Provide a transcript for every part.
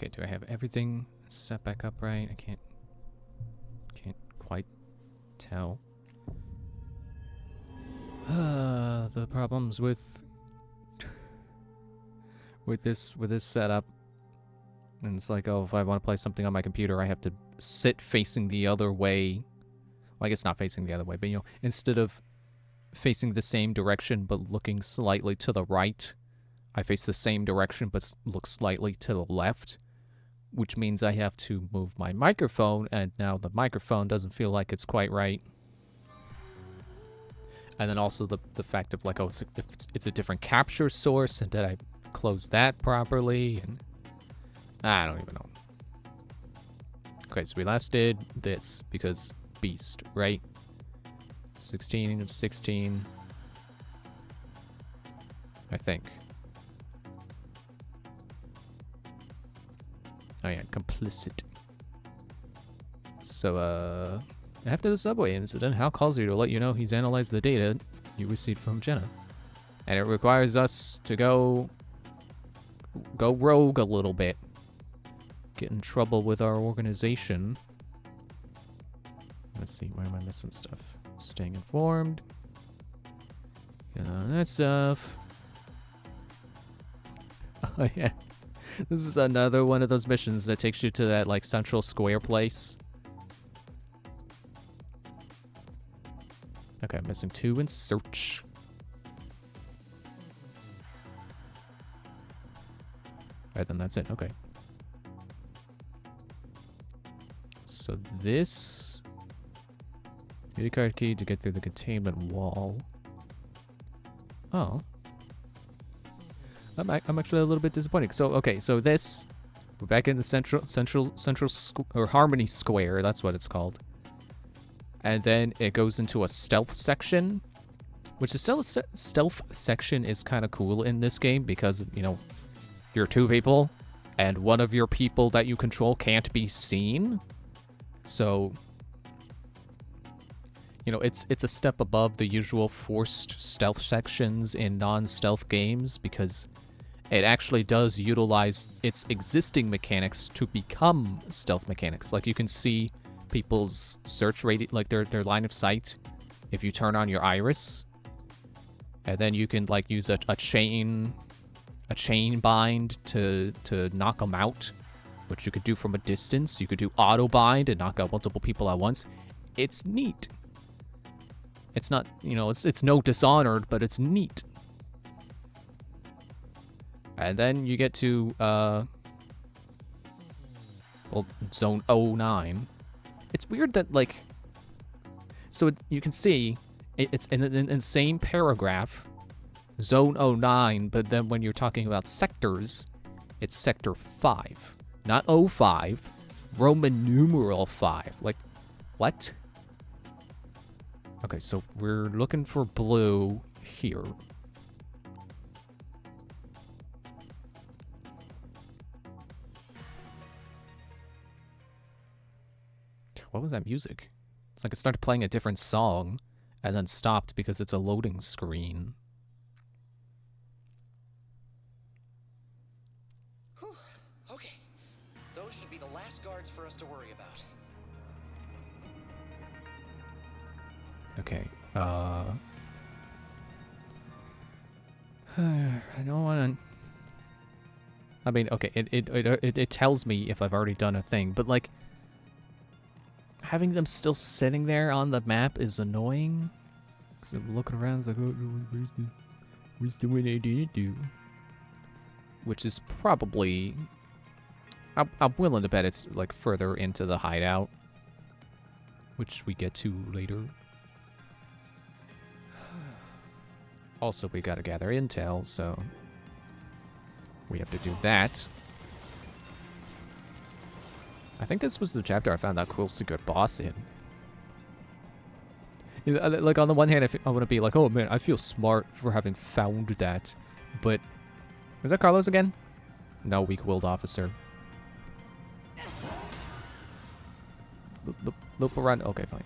Okay, do I have everything set back up right? I can't quite tell. The problems with this setup. And it's like, oh, if I want to play something on my computer, I have to sit facing the other way. Well, I guess not facing the other way, but you know, instead of facing the same direction but looking slightly to the right, I face the same direction but look slightly to the left, which means I have to move my microphone, and now the microphone doesn't feel like it's quite right. And then also the fact of like, oh, it's a different capture source, and did I close that properly? And I don't even know. Okay, so we last did this because Beast, right? 16 of 16. I think. Oh yeah, complicit. So, after the subway incident, Hal calls you to let you know he's analyzed the data you received from Jenna. And it requires us to go rogue a little bit. Get in trouble with our organization. Let's see, where am I missing stuff? Staying informed. Get on that stuff. Oh yeah. This is another one of those missions that takes you to that, like, central square place. Okay, I'm missing 2 in search. Alright, then that's it. Okay. So this... Get a card key to get through the containment wall. Oh. I'm actually a little bit disappointed. So, okay, so this... We're back in the central or Harmony Square. That's what it's called. And then it goes into a stealth section. Which the stealth section is kind of cool in this game because, you know, you're 2 people. And one of your people that you control can't be seen. So... You know, it's a step above the usual forced stealth sections in non-stealth games because it actually does utilize its existing mechanics to become stealth mechanics. Like, you can see people's search rate, like their line of sight, if you turn on your iris. And then you can, like, use a chain bind to knock them out, which you could do from a distance. You could do auto bind and knock out multiple people at once. It's neat. It's not, you know, it's no Dishonored, but it's neat. And then you get to, well, Zone 09. It's weird that, like, so you can see, it's in the same paragraph, Zone 09, but then when you're talking about sectors, it's Sector 5. Not 05, Roman numeral 5. Like, what? Okay, so we're looking for blue here. What was that music? It's like it started playing a different song and then stopped because it's a loading screen. Whew. Okay. Those should be the last guards for us to worry about. Okay, I don't want to... I mean, okay, it tells me if I've already done a thing, but, like, having them still sitting there on the map is annoying. Because I'm looking around, it's like, oh, where's the one I didn't do? Which is probably... I'm willing to bet it's, like, further into the hideout. Which we get to later. Also, we gotta gather intel, so we have to do that. I think this was the chapter I found that cool secret boss in. You know, like, on the one hand, I want to be like, oh man, I feel smart for having found that. But, is that Carlos again? No, weak-willed officer. Loop around, okay, fine.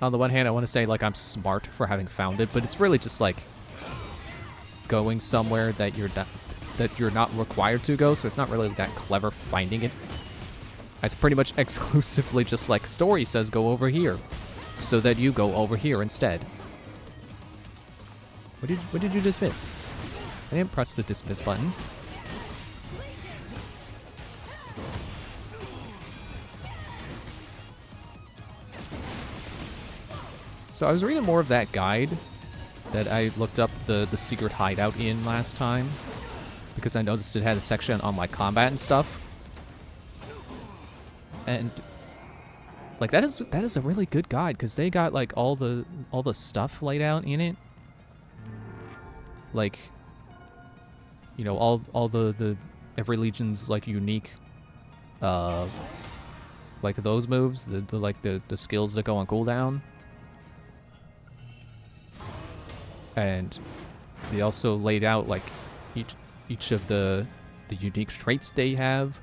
On the one hand, I want to say, like, I'm smart for having found it, but it's really just, like, going somewhere that you're not... that you're not required to go, so it's not really that clever finding it. It's pretty much exclusively just like story says go over here, so that you go over here instead. What did you dismiss? I didn't press the dismiss button. So I was reading more of that guide that I looked up the secret hideout in last time, because I noticed it had a section on like combat and stuff. And like that is a really good guide, because they got like all the stuff laid out in it. Like, you know, all the every legion's like unique like those moves, the skills that go on cooldown. And they also laid out like each of the unique traits they have,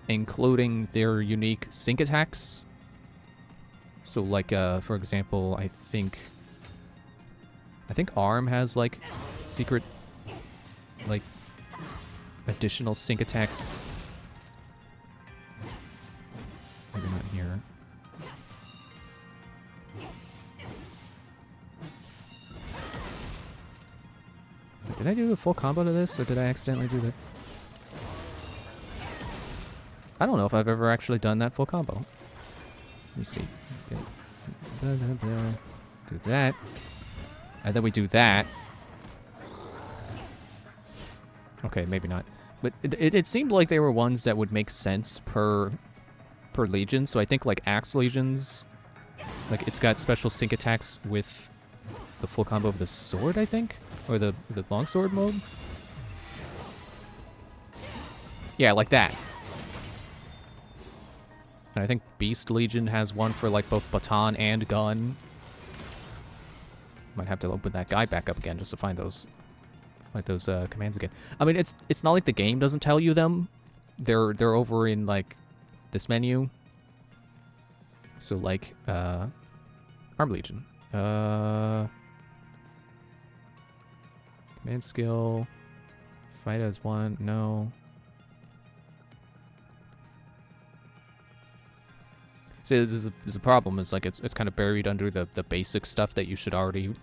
including their unique sync attacks. So like for example, I think ARM has like secret like additional sync attacks. Maybe not here. Did I do the full combo to this, or did I accidentally do the... I don't know if I've ever actually done that full combo. Let me see. Okay. Do that. And then we do that. Okay, maybe not. But it seemed like they were ones that would make sense per legion. So I think like Axe Legions, like it's got special sync attacks with the full combo of the sword, I think? Or the longsword mode? Yeah, like that. And I think Beast Legion has one for like both baton and gun. Might have to open that guide back up again just to find those commands again. I mean, it's not like the game doesn't tell you them. They're over in like this menu. So like Arm Legion. Command skill. Fight as one. No. See, this is a problem. Is like it's kind of buried under the basic stuff that you should already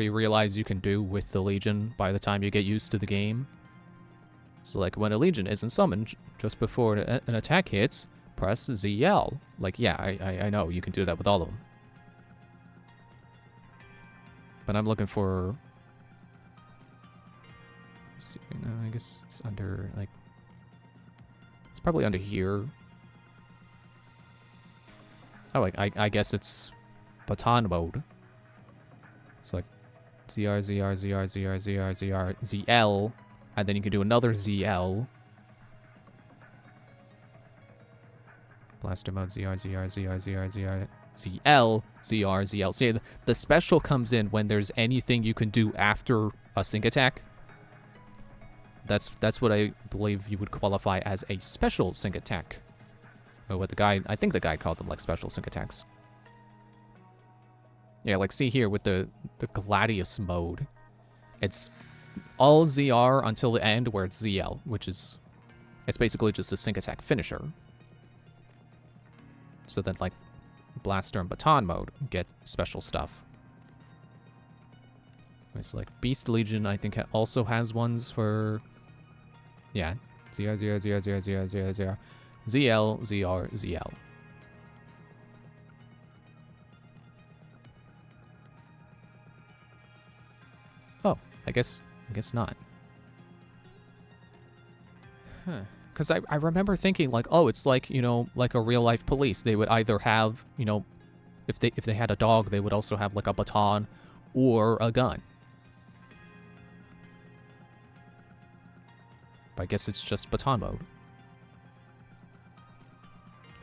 realize you can do with the Legion by the time you get used to the game. So like when a Legion isn't summoned, just before an attack hits, press ZL. Like yeah, I know you can do that with all of them. But I'm looking for... Let's see, no, I guess it's under like... It's probably under here. Oh, like I guess it's baton mode. It's like ZR, ZR, ZR, ZR, ZR, ZR, ZL, and then you can do another ZL. Blaster mode, ZR, ZR, ZR, ZR, ZR, ZL, ZR, ZL. See, the special comes in when there's anything you can do after a sync attack. That's what I believe you would qualify as a special sync attack. Or what the guy, I think the guy called them like special sync attacks. Yeah, like see here with the Gladius mode. It's all ZR until the end where it's ZL, which is, it's basically just a sync attack finisher. So then like Blaster and Baton mode get special stuff. It's like Beast Legion, I think also has ones for, yeah, ZR, ZR, ZR, ZR, ZR, ZR, ZR. ZL, ZR, ZL. Oh, I guess not. Huh. Because I remember thinking like, oh, it's like, you know, like a real life police. They would either have, you know, if they had a dog, they would also have like a baton or a gun. But I guess it's just baton mode.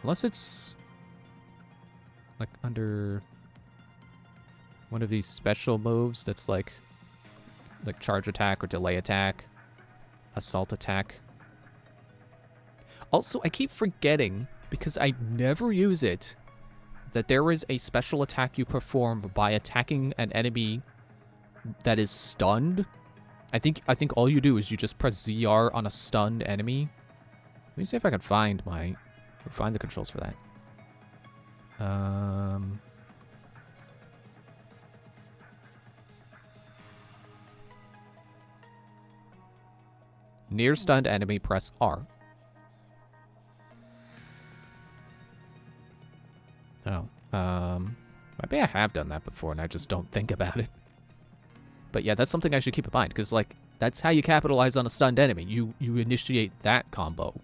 Unless it's like under one of these special moves that's like charge attack or delay attack, assault attack. Also, I keep forgetting, because I never use it, that there is a special attack you perform by attacking an enemy that is stunned I think all you do is you just press ZR on a stunned enemy. Let me see if I can find the controls for that. Near stunned enemy, press R. Oh, maybe I have done that before and I just don't think about it. But yeah, that's something I should keep in mind, because, like, that's how you capitalize on a stunned enemy. You initiate that combo.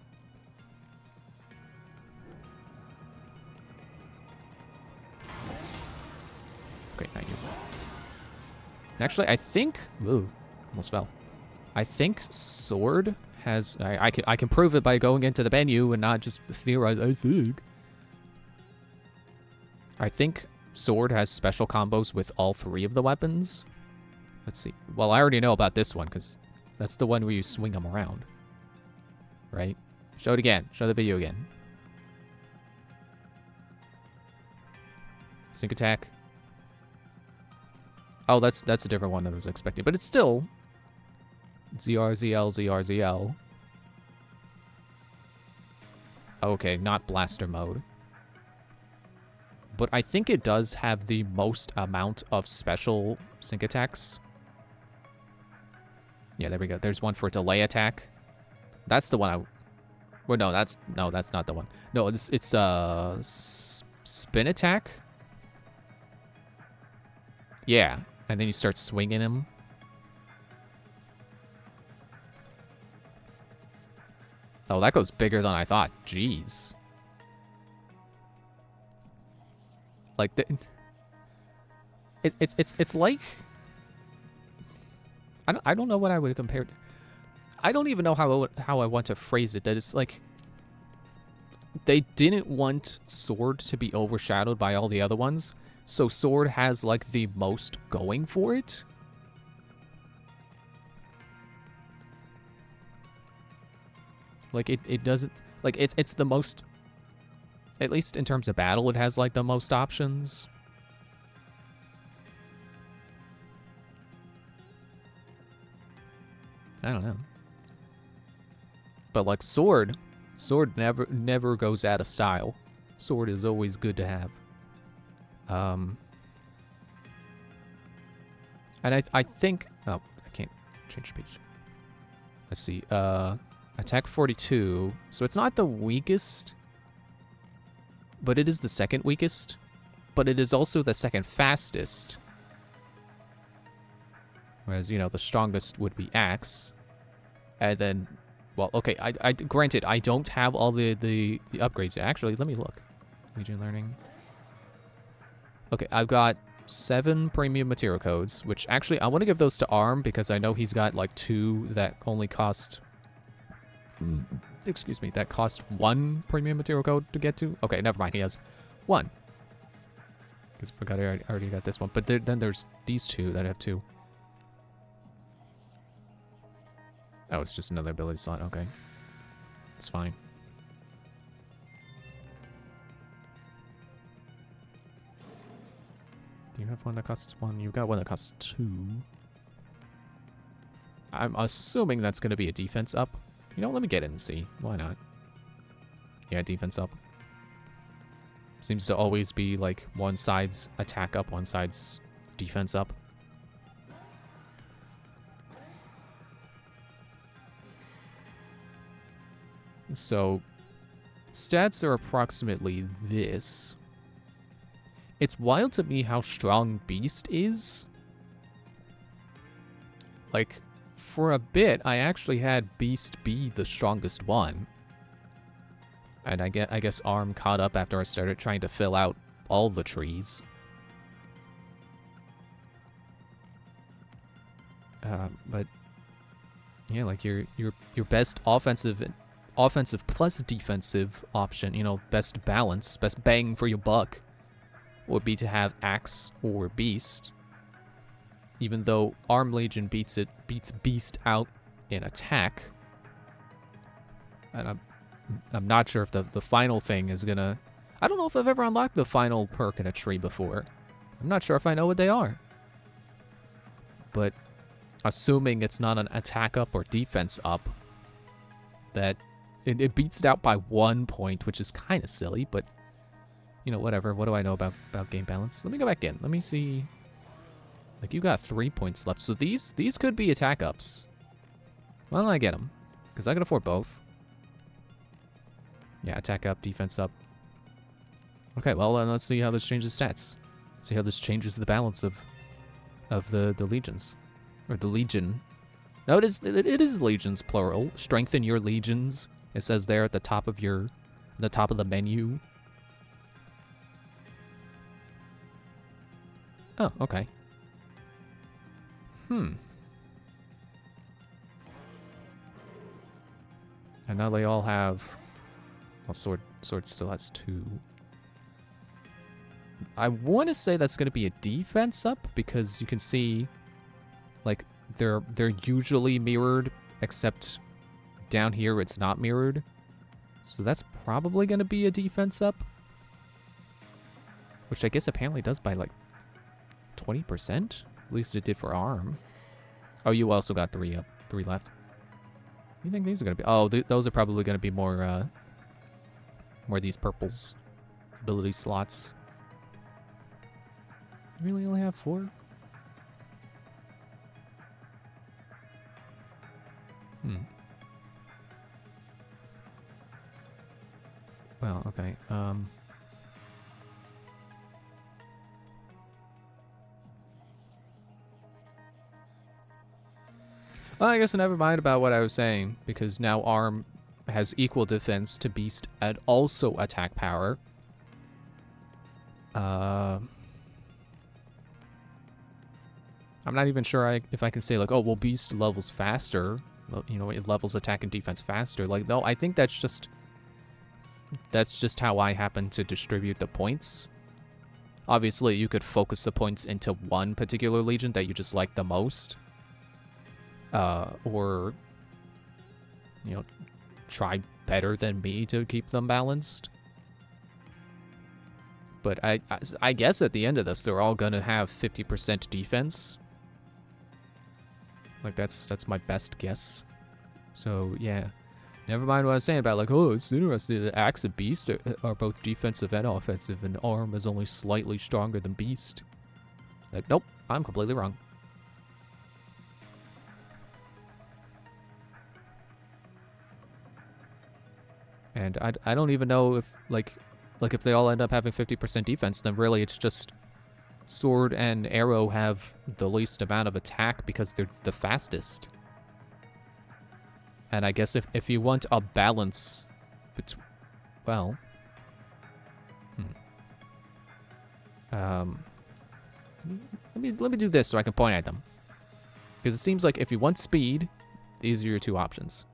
Okay, not you. Actually, I think... Ooh, almost fell. I think Sword has... I can prove it by going into the menu and not just theorize, I think. I think Sword has special combos with all 3 of the weapons. Let's see. Well, I already know about this one, because that's the one where you swing them around. Right? Show it again. Show the video again. Sync attack. Oh, that's a different one than I was expecting. But it's still... ZR, ZL, ZR, ZL. Okay, not blaster mode. But I think it does have the most amount of special sync attacks. Yeah, there we go. There's one for delay attack. That's the one I... Well, no, that's not the one. No, it's spin attack. Yeah, and then you start swinging him. Oh, that goes bigger than I thought. Jeez. Like it's like... I don't know what I would compare it. I don't even know how I want to phrase it. That it's like they didn't want Sword to be overshadowed by all the other ones, so Sword has like the most going for it. Like it doesn't, like it's the most, at least in terms of battle, it has like the most options. I don't know. But like Sword never goes out of style. Sword is always good to have. And I think, oh, I can't change page. Let's see. Attack 42. So it's not the weakest, but it is the second weakest. But it is also the second fastest. Whereas, you know, the strongest would be Axe. And then, well, okay, I granted, I don't have all the upgrades. Actually, let me look. Legion Learning. Okay, I've got 7 premium material codes, which actually, I want to give those to Arm because I know he's got like 2 that only cost... Excuse me, that cost 1 premium material code to get to? Okay, never mind, he has 1. Because I forgot I already got this one. But then there's these 2 that have 2. Oh, it's just another ability slot. Okay. It's fine. Do you have one that costs 1? You've got one that costs 2. I'm assuming that's going to be a defense up. You know, let me get in and see. Why not? Yeah, defense up. Seems to always be like one side's attack up, one side's defense up. So, stats are approximately this. It's wild to me how strong Beast is. Like, for a bit, I actually had Beast be the strongest one. And I guess Arm caught up after I started trying to fill out all the trees. But yeah, like your best offensive plus defensive option, you know, best balance, best bang for your buck, would be to have Axe or Beast. Even though Arm Legion beats Beast out in attack. And I'm not sure if the final thing is gonna... I don't know if I've ever unlocked the final perk in a tree before. I'm not sure if I know what they are. But assuming it's not an attack up or defense up, that it beats it out by 1 point, which is kind of silly, but, you know, whatever. What do I know about game balance? Let me go back in. Let me see. Like, you got 3 points left, so these could be attack ups. Why don't I get them? Because I can afford both. Yeah, attack up, defense up. Okay, well, then let's see how this changes stats. See how this changes the balance of the legions. Or the legion. No, it is legions, plural. Strengthen your legions. It says there at the top of the menu. Oh, okay. And now they all have... Well, sword still has 2. I want to say that's going to be a defense up, because you can see, like, they're usually mirrored, except down here it's not mirrored. So that's probably going to be a defense up. Which I guess apparently does by, like, 20%? At least it did for arm. Oh, you also got 3 up. 3 left. You think these are going to be... Oh, those are probably going to be more these purples. Ability slots. You really only have 4? Well, okay. Well, I guess never mind about what I was saying, because now arm has equal defense to beast and also attack power. I'm not even sure if I can say, like, oh, well, beast levels faster. You know, it levels attack and defense faster. Like, no, I think that's just how I happen to distribute the points. Obviously, you could focus the points into one particular legion that you just like the most. Or, you know, try better than me to keep them balanced. But I guess at the end of this, they're all gonna have 50% defense. Like, that's my best guess. So, yeah. Never mind what I was saying about, like, oh, it's interesting that Axe and Beast are both defensive and offensive, and Arm is only slightly stronger than Beast. Like, nope, I'm completely wrong. And I don't even know if, like if they all end up having 50% defense, then really it's just Sword and Arrow have the least amount of attack because they're the fastest. And I guess if you want a balance between... Well... Let me do this so I can point at them. Because it seems like if you want speed, these are your 2 options.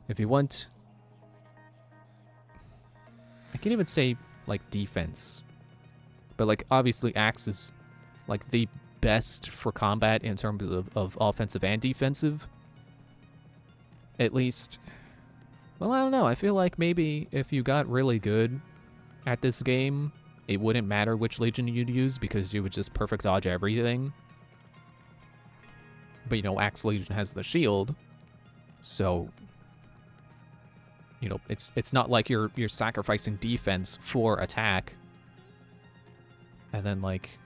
If you want... I can't even say, like, defense. But, like, obviously Axe is, like, the best for combat in terms of offensive and defensive. At least... Well, I don't know. I feel like maybe if you got really good at this game, it wouldn't matter which Legion you'd use because you would just perfect dodge everything. But, you know, Axe Legion has the shield, so... You know, it's not like you're sacrificing defense for attack. And then, like,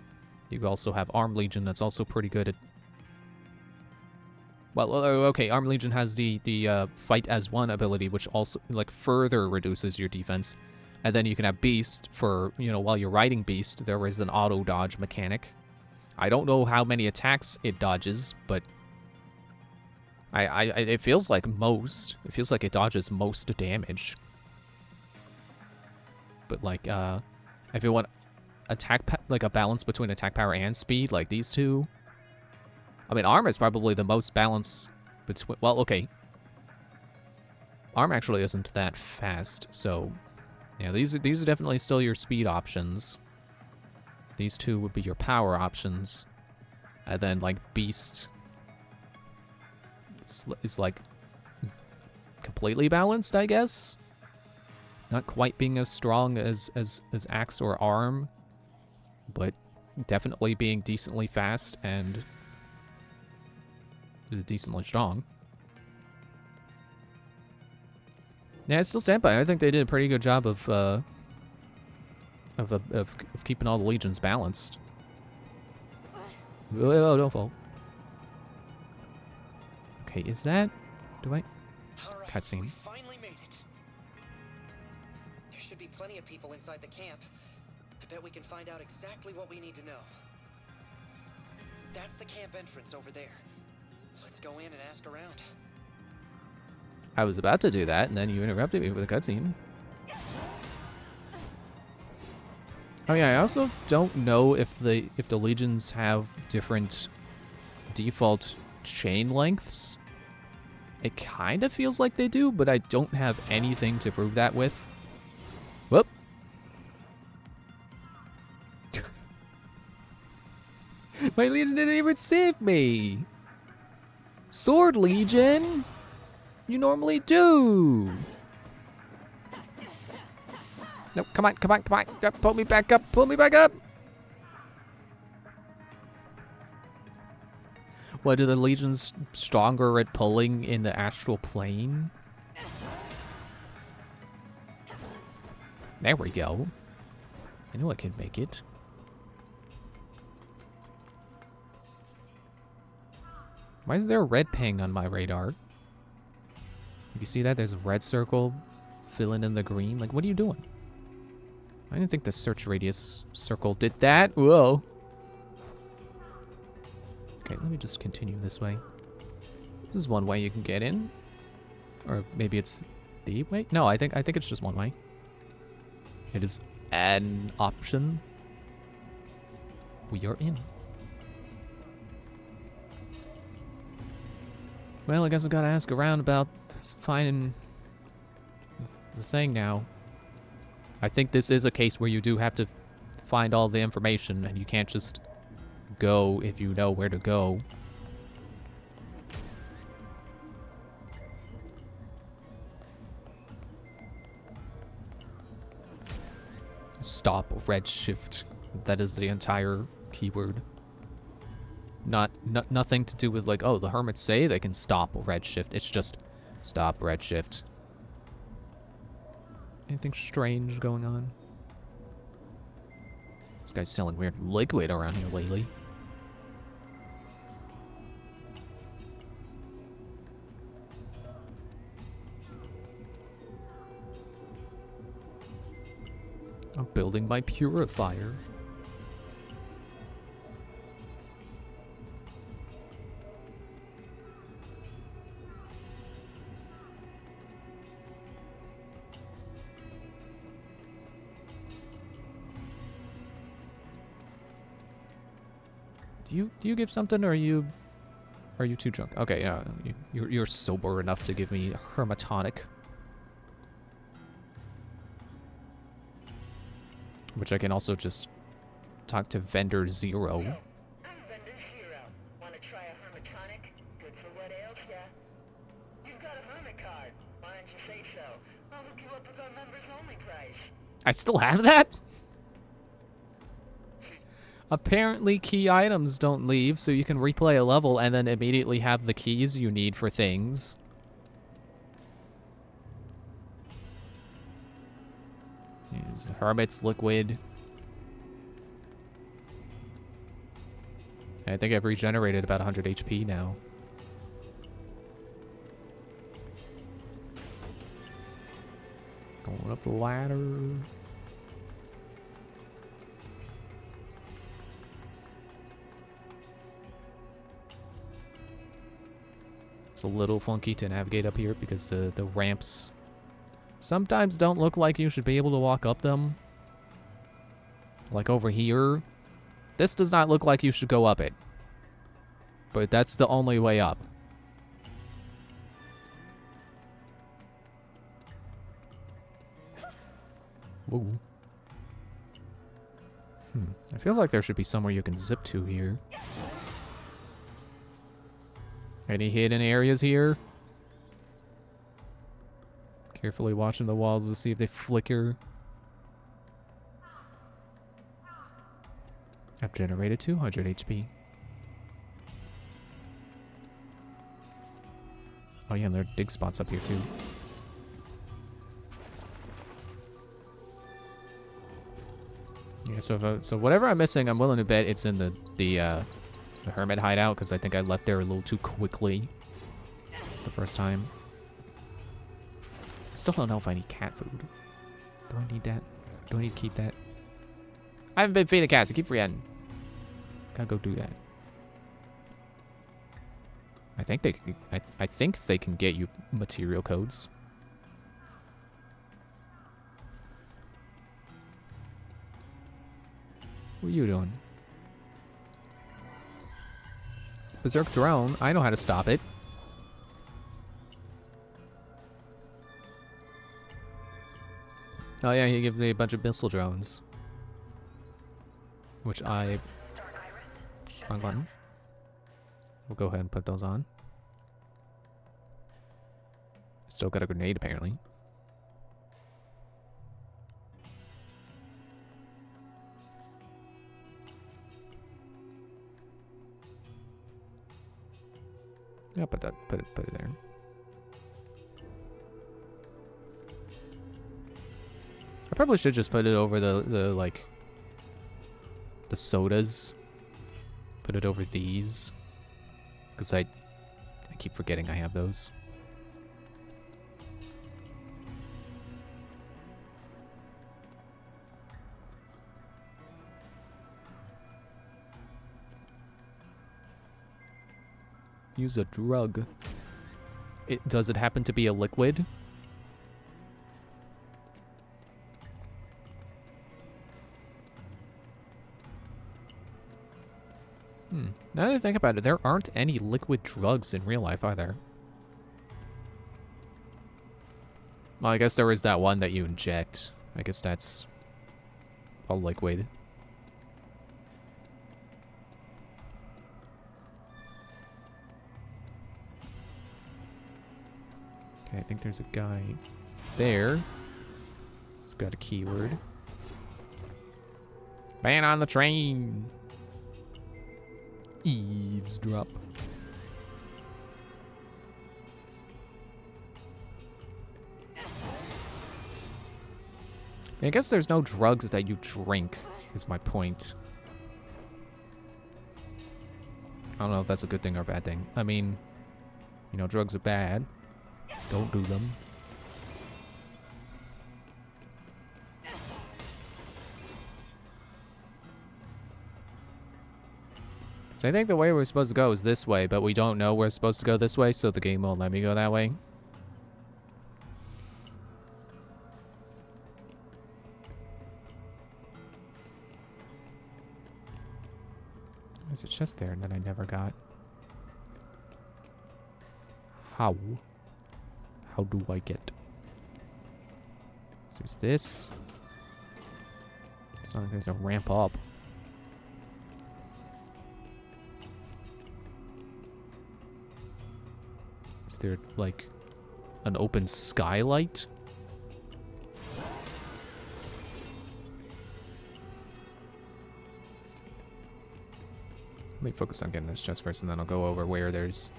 you also have Arm Legion that's also pretty good at... Well, okay, Arm Legion has the Fight as One ability, which also, like, further reduces your defense. And then you can have Beast for, you know, while you're riding Beast, there is an auto-dodge mechanic. I don't know how many attacks it dodges, but... it feels like most. It feels like it dodges most damage. But, like, if you want like a balance between attack power and speed, like these 2. I mean, Arm is probably the most balanced between... Well, okay. Arm actually isn't that fast, so... Yeah, these are definitely still your speed options. These 2 would be your power options. And then, like, Beast... is like completely balanced, I guess. Not quite being as strong as Axe or Arm, but definitely being decently fast and decently strong. Yeah, I still stand by. I think they did a pretty good job of keeping all the legions balanced. Oh, don't fall. Okay, is that... Do I... All right, Cutscene. we finally made it. There should be plenty of people inside the camp. I bet we can find out exactly what we need to know. That's the camp entrance over there. Let's go in and ask around. I was about to do that, and then you interrupted me with a cutscene. Oh yeah, I also don't know if the legions have different default chain lengths. It kind of feels like they do, but I don't have anything to prove that with. Whoop. My legion didn't even save me. Sword Legion, you normally do. No, come on, come on, come on. Pull me back up, pull me back up. What, are the legions stronger at pulling in the astral plane? There we go. I knew I could make it. Why is there a red ping on my radar? You see that? There's a red circle filling in the green. Like, what are you doing? I didn't think the search radius circle did that. Whoa. Okay, let me just continue this way. This is one way you can get in. Or maybe it's the way? No, I think it's just one way. It is an option. We are in. Well, I guess I've got to ask around about finding the thing now. I think this is a case where you do have to find all the information, and you can't just go if you know where to go. Stop redshift. That is the entire keyword. Nothing to do with like, oh, the hermits say they can stop redshift. It's just stop redshift. Anything strange going on? This guy's selling weird liquid around here lately. I'm building my purifier. Do you give something, or are you too drunk? Okay, yeah, you're sober enough to give me a hermatonic, which I can also just talk to vendor Zero. I'm vendor Zero. Want to try a hermatonic? Good for what ails ya? You've got a hermit card. Why don't you say so? I'll hook you up with our members only price. I still have that? Apparently key items don't leave, so you can replay a level and then immediately have the keys you need for things. Here's Hermit's Liquid. I think I've regenerated about 100 HP now. Going up the ladder. It's a little funky to navigate up here because the ramps sometimes don't look like you should be able to walk up them. Like over here. This does not look like you should go up it. But that's the only way up. Whoa. It feels like there should be somewhere you can zip to here. Any hidden areas here? Carefully watching the walls to see if they flicker. I've generated 200 HP. Oh yeah, and there are dig spots up here too. Yeah, so whatever I'm missing, I'm willing to bet it's in the hermit hideout, because I think I left there a little too quickly the first time. I still don't know if I need cat food. Do I need that? Do I need to keep that? I haven't been feeding cats. I keep forgetting. Gotta go do that. I think they can get you material codes. What are you doing? Berserk drone. I know how to stop it. Oh yeah, he gave me a bunch of missile drones. Which I... Wrong button. We'll go ahead and put those on. Still got a grenade, apparently. Yeah, put it there. I probably should just put it over the like the sodas. Put it over these, because I keep forgetting I have those. Use a drug. Does it happen to be a liquid? Now that I think about it, there aren't any liquid drugs in real life either. Well, I guess there is that one that you inject. I guess that's a liquid. Okay, I think there's a guy there. He's got a keyword. Man on the train! Eavesdrop. I guess there's no drugs that you drink, is my point. I don't know if that's a good thing or a bad thing. I mean, you know, drugs are bad. Don't do them. So I think the way we're supposed to go is this way, but we don't know we're supposed to go this way, so the game won't let me go that way. There's a chest there that I never got. How? How do I get? So there's this. It's not like there's a ramp up. Is there, like, an open skylight? Let me focus on getting this chest first, and then I'll go over where there's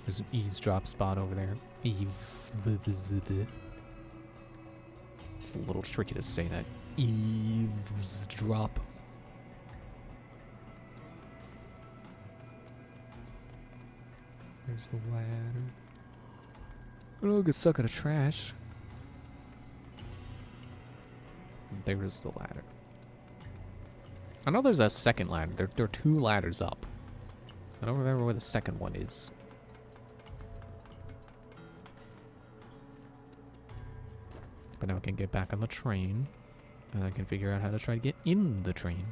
an eavesdrop spot over there. It's a little tricky to say that. Eavesdrop. There's the ladder. Oh, get stuck in the trash. There's the ladder. I know there's a second ladder. There are two ladders up. I don't remember where the second one is. But now I can get back on the train. And I can figure out how to try to get in the train.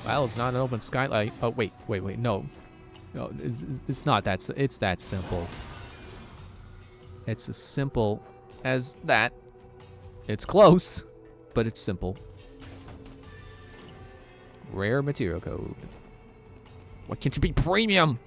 Well, it's not an open skylight. Oh, wait, no. No, it's not that, it's that simple. It's as simple as that. It's close, but it's simple. Rare material code. Why can't you be premium?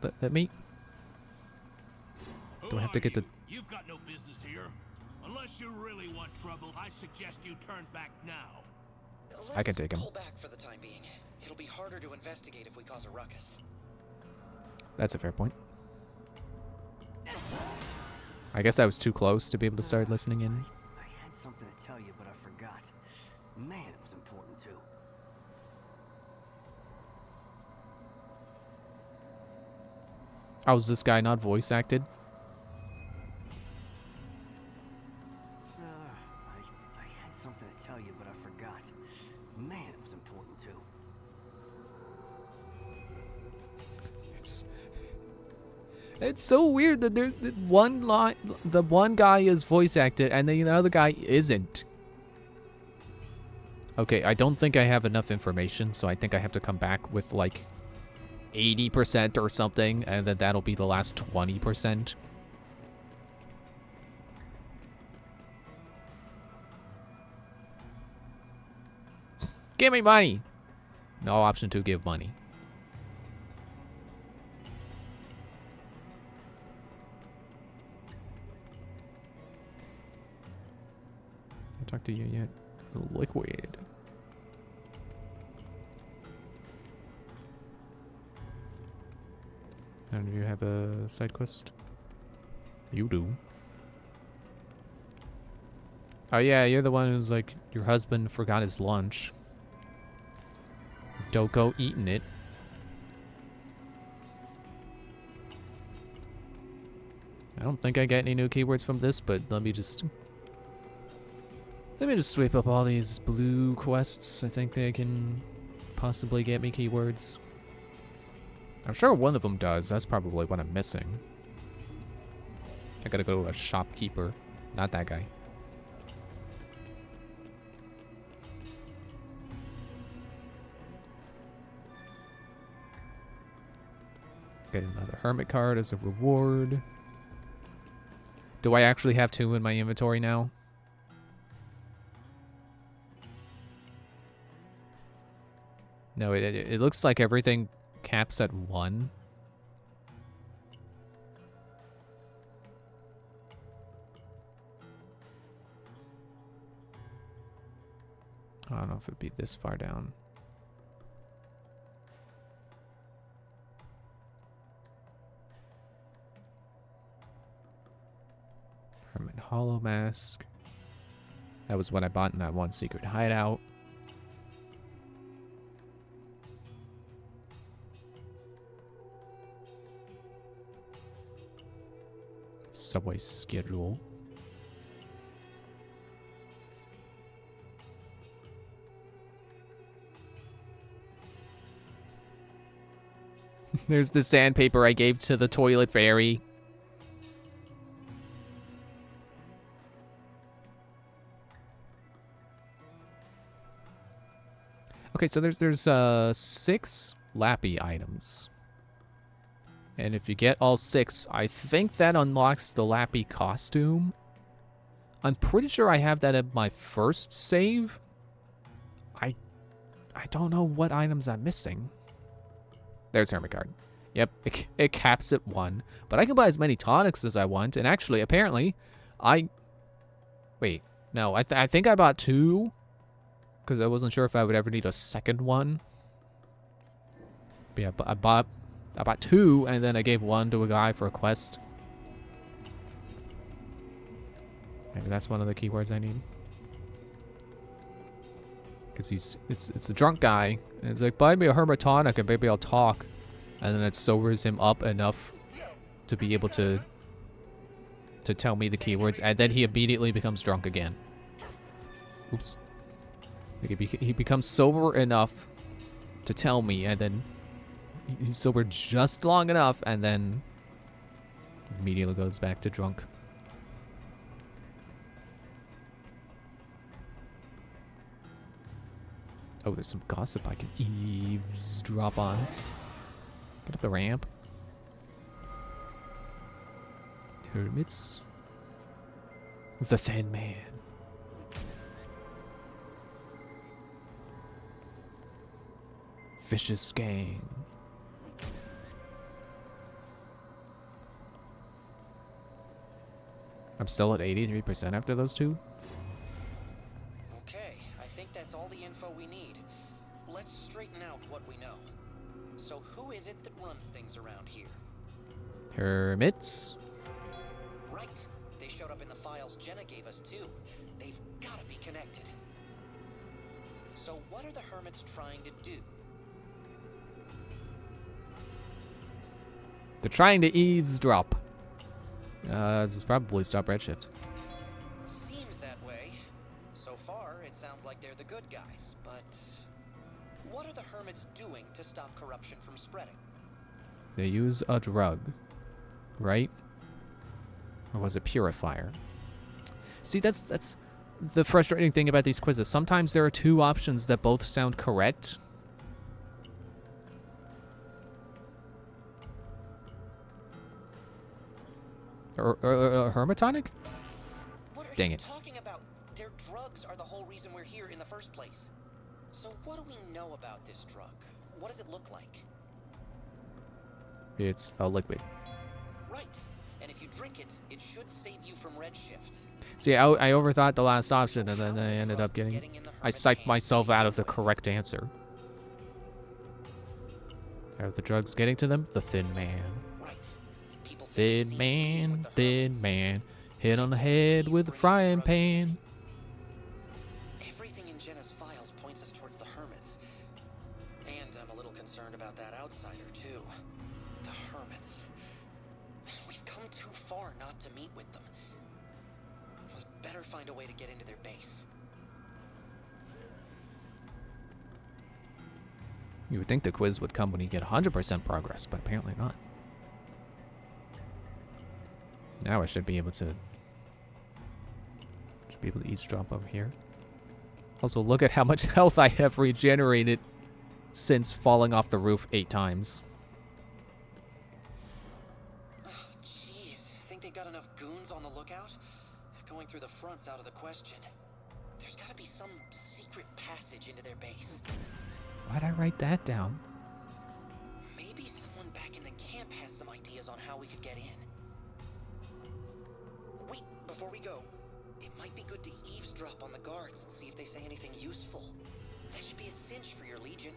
Let me. Do I have to get the? You've got no business here. Unless you really want trouble, I suggest you turn back now. I can take him. Pull back for the time being. It'll be harder to investigate if we cause a ruckus. That's a fair point. I guess I was too close to be able to start listening in. I had something to tell you, but I forgot. Man, it was important too. Oh, is this guy not voice acted? I had something to tell you, but I forgot. Man, it was important too. It's so weird that there's one line, the one guy is voice acted, and the other guy isn't. Okay, I don't think I have enough information, so I think I have to come back with like 80% or something, and then that'll be the last 20%. Give me money! No option to give money. I talked to you yet? Liquid. And do you have a side quest? You do. Oh yeah, you're the one who's like, your husband forgot his lunch. Don't go eating it. I don't think I get any new keywords from this, but let me just sweep up all these blue quests. I think they can possibly get me keywords. I'm sure one of them does. That's probably what I'm missing. I gotta go to a shopkeeper. Not that guy. Get another hermit card as a reward. Do I actually have 2 in my inventory now? No, it looks like everything caps at 1. I don't know if it'd be this far down. Hermit Hollow Mask. That was what I bought in that one secret hideout. Subway schedule. There's the sandpaper I gave to the toilet fairy. Okay, so there's 6 Lappy items. And if you get all 6, I think that unlocks the Lappy costume. I'm pretty sure I have that at my first save. I don't know what items I'm missing. There's Hermit card. Yep, it caps at 1. But I can buy as many tonics as I want. And actually, apparently, wait, no, I think I bought 2. Because I wasn't sure if I would ever need a second one. But yeah, I bought 2, and then I gave 1 to a guy for a quest. Maybe that's one of the keywords I need. Because it's a drunk guy, and it's like, buy me a hermit tonic and maybe I'll talk. And then it sobers him up enough to be able to tell me the keywords, and then he immediately becomes drunk again. Oops. Like he becomes sober enough to tell me, and then he's sober just long enough, and then immediately goes back to drunk. Oh, there's some gossip I can eavesdrop on. Get up the ramp. Hermits. The Thin Man. Vicious Gang. I'm still at 83% after those two. Okay, I think that's all the info we need. Let's straighten out what we know. So who is it that runs things around here? Hermits. Right. They showed up in the files Jenna gave us too. They've gotta be connected. So what are the hermits trying to do? They're trying to eavesdrop. This is probably stop redshift. Seems that way. So far, it sounds like they're the good guys, but what are the hermits doing to stop corruption from spreading? They use a drug, right? Or was it purifier? See, that's the frustrating thing about these quizzes. Sometimes there are two options that both sound correct. Hermitonic? What are Dang you it. talking about? Their drugs are the whole reason we're here in the first place. So what do we know about this drug? What does it look like? It's a liquid. Right. And if you drink it, it should save you from redshift. See, I overthought the last option, and then I ended up getting... in the I hermit's psyched hands myself to out of the begin with. correct answer. Are the drugs getting to them? The Thin Man. Right. People say you've Thin seen it meeting Man, with the thin hermits. man. Hit on the head with a frying pan. Everything in Jenna's files points us towards the hermits. And I'm a little concerned about that outsider, too. The hermits. We've come too far not to meet with them. We better find a way to get into their base. You would think the quiz would come when you get 100% progress, but apparently not. Now I should be able to eavesdrop over here. Also, look at how much health I have regenerated since falling off the roof 8 times. Jeez, think they got enough goons on the lookout? Going through the front's out of the question. There's gotta be some secret passage into their base. Why'd I write that down? Maybe someone back in the camp has some ideas on how we could get in. Wait, before we go, it might be good to eavesdrop on the guards and see if they say anything useful. That should be a cinch for your legion.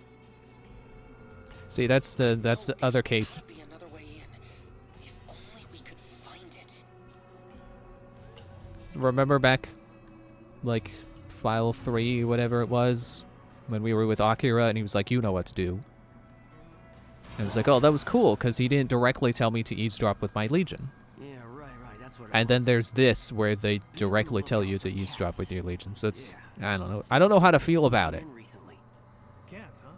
See, that's the other case. Gotta be another way in. If only we could find it. Remember back, like, file 3, whatever it was, when we were with Akira, and he was like, you know what to do. And I was like, oh, that was cool, because he didn't directly tell me to eavesdrop with my legion. Yeah, right, that's what it And then was. there's this, where they directly tell you to eavesdrop with your legion. So it's, I don't know. I don't know how to feel about it. Recently. Cats, huh?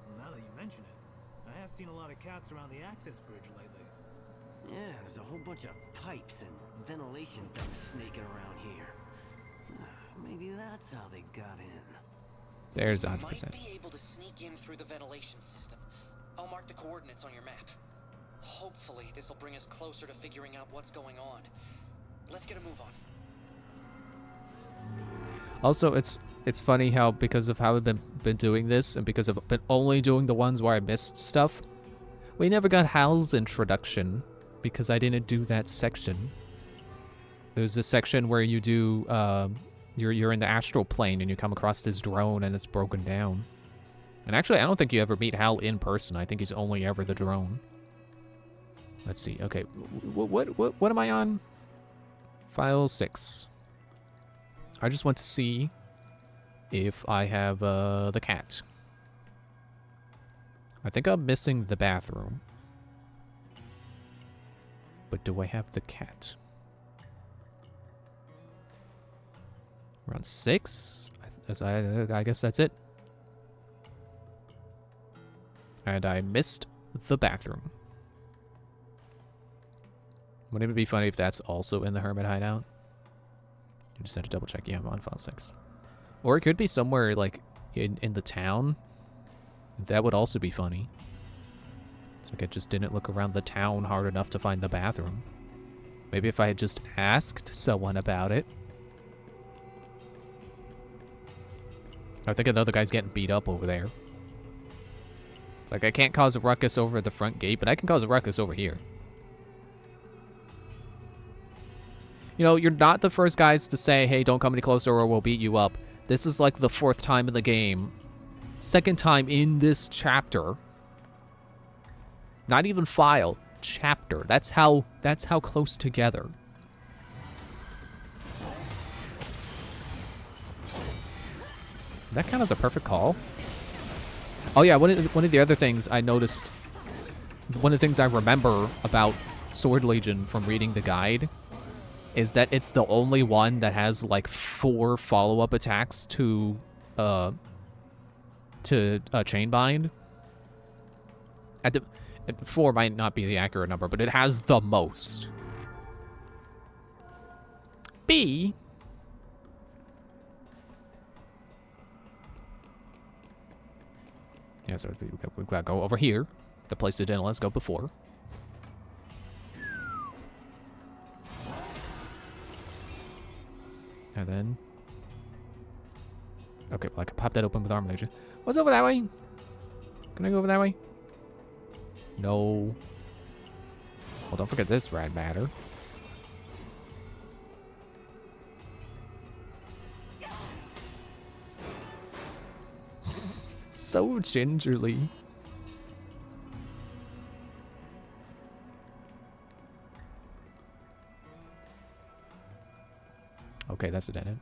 Well, now that you mention it, I have seen a lot of cats around the access bridge lately. Yeah, there's a whole bunch of pipes and ventilation ducts snaking around here. Maybe that's how they got in. There's We 100%. might be able to sneak in through the ventilation system. I'll mark the coordinates on your map. Hopefully, this will bring us closer to figuring out what's going on. Let's get a move on. Also, it's funny how, because of how I've been doing this, and because I've been only doing the ones where I missed stuff, we never got Hal's introduction, because I didn't do that section. There's a section where you do, you're in the astral plane, and you come across this drone, and it's broken down. And actually, I don't think you ever meet Hal in person. I think he's only ever the drone. Let's see. Okay, what am I on? File 6. I just want to see if I have the cat. I think I'm missing the bathroom. But do I have the cat? We're on 6? I guess that's it. And I missed the bathroom. Wouldn't it be funny if that's also in the hermit hideout? You just had to double check. Yeah, I'm on file 6. Or it could be somewhere like in the town. That would also be funny. It's like I just didn't look around the town hard enough to find the bathroom. Maybe if I had just asked someone about it. I think another guy's getting beat up over there. It's like I can't cause a ruckus over at the front gate, but I can cause a ruckus over here. You know, you're not the first guys to say, hey, don't come any closer or we'll beat you up. This is like the 4th time in the game. 2nd time in this chapter. Not even file, chapter. That's how close together. That count as a perfect call? Oh yeah, one of the other things I noticed, one of the things I remember about Sword Legion from reading the guide is that it's the only one that has like 4 follow-up attacks to Chainbind. 4 might not be the accurate number, but it has the most. B. Yeah, so we've got to go over here. The place that didn't let us go before. And then... Okay, well, I can pop that open with Arm Legion. What's over that way? Can I go over that way? No. Well, don't forget this rad matter. So gingerly. Okay, that's a dead end.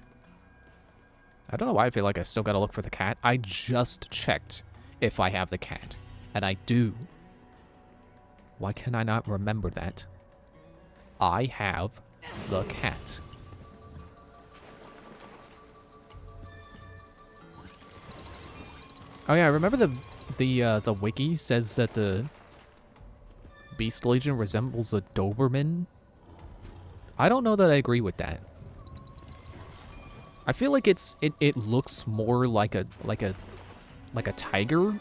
I don't know why I feel like I still gotta look for the cat. I just checked if I have the cat. And I do. Why can I not remember that? I have the cat. Oh yeah, I remember the wiki says that the Beast Legion resembles a Doberman. I don't know that I agree with that. I feel like it looks more like a tiger,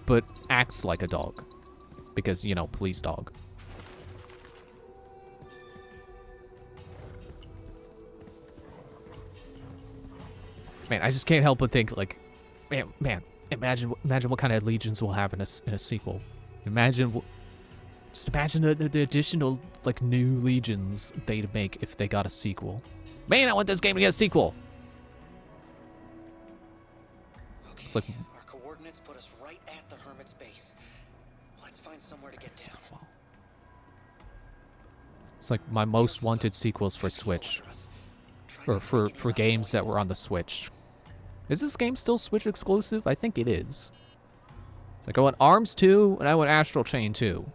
but acts like a dog. Because, you know, police dog. Man, I just can't help but think, like, man, imagine what kind of legions we'll have in a sequel. Just imagine the additional, like, new legions they'd make if they got a sequel. Man, I want this game to get a sequel. Okay, It's like, our coordinates put us right at the Hermit's base. Let's find somewhere to get down. It's like my most wanted sequels for Switch. Or for games that were on the Switch. Is this game still Switch exclusive? I think it is. It's like I want ARMS 2 and I want Astral Chain 2.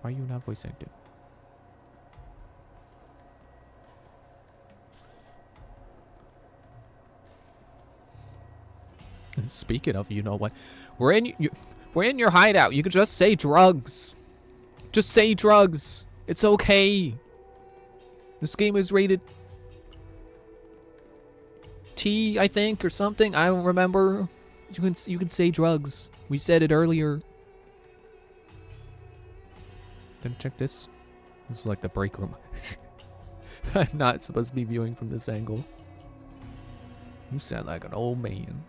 Why are you not voice acted? And speaking of, you know what? We're in your hideout. You could just say drugs. Just say drugs. It's okay. This game is rated T, I think, or something. I don't remember. You can say drugs. We said it earlier. Then check this. This is like the break room. I'm not supposed to be viewing from this angle. You sound like an old man.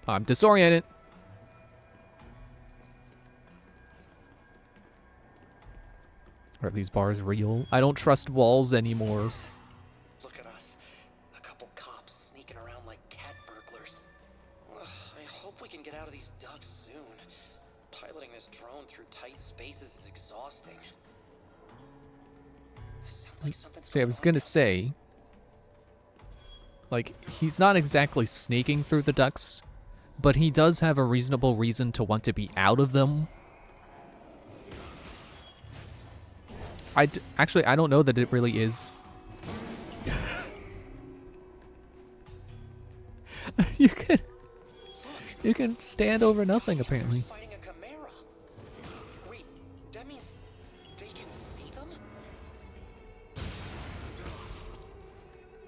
I'm disoriented. Are these bars real? I don't trust walls anymore. Look at us. A couple cops sneaking around like cat burglars. Ugh, I hope we can get out of these ducks soon. Piloting this drone through tight spaces is exhausting. Sounds like something's See, I was gonna say, like, he's not exactly sneaking through the ducts, but he does have a reasonable reason to want to be out of them. Actually, I don't know that it really is. You can stand over nothing, apparently. fighting a chimera. Wait, that means they can see them?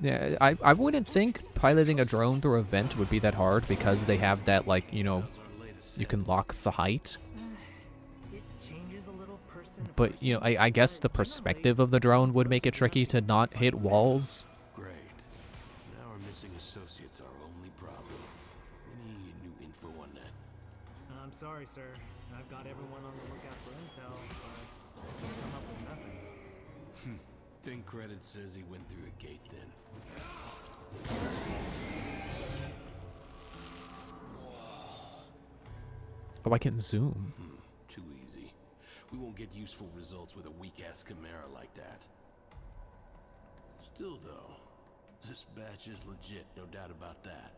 Yeah, I wouldn't think piloting a drone through a vent would be that hard because they have that, like, you know, you can lock the height. It changes a little person to But, you know, I guess the perspective of the drone would make it tricky to not hit walls. Great. Now our missing associate's our only problem. sorry, sir. I've got everyone on the lookout for intel, but I've come up with nothing. Think credit says he went through a gate then. Oh, I can zoom. Too easy. We won't get useful results with a weak-ass Chimera like that. Still, though, this batch is legit, no doubt about that.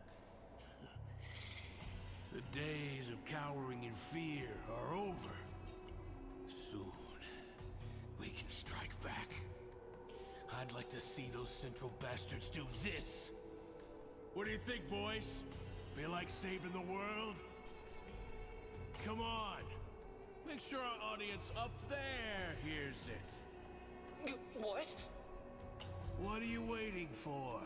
The days of cowering in fear are over. Soon, we can strike back. I'd like to see those Central bastards do this. What do you think, boys? Feel like saving the world? Come on. Make sure our audience up there hears it. What? What are you waiting for?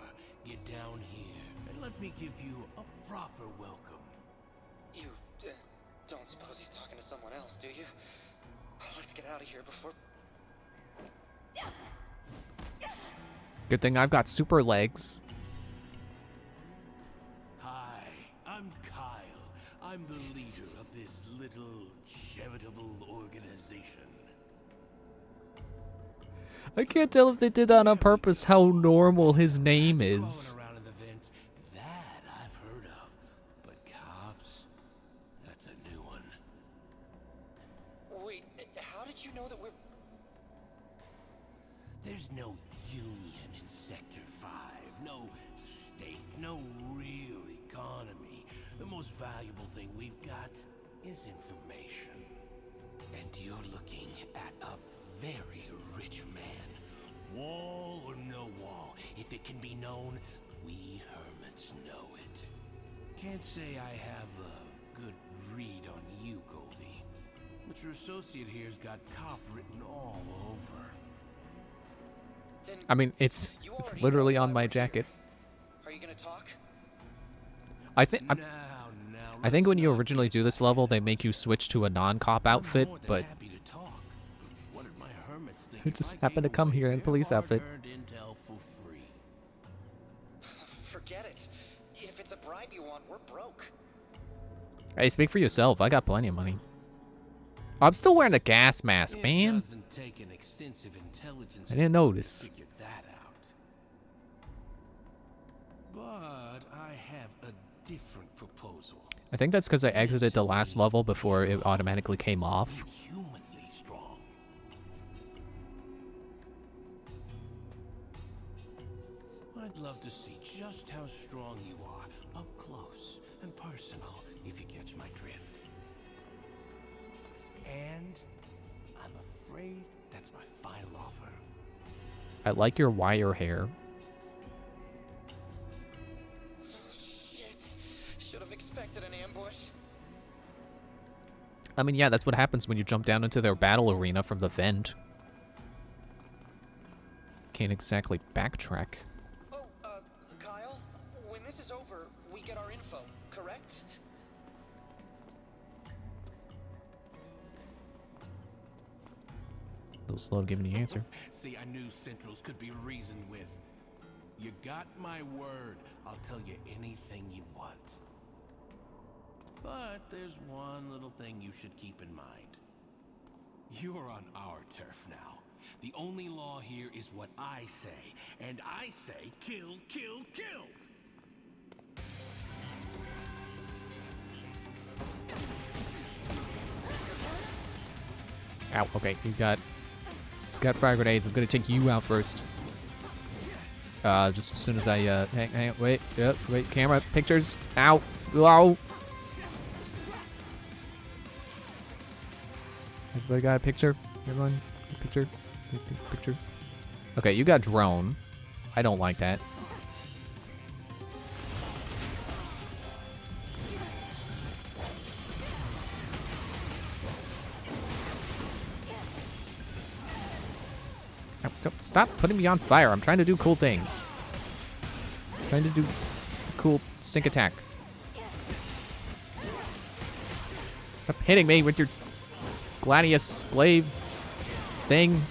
Get down here and let me give you a proper welcome. You don't suppose he's talking to someone else, do you? Let's get out of here before... Good thing I've got super legs. Hi, I'm Kyle. I'm the leader of this little charitable organization. I can't tell if they did that on purpose, how normal his name is. Crawling around in the vents, that I've heard of. But cops, that's a new one. Wait, how did you know that we're... There's no union in Sector 5, no state, no real economy. The most valuable thing we've got is information. And you're looking at a very rich man. Wall or no wall, if it can be known, we hermits know it. Can't say I have a good read on you, Goldie. But your associate here's got cop written all over. Then I mean, it's literally on my jacket. are you gonna talk? I think Now, I think let's when you not originally get do this level, they make you switch to a non-cop outfit, more than but happy to talk. What did my hermits think I if just I happened to gave come away here in their police outfit. hard-earned intel for free? Forget it. If it's a bribe you want, we're broke. hey, speak for yourself. I got plenty of money. I'm still wearing the gas mask, It man. doesn't take an extensive intelligence I didn't to notice. figure that out. But I have a different proposal. I think that's because I exited the last level before it automatically came off. Inhumanly strong. I'd love to see just how strong you are, up close and personal, if you catch my drift. And I'm afraid that's my final offer. I like your wire hair. Shit. Should have expected an ambush. I mean, yeah, that's what happens when you jump down into their battle arena from the vent. Can't exactly backtrack. Oh, Kyle, when this is over, we get our info, correct? A little slow to give me the answer. See, I knew Centrals could be reasoned with. You got my word. I'll tell you anything you want. But there's one little thing you should keep in mind. You are on our turf now. The only law here is what I say. And I say kill, kill, kill! Ow, okay, he's got fire grenades. I'm gonna take you out first. Just as soon as I, hang, wait, wait, camera, pictures, ow, ow. Everybody got a picture? Everyone, picture, picture. Okay, you got drone. I don't like that. Stop putting me on fire. I'm trying to do cool things. I'm trying to do cool sync attack. Stop hitting me with your Gladius glaive thing.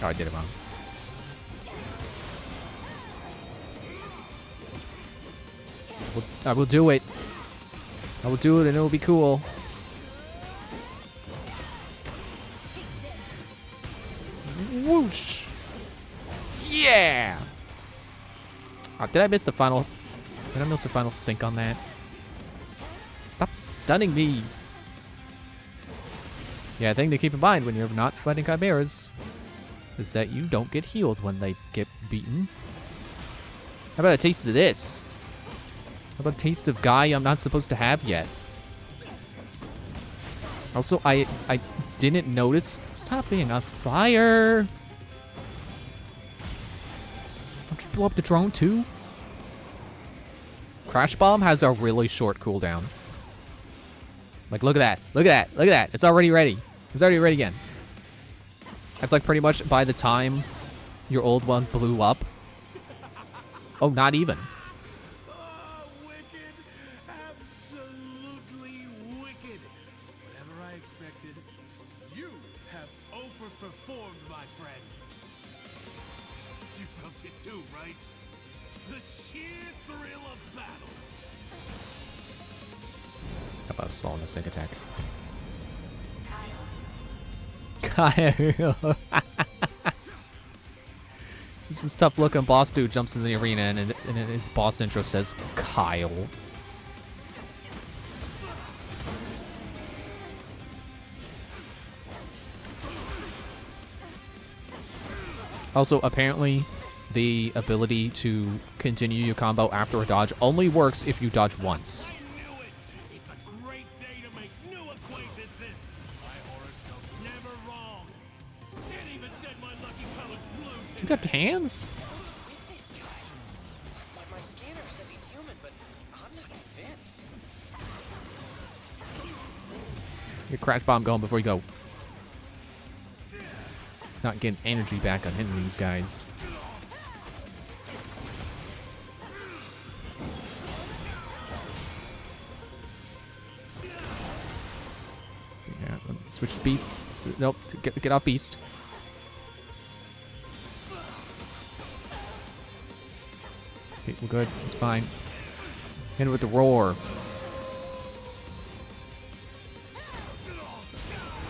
Oh, I did it wrong. I will do it. I will do it and it will be cool. Whoosh! Yeah! Oh, did I miss the final... Did I miss the final sync on that? Stop stunning me! Yeah, I think to keep in mind when you're not fighting chimeras is that you don't get healed when they get beaten. How about a taste of this? How about a taste of guy I'm not supposed to have yet? Also, I didn't notice... Stop being on fire! Don't you blow up the drone too? Crash Bomb has a really short cooldown. Like, look at that. Look at that. Look at that. It's already ready. It's already ready again. That's like pretty much by the time your old one blew up. Oh, not even. Oh, wicked. Absolutely wicked. Whatever I expected, you have overperformed, my friend. You felt it too, right? The sheer thrill of battle. How about slowing the sync attack? Kyle. This is tough looking boss dude jumps in the arena and his boss intro says Kyle. Also, apparently, the ability to continue your combo after a dodge only works if you dodge once. I knew it. It's a great day to make new acquaintances. My horoscope's never wrong. It even said my lucky color's blue today. You got hands? With this guy? My scanner says he's human, but I'm not convinced. Get Crash Bomb going before you go. Not getting energy back on hitting these guys. Yeah, switch to Beast. Nope, get off Beast. Okay, we're good. It's fine. Hit it with the roar.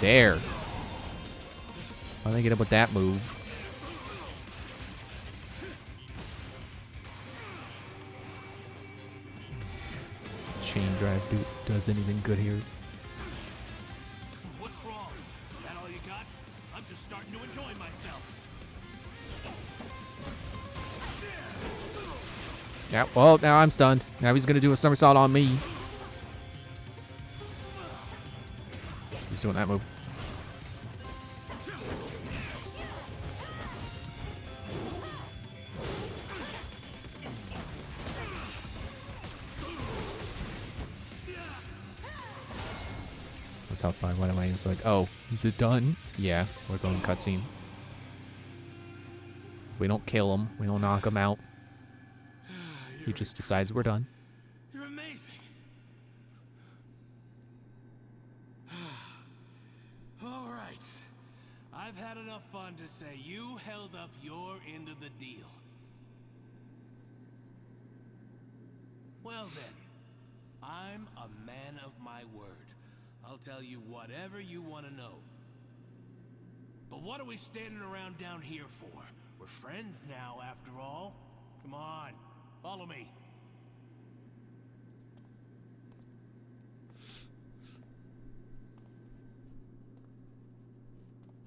There. Why don't I get up with that move? This chain drive does anything good here. What's wrong? Is that all you got? I'm just starting to enjoy myself. Yeah, well, now I'm stunned. Now he's gonna do a somersault on me. He's doing that move. South by what am I? It's like, oh, is it done? Yeah, we're going cutscene. So we don't kill him, we don't knock him out. He just decides we're done. You're amazing. All right. I've had enough fun to say you held up your end of the deal. Well then, I'm a man of my word. I'll tell you whatever you want to know. But what are we standing around down here for? We're friends now, after all. Come on, follow me.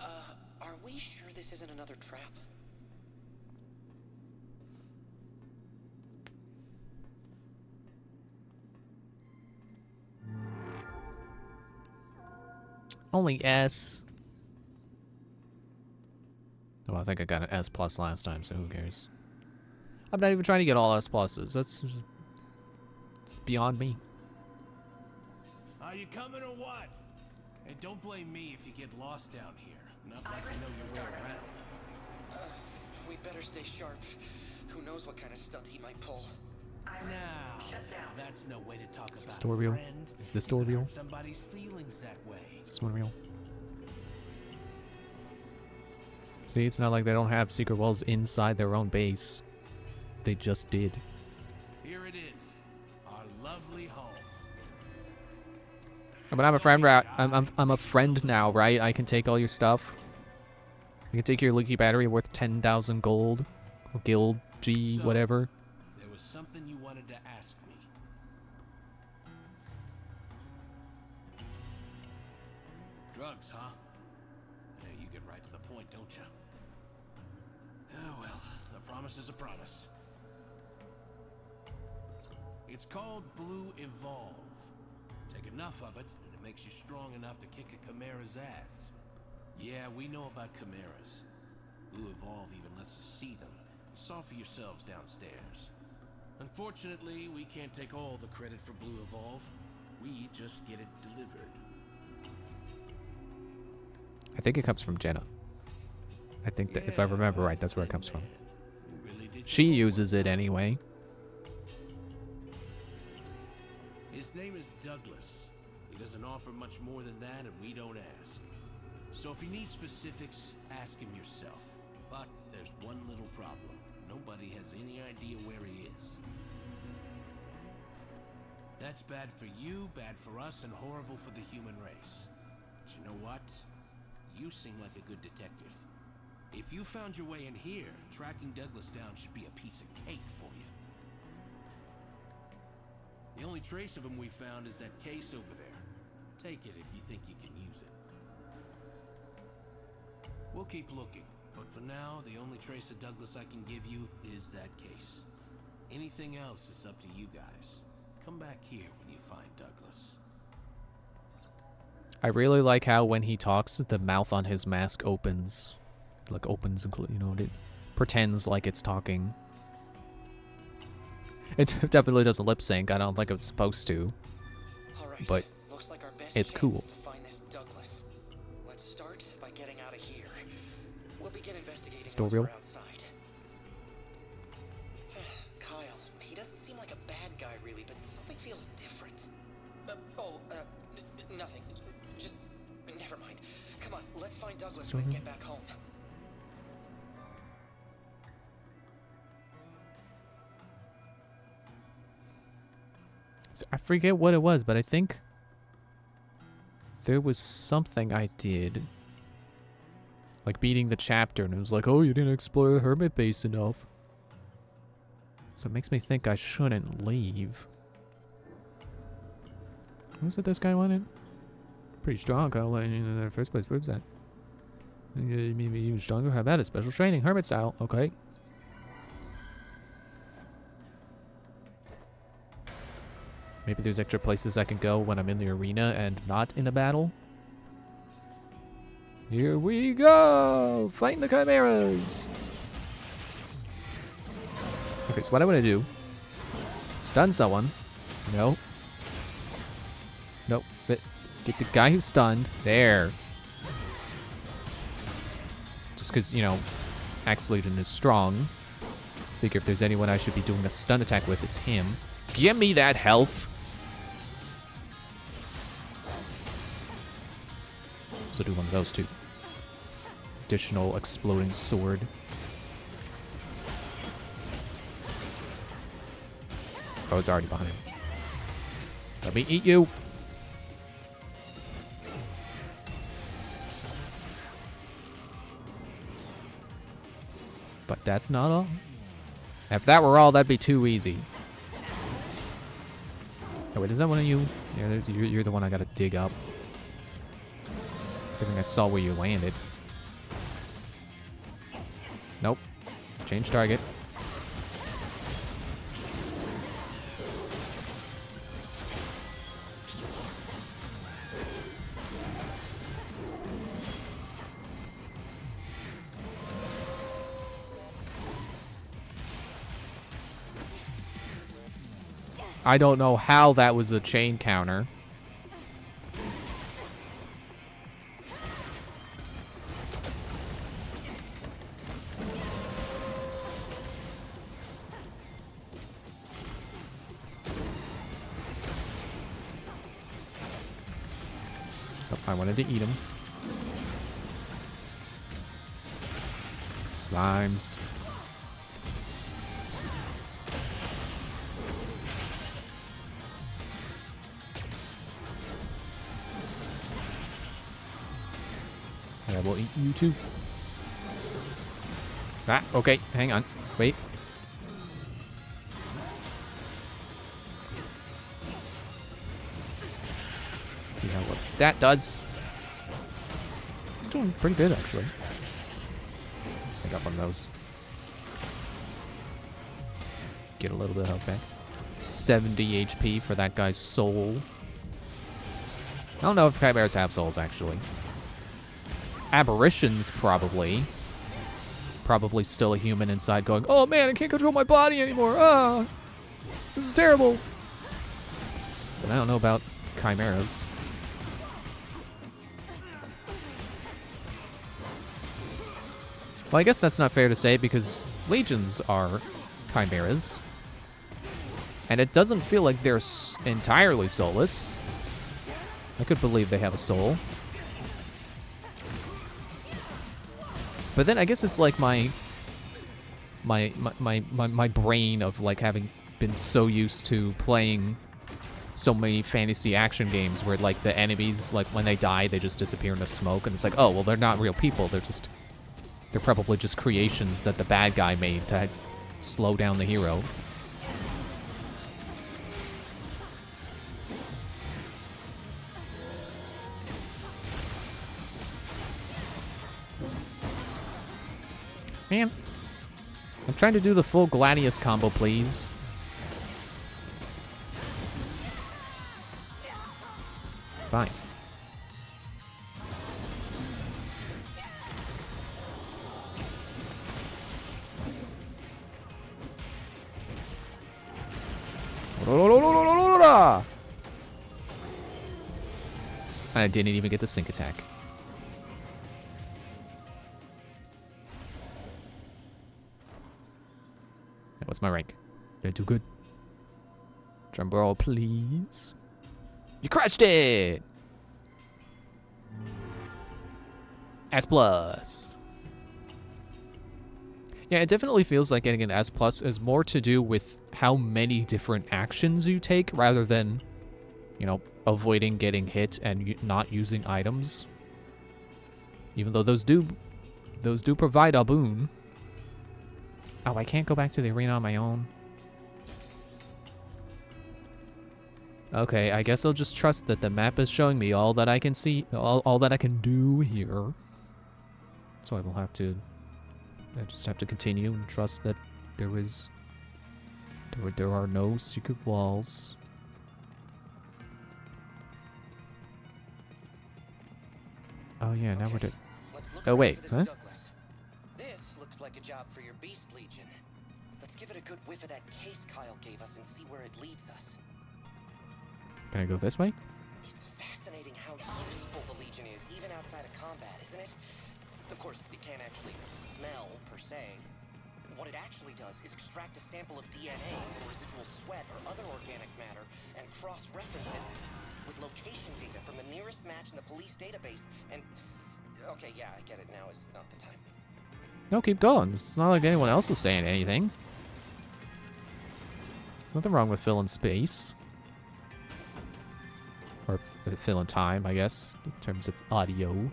Are we sure this isn't another trap? Only S. Oh, I think I got an S plus last time, so who cares? I'm not even trying to get all S pluses. That's just, it's beyond me. Are you coming or what? And don't blame me if you get lost down here. Not like you know your way around. We better stay sharp. Who knows what kind of stunt he might pull. Now, that's no way to talk about this door real? a friend. Is this You door can real? hurt somebody's feelings that way. Is this one real? See, it's not like they don't have secret wells inside their own base. They just did. Here it is. lovely home. But I'm a friend, right? I'm a friend now, right? I can take all your stuff. I can take your leaky battery worth 10,000 gold, or guild, G, So, whatever. There was something you wanted to ask me. Drugs, huh? Yeah, you get right to the point, don't you? Oh well, a promise is a promise. It's called Blue Evolve. Take enough of it, and it makes you strong enough to kick a Chimera's ass. Yeah, we know about Chimeras. Blue Evolve even lets us see them. You saw for yourselves downstairs. Unfortunately, we can't take all the credit for Blue Evolve. We just get it delivered. I think it comes from Jenna. I think that if I remember right, that's where it comes from. Really did She your uses it anyway. His name is Douglas. He doesn't offer much more than that, and we don't ask. So if you need specifics, ask him yourself. But there's one little problem. Nobody has any idea where he is. That's bad for you, bad for us, and horrible for the human race. But you know what? You seem like a good detective. If you found your way in here, tracking Douglas down should be a piece of cake for you. The only trace of him we found is that case over there. Take it if you think you can use it. We'll keep looking, but for now, the only trace of Douglas I can give you is that case. Anything else is up to you guys. Come back here when you find Douglas. I really like how when he talks, the mouth on his mask opens. Like opens, you know, it pretends like it's talking. It definitely doesn't lip sync. I don't think it's supposed to. All right. But looks like our best it's chance cool. is to find this Douglas. Let's start by getting out of here. We'll begin investigating Still once real? we're outside. Kyle, he doesn't seem like a bad guy really, but something feels different. Nothing. Just never mind. Come on, let's find Douglas Still and real? get back home. I forget what it was, but I think there was something I did. Like beating the chapter, and it was like, oh, you didn't explore the hermit base enough. So it makes me think I shouldn't leave. Who was it this guy wanted? Pretty strong, Kyle. In the first place, where's that? Maybe even stronger? How about it? Special training, hermit style. Okay. Maybe there's extra places I can go when I'm in the arena and not in a battle. Here we go! Fighting the chimeras! Okay, so what I want to do... Stun someone. No. Nope. Get the guy who's stunned. There. Just because, you know, Axe Legion is strong. Figure if there's anyone I should be doing a stun attack with, it's him. Give me that health! So do one of those two. Additional exploding sword. Oh, it's already behind him. Let me eat you. But that's not all. If that were all, that'd be too easy. Oh, wait, is that one of you? Yeah, you're the one I gotta dig up. I think I saw where you landed. Nope. Change target. I don't know how that was a chain counter. Oh, I wanted to eat him. Slimes. I will eat you too. Ah, okay, hang on. Wait. Let's see what that does. He's doing pretty good, actually. I got one of those. Get a little bit of health back. 70 HP for that guy's soul. I don't know if chimeras have souls, actually. Aberrations, probably. There's probably still a human inside going, oh man, I can't control my body anymore. Ah, this is terrible. But I don't know about chimeras. Well, I guess that's not fair to say because legions are chimeras. And it doesn't feel like they're entirely soulless. I could believe they have a soul. But then I guess it's like my brain of like having been so used to playing so many fantasy action games where like the enemies, like when they die, they just disappear into smoke, and it's like, oh well, they're not real people. They're probably just creations that the bad guy made to slow down the hero. Man, I'm trying to do the full Gladius combo, please. Fine. I didn't even get the sync attack. What's my rank? Did I do good? Drum roll, please. You crushed it! S+. Yeah, it definitely feels like getting an S+ is more to do with how many different actions you take rather than, you know, avoiding getting hit and not using items. Even though those do provide a boon. Oh, I can't go back to the arena on my own. Okay, I guess I'll just trust that the map is showing me all that I can see, all that I can do here. So I will have to, I just have to continue and trust that there are no secret walls. Oh yeah, now we're good. Oh wait, huh? This looks like a job for your Beast Legion. Let's give it a good whiff of that case Kyle gave us and see where it leads us. Can I go this way? It's fascinating how useful the Legion is, even outside of combat, isn't it? Of course, it can't actually smell, per se. What it actually does is extract a sample of DNA or residual sweat or other organic matter and cross-reference it with location data from the nearest match in the police database and... Okay, yeah, I get it. Now is not the time. No, keep going. It's not like anyone else is saying anything. There's nothing wrong with filling space. Or filling time, I guess, in terms of audio.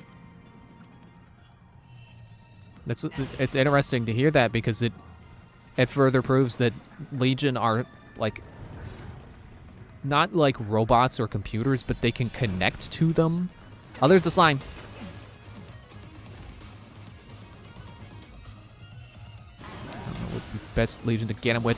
It's interesting to hear that because it further proves that Legion are, like, not like robots or computers, but they can connect to them. Oh, there's the slime. I don't know what the best Legion to get him with.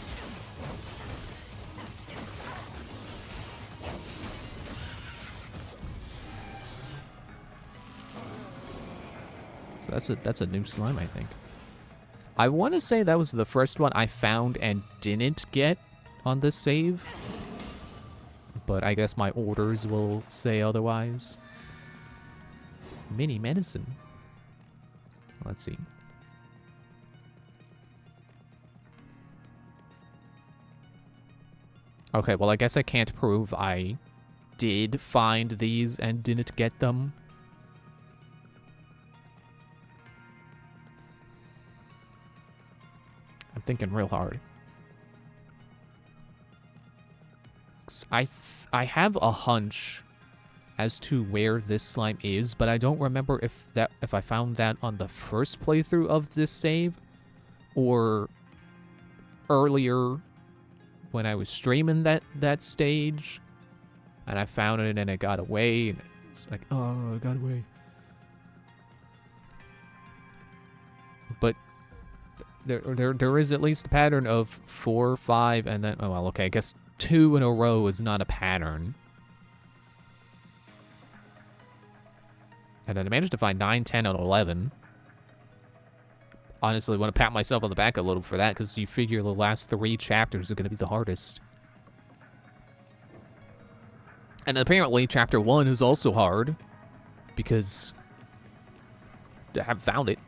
So that's a new slime, I think. I want to say that was the first one I found and didn't get on this save. But I guess my orders will say otherwise. Mini medicine. Let's see. Okay, well, I guess I can't prove I did find these and didn't get them. I'm thinking real hard. I have a hunch as to where this slime is, but I don't remember if I found that on the first playthrough of this save or earlier when I was streaming that stage and I found it and it got away and it's like, oh, it got away. But there is at least a pattern of 4, 5, and then, oh well, okay, I guess 2 in a row is not a pattern. And then I managed to find 9, 10, and 11. Honestly, I want to pat myself on the back a little for that, because you figure the last 3 chapters are going to be the hardest. And apparently, chapter 1 is also hard, because I have found it.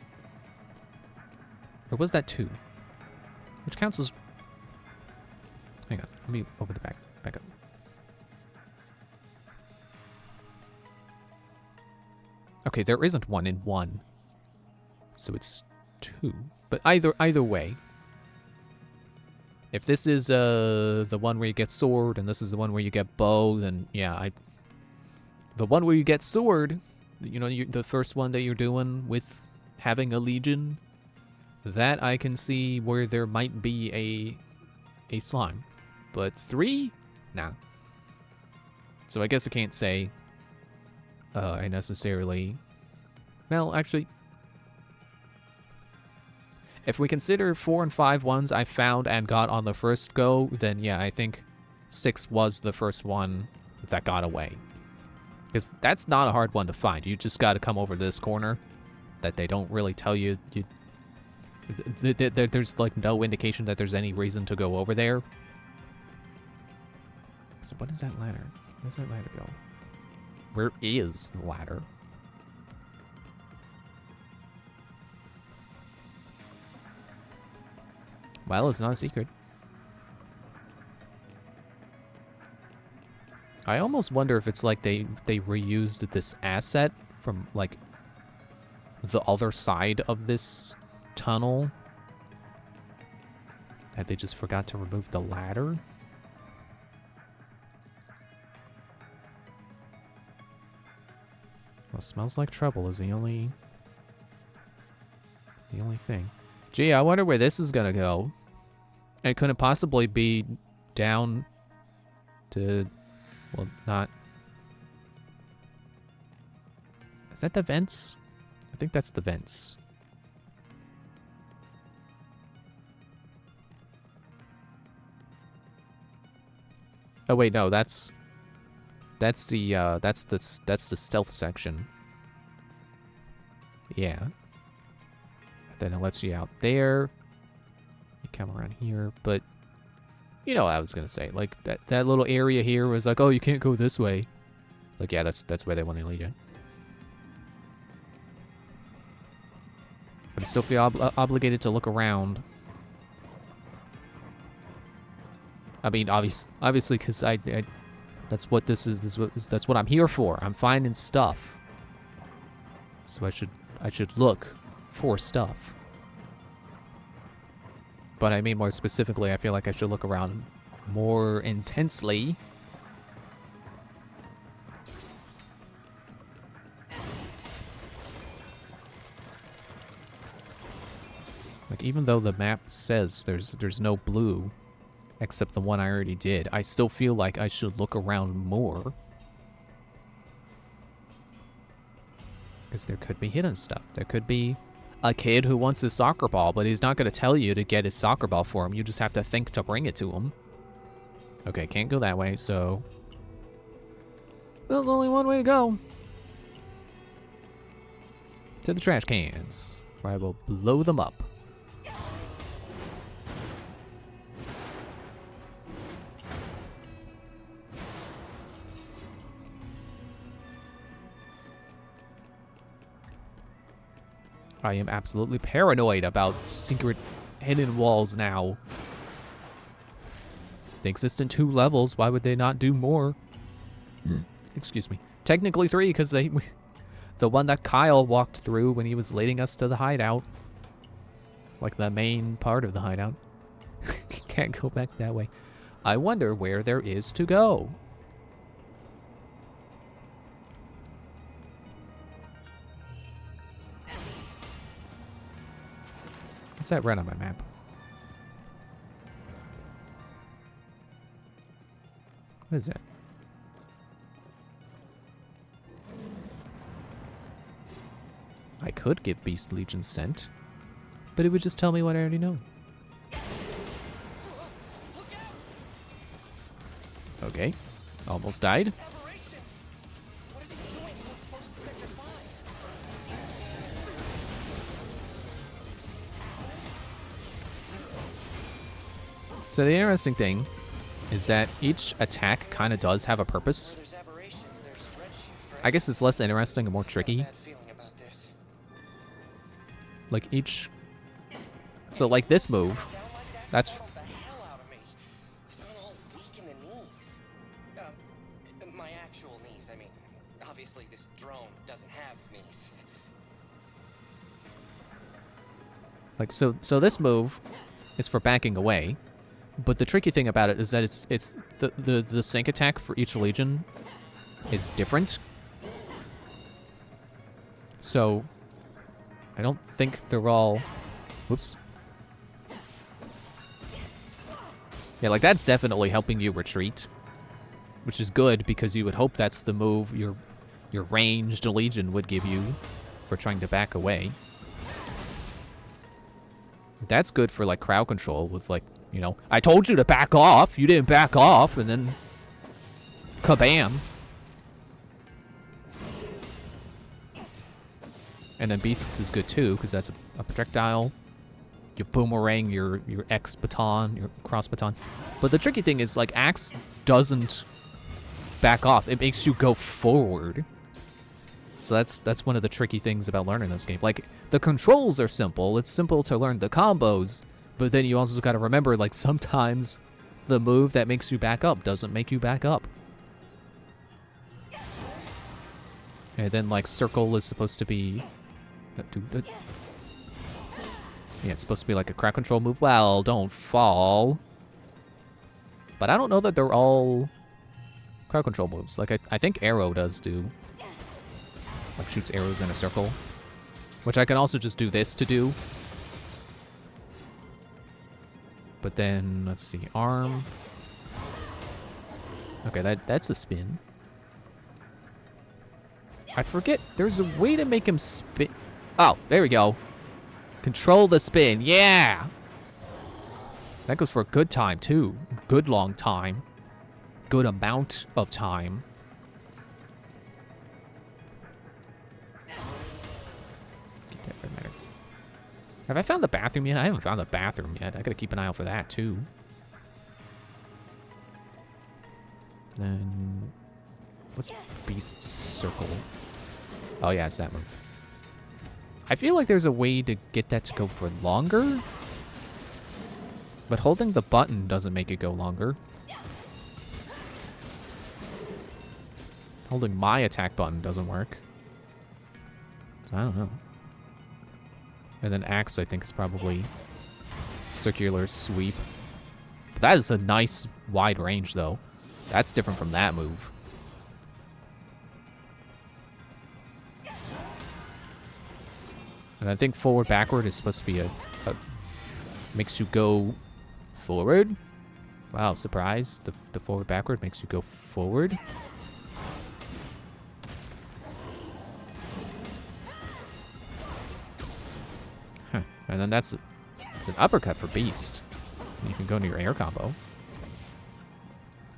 Or was that 2? Which counts as... Hang on, let me open the back up. Okay, there isn't 1 in 1. So it's 2. But either way. If this is the one where you get sword and this is the one where you get bow, then yeah, the one where you get sword, you know, the first one that you're doing with having a legion, that I can see where there might be a slime. But 3? Nah. So I guess I can't say I necessarily... Well, actually... If we consider 4 and 5 ones I found and got on the first go, then yeah, I think 6 was the first one that got away. Because that's not a hard one to find. You just got to come over this corner that they don't really tell you. There's like no indication that there's any reason to go over there. So what is that ladder? Where's that ladder go? Where is the ladder? Well, it's not a secret. I almost wonder if it's like they reused this asset from like the other side of this tunnel. That they just forgot to remove the ladder. Well, smells like trouble is the only thing. Gee, I wonder where this is gonna go. It couldn't possibly be down to, well, not... Is that the vents? I think that's the vents. Oh wait, no, that's the stealth section. Yeah. Then it lets you out there. You come around here, but you know what I was gonna say. Like that little area here was like, oh, you can't go this way. Like, yeah, that's where they want to lead you. But I still feel obligated to look around. I mean, obviously, because I that's what this is. That's what I'm here for. I'm finding stuff. So I should look for stuff. But I mean more specifically, I feel like I should look around more intensely. Like, even though the map says there's no blue, except the one I already did, I still feel like I should look around more. Because there could be hidden stuff. There could be a kid who wants his soccer ball, but he's not going to tell you to get his soccer ball for him. You just have to think to bring it to him. Okay, can't go that way, so... There's only one way to go. To the trash cans, where I will blow them up. I am absolutely paranoid about secret hidden walls now. They exist in 2 levels. Why would they not do more? Excuse me. Technically 3, because the one that Kyle walked through when he was leading us to the hideout. Like the main part of the hideout. Can't go back that way. I wonder where there is to go. What's that red on my map? What is that? I could give Beast Legion Scent, but it would just tell me what I already know. Okay. Almost died. Aberrations! What are they doing so close to Sector 5? So the interesting thing is that each attack kind of does have a purpose. Where there's aberrations, there's redshift, right? I guess it's less interesting and more Got a tricky. bad feeling about this. Like each... So like this move, Down like that that's... startled the hell out of me. I've gone all weak in the knees. My actual knees, I mean. Obviously, this drone doesn't have knees. Like, so this move is for backing away. But the tricky thing about it is that it's the sync attack for each legion is different. So I don't think they're all... Whoops. Yeah, like that's definitely helping you retreat, which is good because you would hope that's the move your ranged legion would give you for trying to back away. That's good for like crowd control with like, you know, I told you to back off, you didn't back off, and then kabam. And then Beasts is good too, because that's a projectile. Your boomerang, your X baton, your cross baton. But the tricky thing is like Axe doesn't back off. It makes you go forward. So that's one of the tricky things about learning this game. Like the controls are simple. It's simple to learn the combos, but then you also got to remember like sometimes the move that makes you back up doesn't make you back up. And then like circle is supposed to be yeah, it's supposed to be like a crowd control move. Well, don't fall. But I don't know that they're all crowd control moves. Like I think arrow does do. Like shoots arrows in a circle. Which I can also just do this to do. But then, let's see, arm. Okay, that's a spin. I forget, there's a way to make him spin. Oh, there we go. Control the spin, yeah! That goes for a good time, too. Good long time. Good amount of time. Have I found the bathroom yet? I haven't found the bathroom yet. I gotta keep an eye out for that, too. Then... what's Beast's Circle? Oh, yeah, it's that move. I feel like there's a way to get that to go for longer. But holding the button doesn't make it go longer. Holding my attack button doesn't work. So I don't know. And then Axe, I think, is probably circular sweep. But that is a nice wide range, though. That's different from that move. And I think forward backward is supposed to be a makes you go forward. Wow, surprise. The forward backward makes you go forward. Huh. And then it's an uppercut for Beast. You can go into your air combo.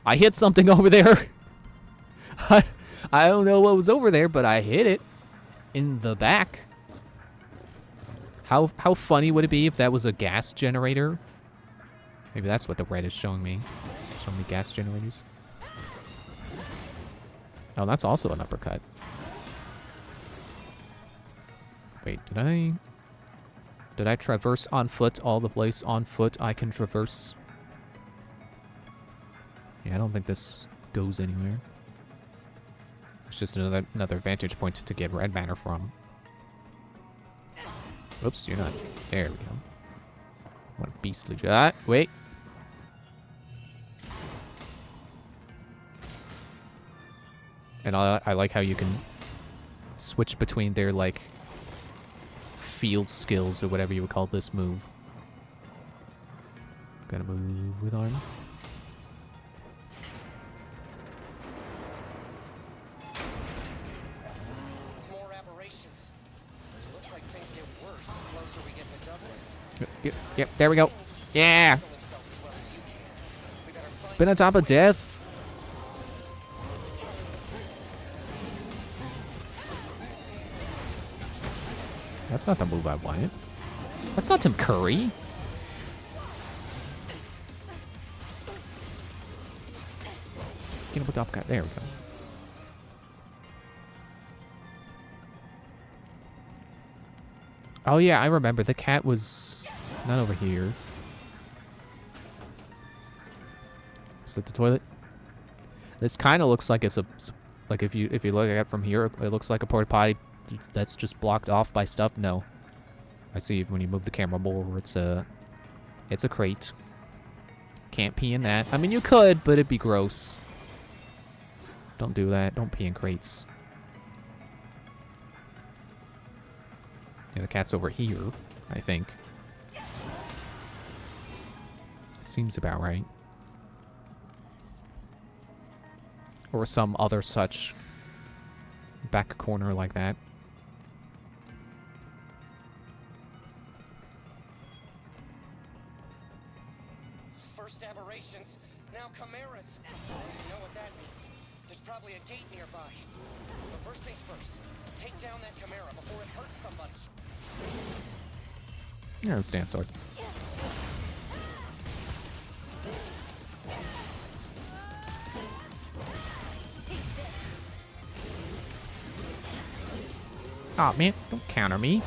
I hit something over there. I don't know what was over there, but I hit it in the back. How funny would it be if that was a gas generator? Maybe that's what the red is showing me. Showing me gas generators. Oh, that's also an uppercut. Wait, did I traverse on foot all the place on foot I can traverse? Yeah, I don't think this goes anywhere. It's just another vantage point to get red banner from. Oops, you're not. There we go. What a beastly... wait. And I like how you can switch between their, like, field skills or whatever you would call this move. Gotta move with arm. More aberrations. Looks like things get worse the closer we get to Douglas. Yep, there we go. Yeah! Handle himself as well as you can. We better find Spin on top of death. That's not the move I wanted. That's not Tim Curry. Get him with the uppercut. There we go. Oh yeah, I remember. The cat was not over here. Is it the toilet? This kind of looks like it's a, like if you look at it from here, it looks like a porta potty that's just blocked off by stuff. No, I see when you move the camera more, it's a crate. Can't pee in that. I mean, you could, but it'd be gross. Don't do that. Don't pee in crates. Yeah, the cat's over here, I think. Seems about right. Or some other such back corner like that. first aberrations, now chimeras. You know what that means. There's probably a gate nearby. But first things first, take down that chimera before it hurts somebody. Yeah, stand sword. Aw, man, don't counter me.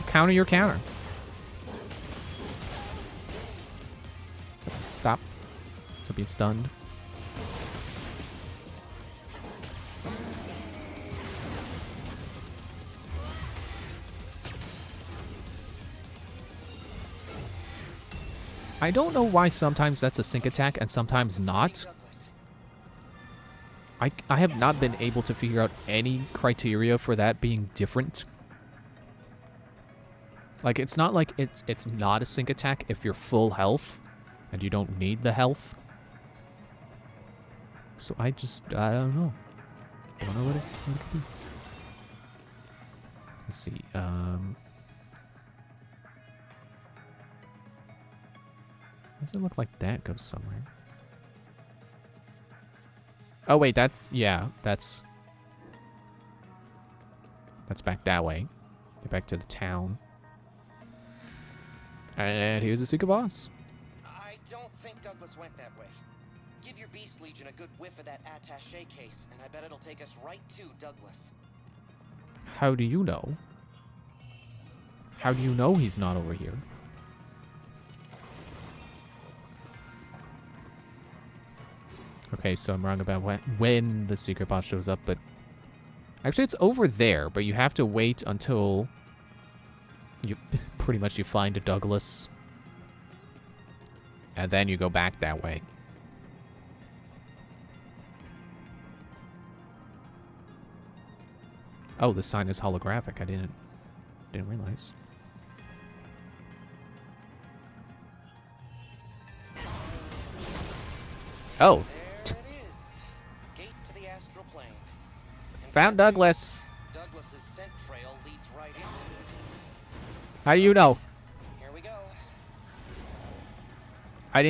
Counter your counter. Stop. Stop being stunned. I don't know why sometimes that's a sync attack and sometimes not. I have not been able to figure out any criteria for that being different. Like, it's not like it's not a sync attack if you're full health and you don't need the health. So I don't know. Don't know what it could be. Let's see. Does it look like that goes somewhere? Oh wait, that's back that way. Get back to the town. And here's the secret boss. I don't think Douglas went that way. Give your Beast Legion a good whiff of that attaché case, and I bet it'll take us right to Douglas. How do you know? How do you know he's not over here? Okay, so I'm wrong about when the secret boss shows up, but actually it's over there, but you have to wait until you pretty much you find a Douglas, and then you go back that way. Oh, the sign is holographic. I didn't realize. Oh. There it is. Gate to the Astral Plane. And Found Douglas. Douglas's scent trail leads right into it. How do you know? Here we go. I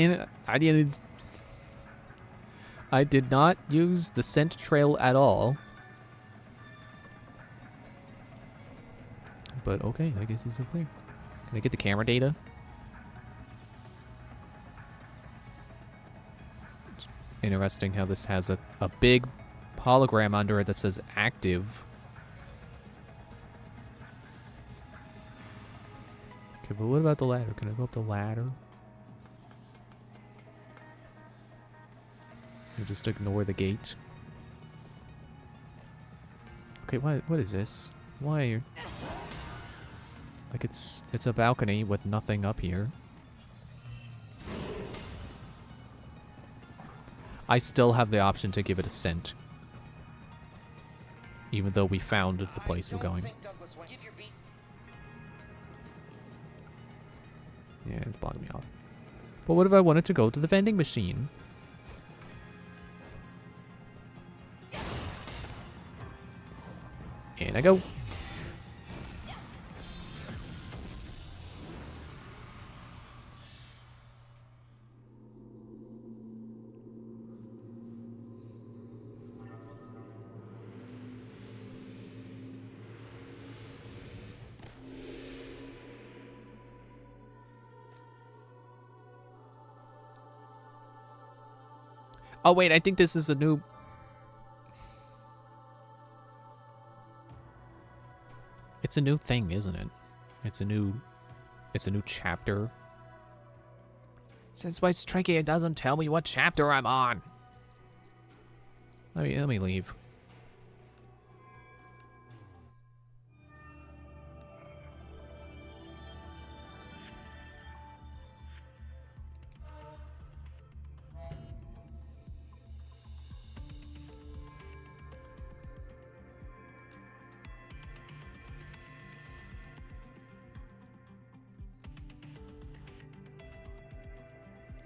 did not use the scent trail at all. But okay, I guess it's clear. Can I get the camera data? It's interesting how this has a big hologram under it that says active. Okay, but what about the ladder? Can I go up the ladder? Or just ignore the gate? Okay, what is this? Why? Like it's a balcony with nothing up here. I still have the option to give it a scent. Even though we found the place we're going. Yeah, it's blocking me off. But what if I wanted to go to the vending machine? In I go. Oh wait, I think this is a new... It's a new thing, isn't it? It's a new chapter. Since my tricky, it doesn't tell me what chapter I'm on. Let me leave.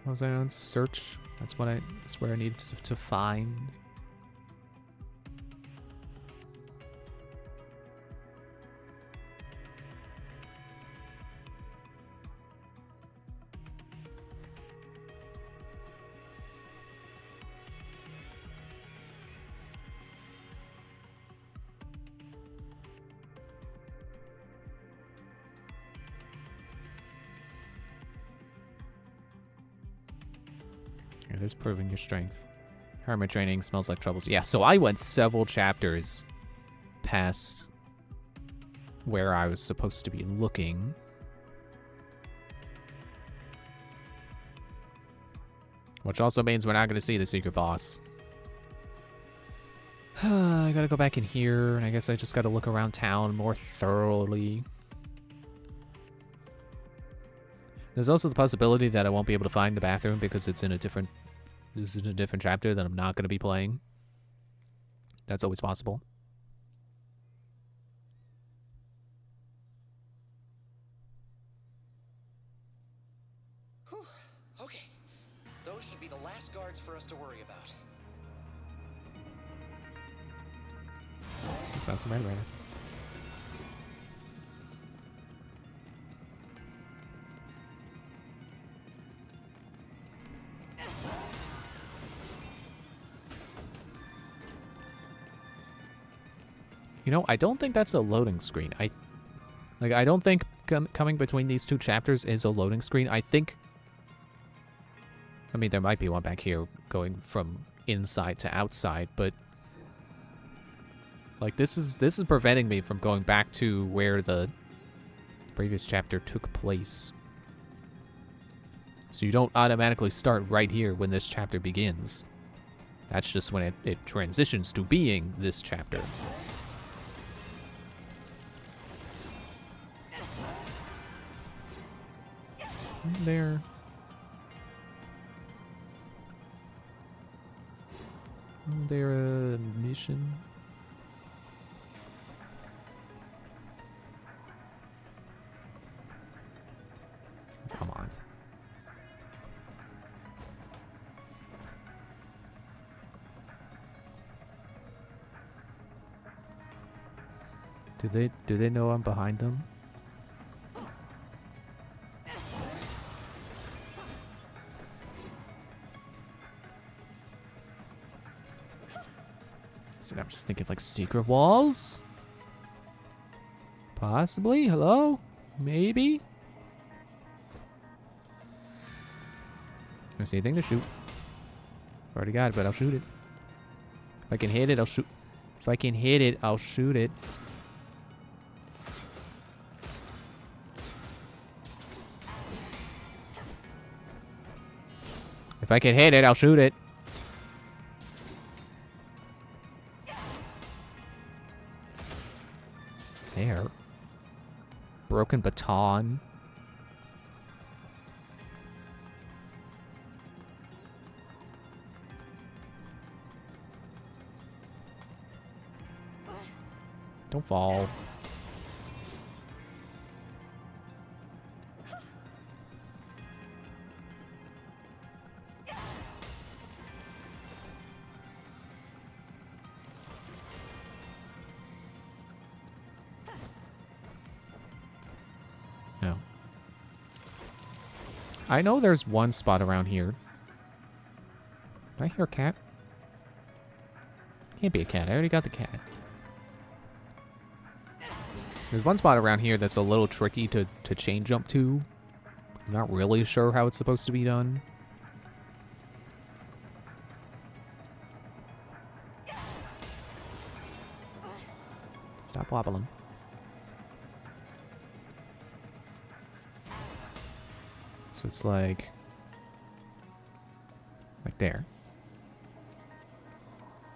What was I on? Search. That's where I needed to find. It is proving your strength. Hermit training smells like troubles. Yeah, so I went several chapters past where I was supposed to be looking. Which also means we're not going to see the secret boss. I gotta go back in here, and I guess I just gotta look around town more thoroughly. There's also the possibility that I won't be able to find the bathroom because it's in a different... This is in a different chapter that I'm not going to be playing. That's always possible. Whew. Okay. Those should be the last guards for us to worry about. Found some right. You know, I don't think that's a loading screen. I don't think coming between these two chapters is a loading screen. I think... I mean, there might be one back here going from inside to outside, but... Like, this is preventing me from going back to where the previous chapter took place. So you don't automatically start right here when this chapter begins. That's just when it transitions to being this chapter. There. There a mission? Come on. Do they know I'm behind them? I'm just thinking like secret walls? Possibly? Hello? Maybe? I see anything to shoot. Already got it, but I'll shoot it. If I can hit it, I'll shoot. If I can hit it, I'll shoot it. If I can hit it, I'll shoot it. There. Broken baton. Don't fall. I know there's one spot around here. Did I hear a cat? Can't be a cat. I already got the cat. There's one spot around here that's a little tricky to chain jump to. I'm not really sure how it's supposed to be done. Stop wobbling. So it's like there.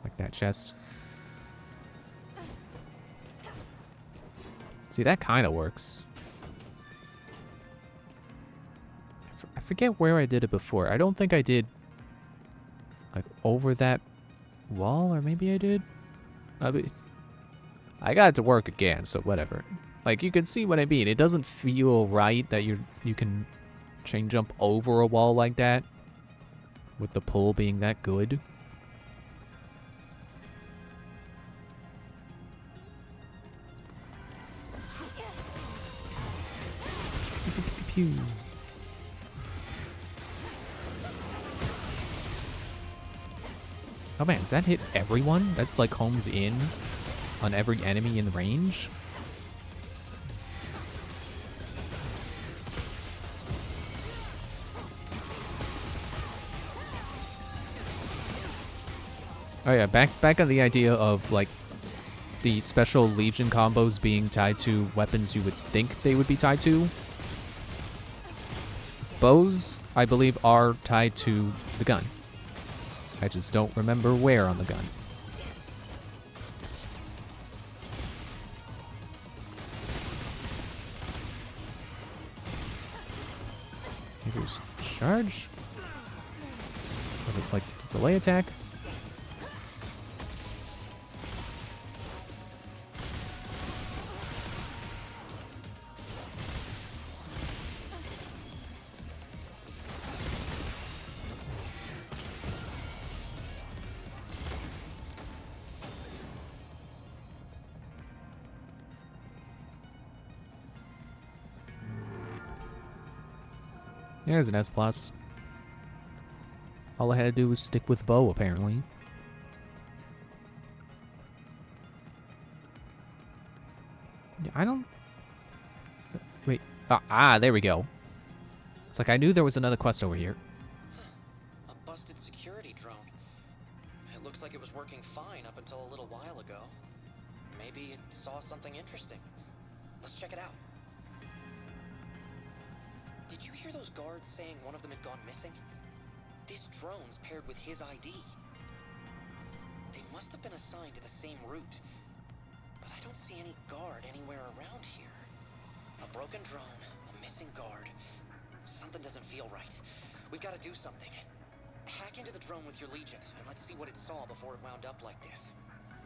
Like that chest. See, that kind of works. I forget where I did it before. I don't think I did like over that wall, or maybe I did. I got it to work again, so whatever. Like, you can see what I mean. It doesn't feel right that you can chain jump over a wall like that with the pull being that good. Pew. Oh man, does that hit everyone? That like homes in on every enemy in range? Oh yeah, back on the idea of like the special Legion combos being tied to weapons you would think they would be tied to. Bows, I believe, are tied to the gun. I just don't remember where on the gun. Maybe it was charge? Or like delay attack? There's an S+. All I had to do was stick with bow, apparently. Yeah, I don't... Wait. There we go. It's like I knew there was another quest over here. A busted security drone. It looks like it was working fine up until a little while ago. Maybe it saw something interesting. Let's check it out. Did you hear those guards saying one of them had gone missing? This drone's paired with his ID. They must have been assigned to the same route, but I don't see any guard anywhere around here. A broken drone, a missing guard. Something doesn't feel right. We've got to do something. Hack into the drone with your Legion, and let's see what it saw before it wound up like this.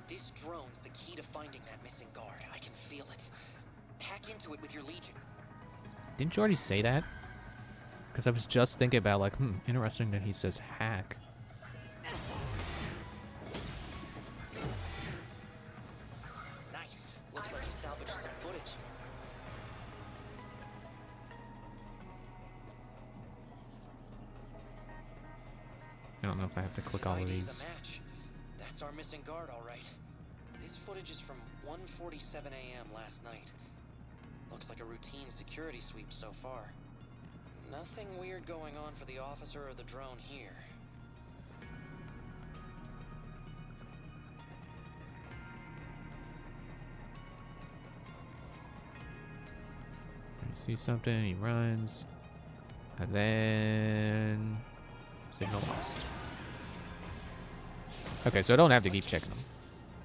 This drone's the key to finding that missing guard. I can feel it. Hack into it with your Legion. Didn't you already say that? Because I was just thinking about, like, interesting that he says hack. Nice. Looks like he salvaged some footage. I don't know if I have to click all of His ID's these. a match. That's our missing guard, all right. This footage is from 1:47 a.m. last night. Looks like a routine security sweep so far. Nothing weird going on for the officer or the drone here. You see something, he runs. And then... signal lost. Okay, so I don't have to keep checking them.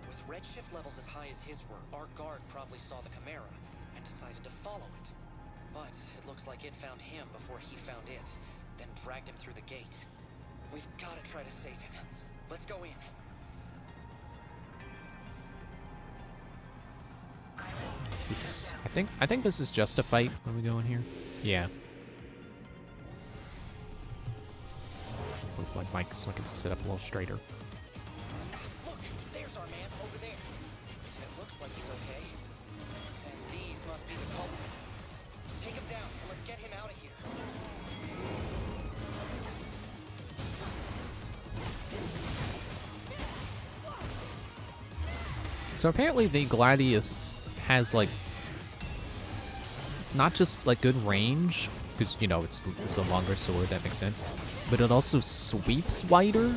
With redshift levels as high as his were, our guard probably saw the Chimera and decided to follow it. But it looks like it found him before he found it, then dragged him through the gate. We've got to try to save him. Let's go in. Is this, I think this is just a fight when we go in here. Yeah. Move like Mike so I can sit up a little straighter. Look, there's our man over there. It looks like he's okay. And these must be the culprits. Take him down and let's get him out of here. So apparently the Gladius has like not just like good range, because you know it's a longer sword, that makes sense, but it also sweeps wider,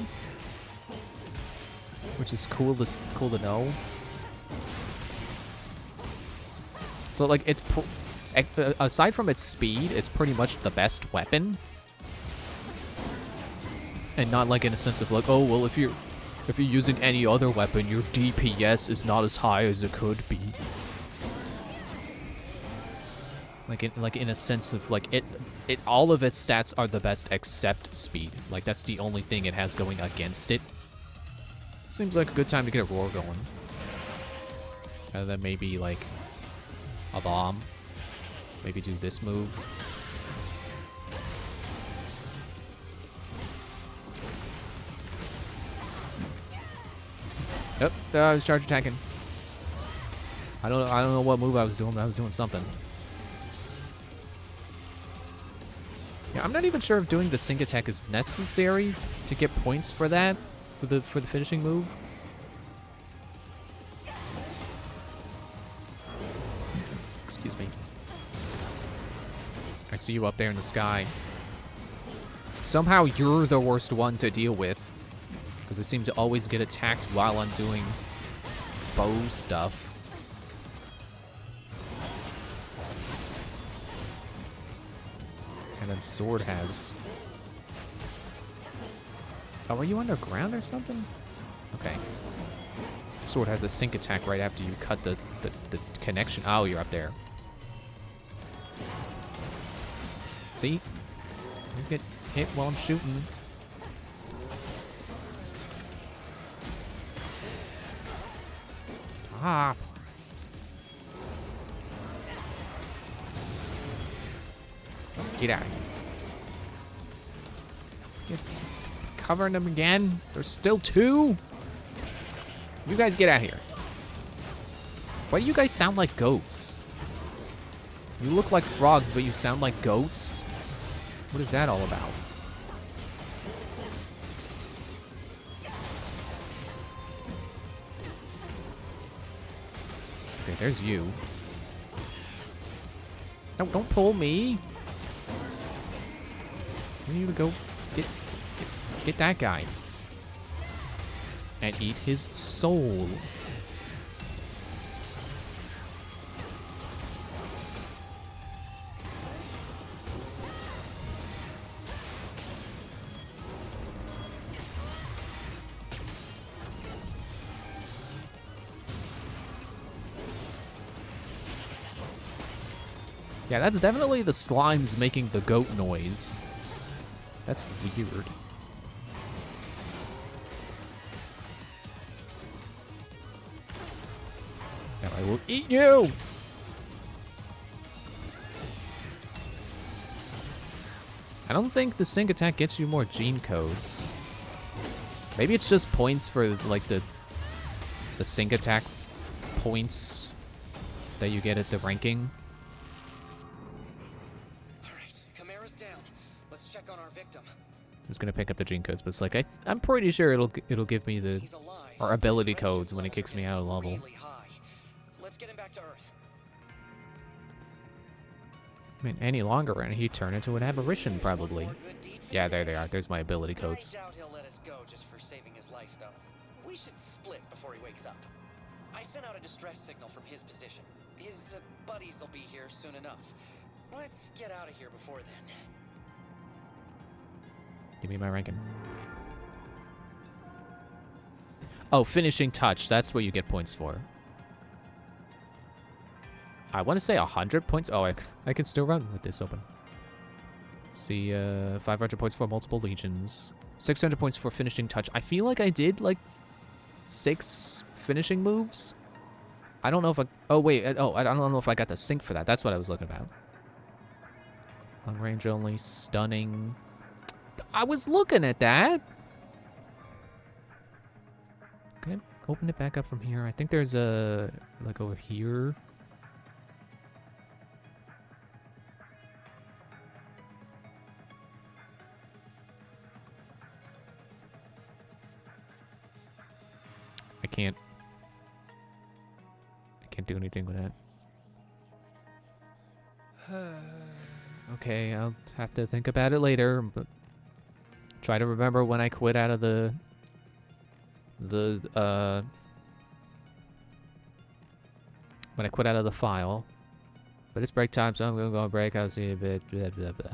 which is cool to know. So like it's aside from its speed, it's pretty much the best weapon, and not like in a sense of like, oh well, if you're using any other weapon, your DPS is not as high as it could be. Like in a sense of like it all of its stats are the best except speed. Like that's the only thing it has going against it. Seems like a good time to get a roar going. And then maybe like a bomb. Maybe do this move. Yep, I was charge attacking. I don't know what move I was doing, but I was doing something. Yeah, I'm not even sure if doing the sync attack is necessary to get points for that, for the finishing move. Excuse me. I see you up there in the sky. Somehow you're the worst one to deal with, because I seem to always get attacked while I'm doing bow stuff. And then sword has... Oh, are you underground or something? Okay. Sword has a sync attack right after you cut the connection. Oh, you're up there. See? Just get hit while I'm shooting. Stop. Get out of here. Get covering them again. There's still two. You guys get out of here. Why do you guys sound like goats? You look like frogs, but you sound like goats? What is that all about? Okay, there's you. No, don't pull me. We need to go get that guy. And eat his soul. Yeah, that's definitely the slimes making the goat noise. That's weird. Now I will eat you! I don't think the sync attack gets you more gene codes. Maybe it's just points for like the sync attack points that you get at the ranking. I'm just gonna pick up the gene codes, but it's like I'm pretty sure it'll give me the ability codes when it kicks me out of level. Let's get him back to Earth. I mean, any longer and he'd turn into an aberration probably. Yeah, there they are. There's my ability codes. I doubt he'll let us go just for saving his life, though. We should split before he wakes up. I sent out a distress signal from his position. His buddies will be here soon enough. Let's get out of here before then. Give me my ranking. Oh, finishing touch. That's what you get points for. I want to say 100 points. Oh, I can still run with this open. See, 500 points for multiple legions. 600 points for finishing touch. I feel like I did, like, 6 finishing moves. I don't know if I... Oh, wait. Oh, I don't know if I got the sync for that. That's what I was looking about. Long range only. Stunning. I was looking at that. Can I open it back up from here? I think there's a... like, over here... I can't. can't do anything with that. Okay, I'll have to think about it later, but try to remember when I quit out of the when I quit out of the file. But it's break time, so I'm gonna go on break. I'll see you a bit. Blah, blah, blah.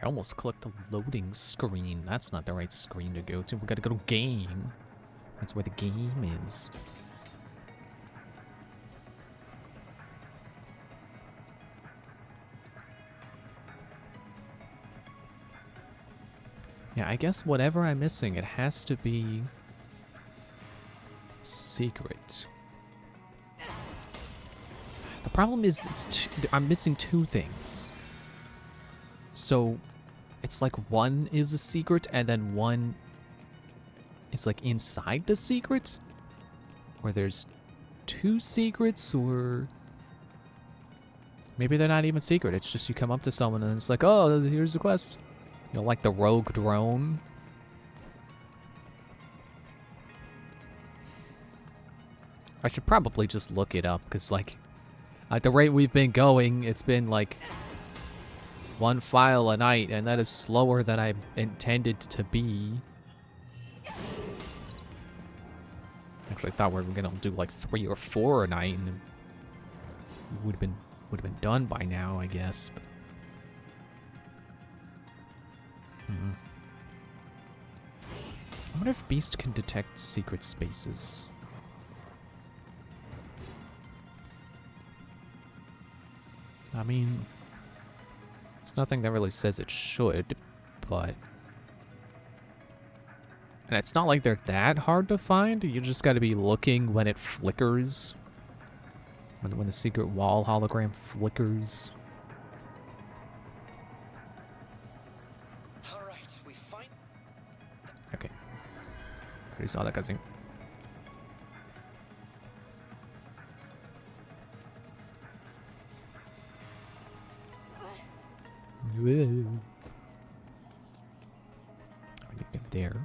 I almost clicked the loading screen. That's not the right screen to go to. We gotta go to game. That's where the game is. Yeah, I guess whatever I'm missing, it has to be secret. The problem is I'm missing two things. So it's like one is a secret and then one is like inside the secret? Or there's two secrets, or maybe they're not even secret. It's just you come up to someone and it's like, oh, here's the quest. You know, like the rogue drone. I should probably just look it up, because like at the rate we've been going, it's been like one file a night, and that is slower than I intended to be. Actually, I thought we were gonna do like 3 or 4 a night, and it would have been done by now, I guess. But, I wonder if Beast can detect secret spaces. I mean, there's nothing that really says it should, but... And it's not like they're that hard to find. You just gotta be looking when it flickers. When the secret wall hologram flickers. Alright, we find... Okay. Already saw that cutscene. Whoa. I need to get there.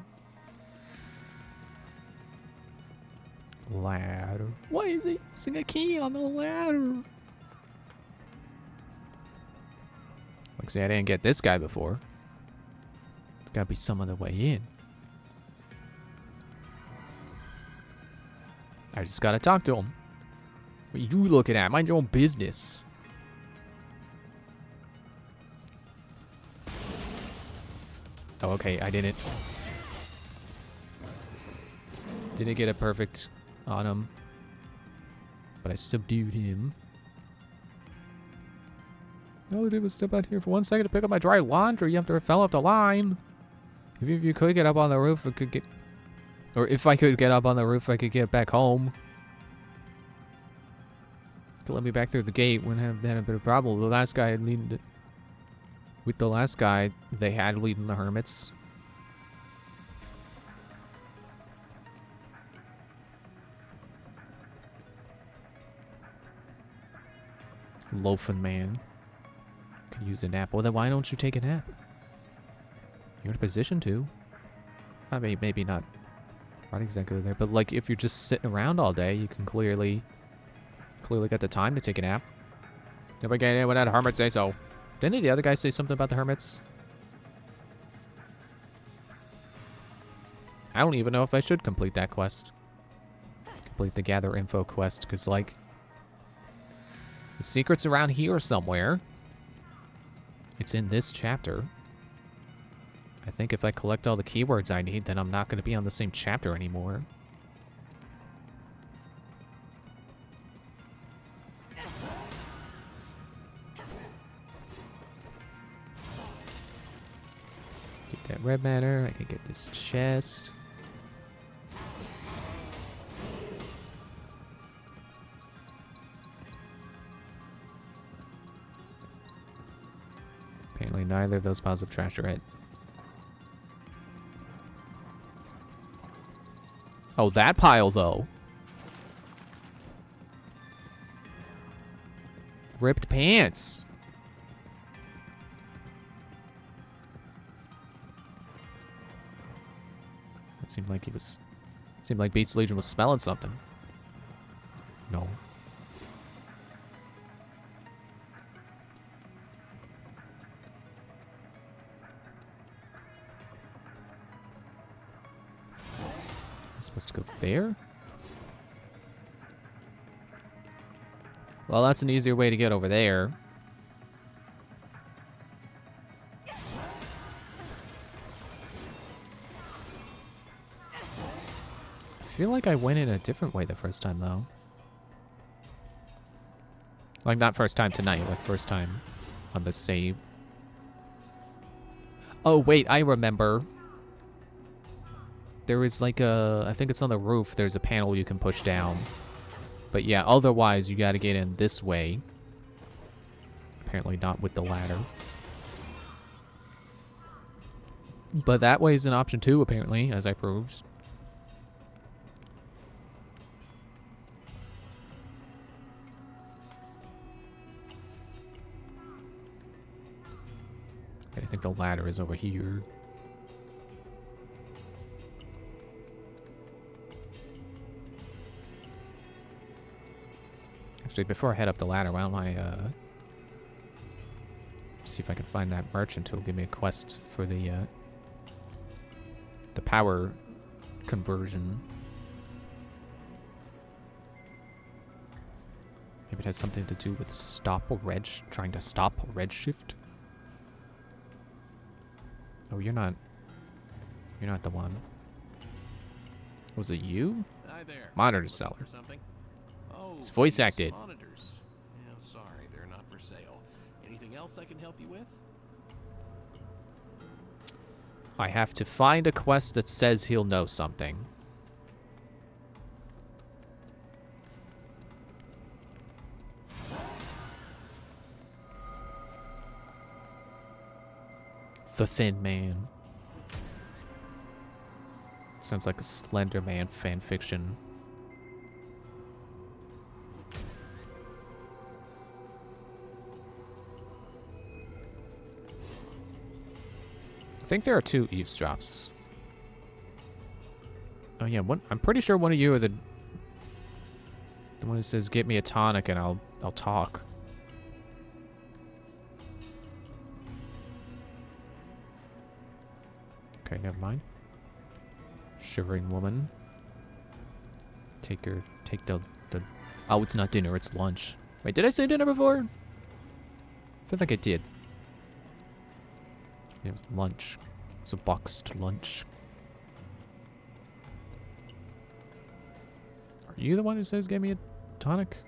Ladder. Why is he using a key on the ladder? Like, see, I didn't get this guy before. There's gotta be some other way in. I just gotta talk to him. What are you looking at? Mind your own business. Oh, okay, I didn't get it perfect on him, but I subdued him. All I did was step out here for 1 second to pick up my dry laundry after it fell off the line. If you could get up on the roof, I could get... Or if I could get up on the roof, I could get back home. Could let me back through the gate. Wouldn't have been a bit of a problem. The last guy had needed it. With the last guy, they had leading the hermits. Loafing man. Could use a nap. Well, then why don't you take a nap? You're in a position to. I mean, maybe not right exactly there, but like if you're just sitting around all day, you can clearly got the time to take a nap. Nobody get in without a hermit say so. Didn't the other guy say something about the hermits? I don't even know if I should complete that quest. Complete the gather info quest, because like the secret's around here somewhere. It's in this chapter. I think if I collect all the keywords I need, then I'm not going to be on the same chapter anymore. Get that red matter. I can get this chest. Apparently neither of those piles of trash are it. Oh, that pile, though. Ripped pants. That seemed like he was... Seemed like Beast Legion was smelling something. No. Supposed to go there? Well, that's an easier way to get over there. feel like I went in a different way the first time, though. Like, not first time tonight, like first time on the save. Oh, wait, I remember. There is like a... I think it's on the roof. There's a panel you can push down. But yeah, otherwise you gotta get in this way. Apparently not with the ladder. But that way is an option too, apparently, as I proved. I think the ladder is over here. Actually, before I head up the ladder, why don't I see if I can find that merchant who'll give me a quest for the power conversion. Maybe it has something to do with trying to stop redshift. Oh, you're not the one. Was it you? Hi there. Monitor Looking seller. for something? Oh, It's voice these acted. Monitors. Yeah, sorry, they're not for sale. Anything else I can help you with? I have to find a quest that says he'll know something. The Thin Man. Sounds like a Slender Man fanfiction. I think there are 2 eavesdrops. Oh yeah, I'm pretty sure one of you are the one who says get me a tonic and I'll talk. Okay, never mind. Shivering woman. Take the oh, it's not dinner, it's lunch. Wait, did I say dinner before? I feel like I did. It was lunch. It's a boxed lunch. Are you the one who says give me a tonic?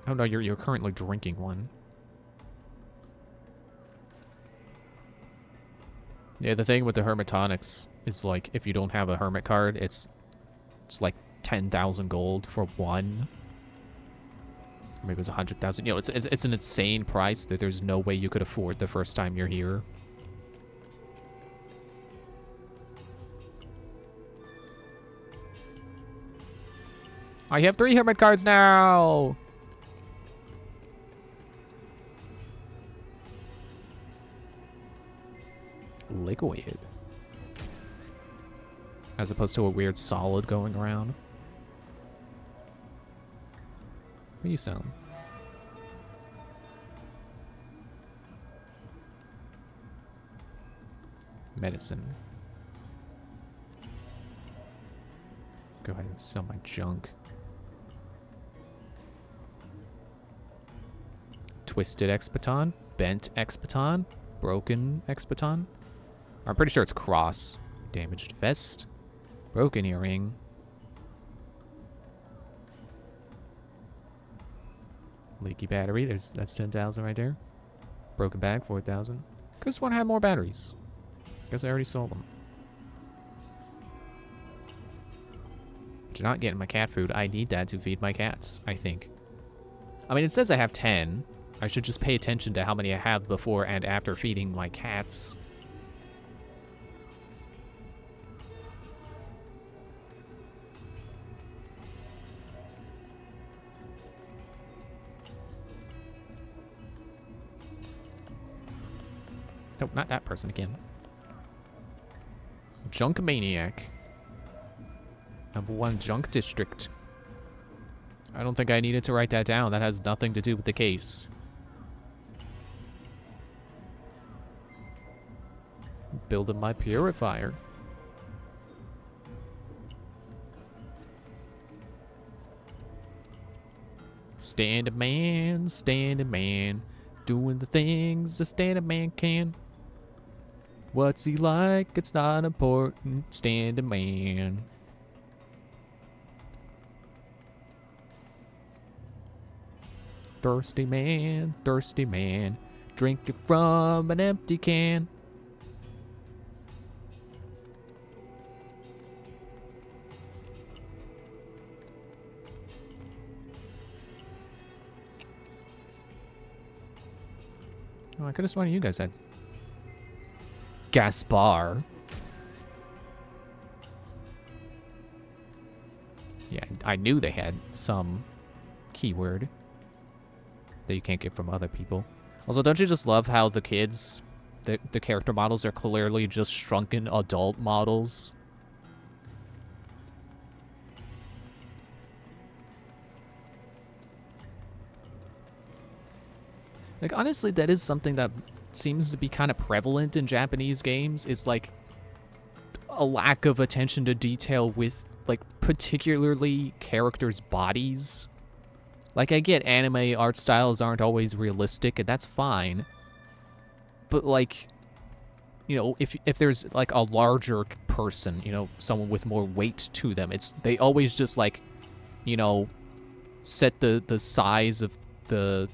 Oh no, you're currently drinking one. Yeah, the thing with the hermit tonics is like if you don't have a hermit card, it's like 10,000 gold for one. Or maybe it was 100,000. You know, it's an insane price that there's no way you could afford the first time you're here. I have 3 hermit cards now. Liquid. As opposed to a weird solid going around. What are you selling? Medicine. Go ahead and sell my junk. Twisted expaton, bent expaton, broken expaton. I'm pretty sure it's cross. Damaged vest, broken earring. Leaky battery, that's 10,000 right there. Broken bag, 4,000. Could've sworn I had more batteries. Guess I already sold them. You're not getting my cat food. I need that to feed my cats, I think. I mean, it says I have 10. I should just pay attention to how many I have before and after feeding my cats. Nope, not that person again. Junk Maniac. #1 Junk District. I don't think I needed to write that down. That has nothing to do with the case. Building my purifier. Standing man, doing the things a standing man can. What's he like? It's not important. Standing man. Thirsty man, drinking from an empty can. Oh, I could have sworn you guys had Gaspar. Yeah, I knew they had some keyword that you can't get from other people. Also, don't you just love how the kids, the character models are clearly just shrunken adult models? Like, honestly, that is something that seems to be kind of prevalent in Japanese games, is like a lack of attention to detail with, like, particularly characters' bodies. Like, I get anime art styles aren't always realistic, and that's fine. But, like, you know, if there's, like, a larger person, you know, someone with more weight to them, they always just, like, you know, set the size of the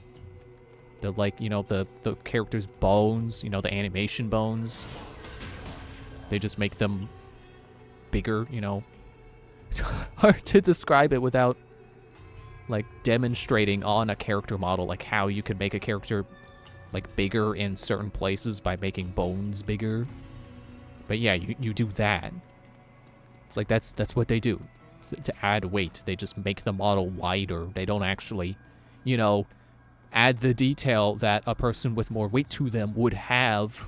like, you know, the character's bones, you know, the animation bones. They just make them bigger, you know. It's hard to describe it without, like, demonstrating on a character model, like, how you could make a character, like, bigger in certain places by making bones bigger. But yeah, you do that. It's like, that's what they do. So, to add weight, they just make the model wider. They don't actually, you know, add the detail that a person with more weight to them would have.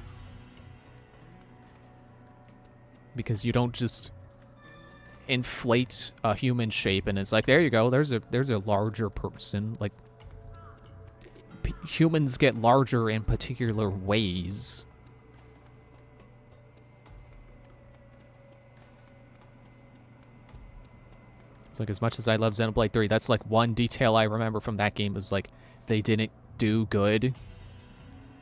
Because you don't just inflate a human shape and it's like, there you go, there's a larger person. Like, humans get larger in particular ways. It's like, as much as I love Xenoblade 3, that's like one detail I remember from that game is like they didn't do good,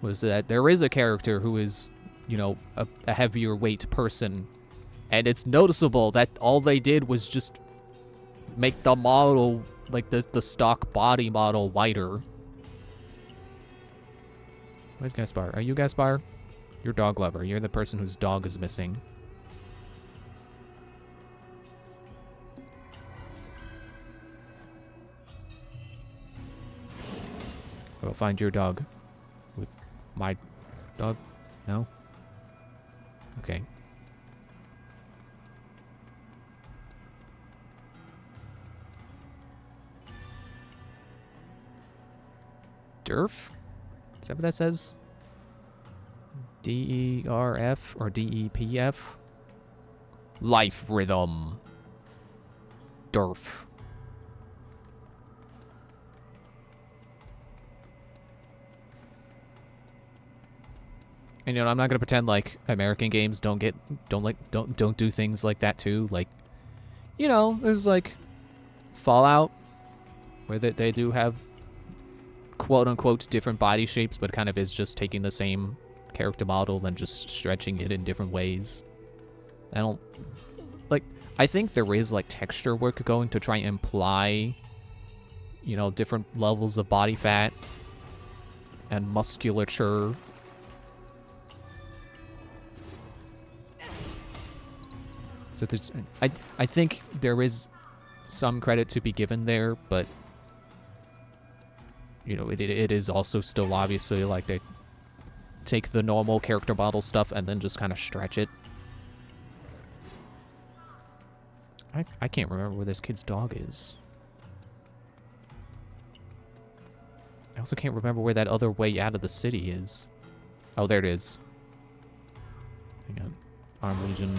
was that there is a character who is, you know, a heavier weight person, and it's noticeable that all they did was just make the model, like the stock body model, wider. Where's Gaspar? Are you Gaspar? You're dog lover. You're the person whose dog is missing. I'll find your dog with my dog. No? Okay. Derf? Is that what that says? D-E-R-F or D-E-P-F? Life rhythm. Derf. And, you know, I'm not gonna pretend like American games don't do things like that too. Like, you know, there's like Fallout, where they do have quote unquote different body shapes, but kind of is just taking the same character model and just stretching it in different ways. I think there is like texture work going to try and imply, you know, different levels of body fat and musculature. So there's, I think there is some credit to be given there, but, you know, it is also still obviously like they take the normal character model stuff and then just kind of stretch it. I can't remember where this kid's dog is. I also can't remember where that other way out of the city is. Oh, there it is. Hang on. Arm Legion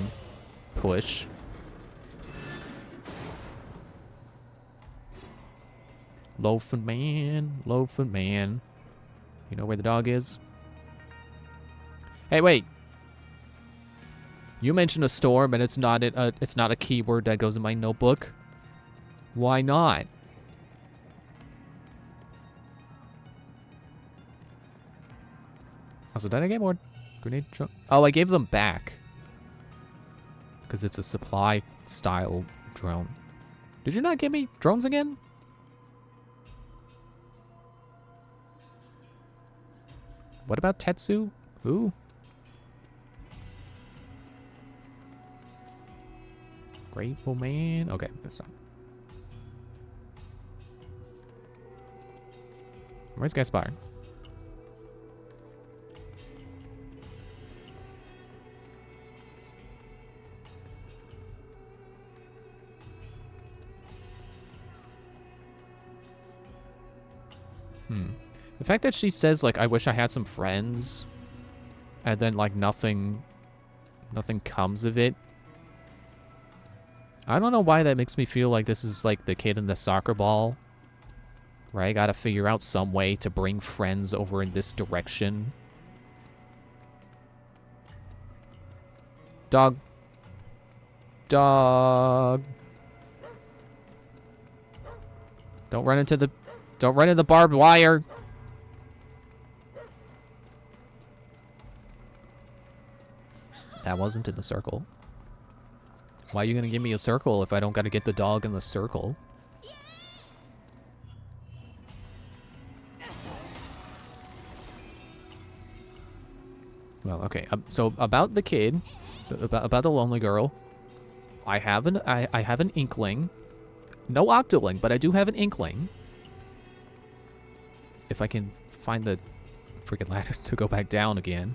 push. Loafing man, loafing man. You know where the dog is? Hey, wait. You mentioned a storm, and it's not a keyword that goes in my notebook. Why not? Also, did I get more Grenade drone. Oh, I gave them back. Because it's a supply style drone. Did you not give me drones again? What about Tetsu? Who? Grateful Man. Okay, this one. Where's Guy Spire? The fact that she says, like, I wish I had some friends, and then, like, nothing comes of it. I don't know why that makes me feel like this is, like, the kid in the soccer ball. Right? I gotta figure out some way to bring friends over in this direction. Dog. Dog. Don't run into the barbed wire. That wasn't in the circle. Why are you gonna give me a circle if I don't gotta get the dog in the circle? Well, okay. So about the kid, about the lonely girl, I have an inkling. No Octoling, but I do have an inkling. If I can find the freaking ladder to go back down again.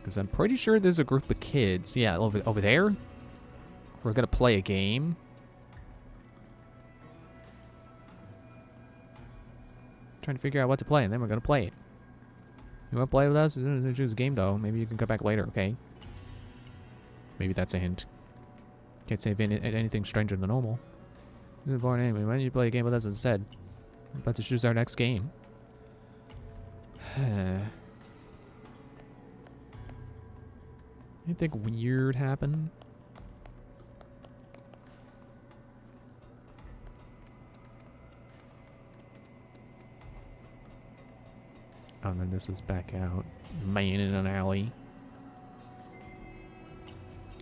Because I'm pretty sure there's a group of kids. Yeah, over there. We're gonna play a game. Trying to figure out what to play, and then we're gonna play it. You wanna play with us? Choose a game though. Maybe you can come back later, okay? Maybe that's a hint. Can't say anything stranger than normal. This is boring anyway. Why don't you play a game with us instead? We're about to choose our next game. Anything weird happen? Oh, and then this is back out. Man in an alley.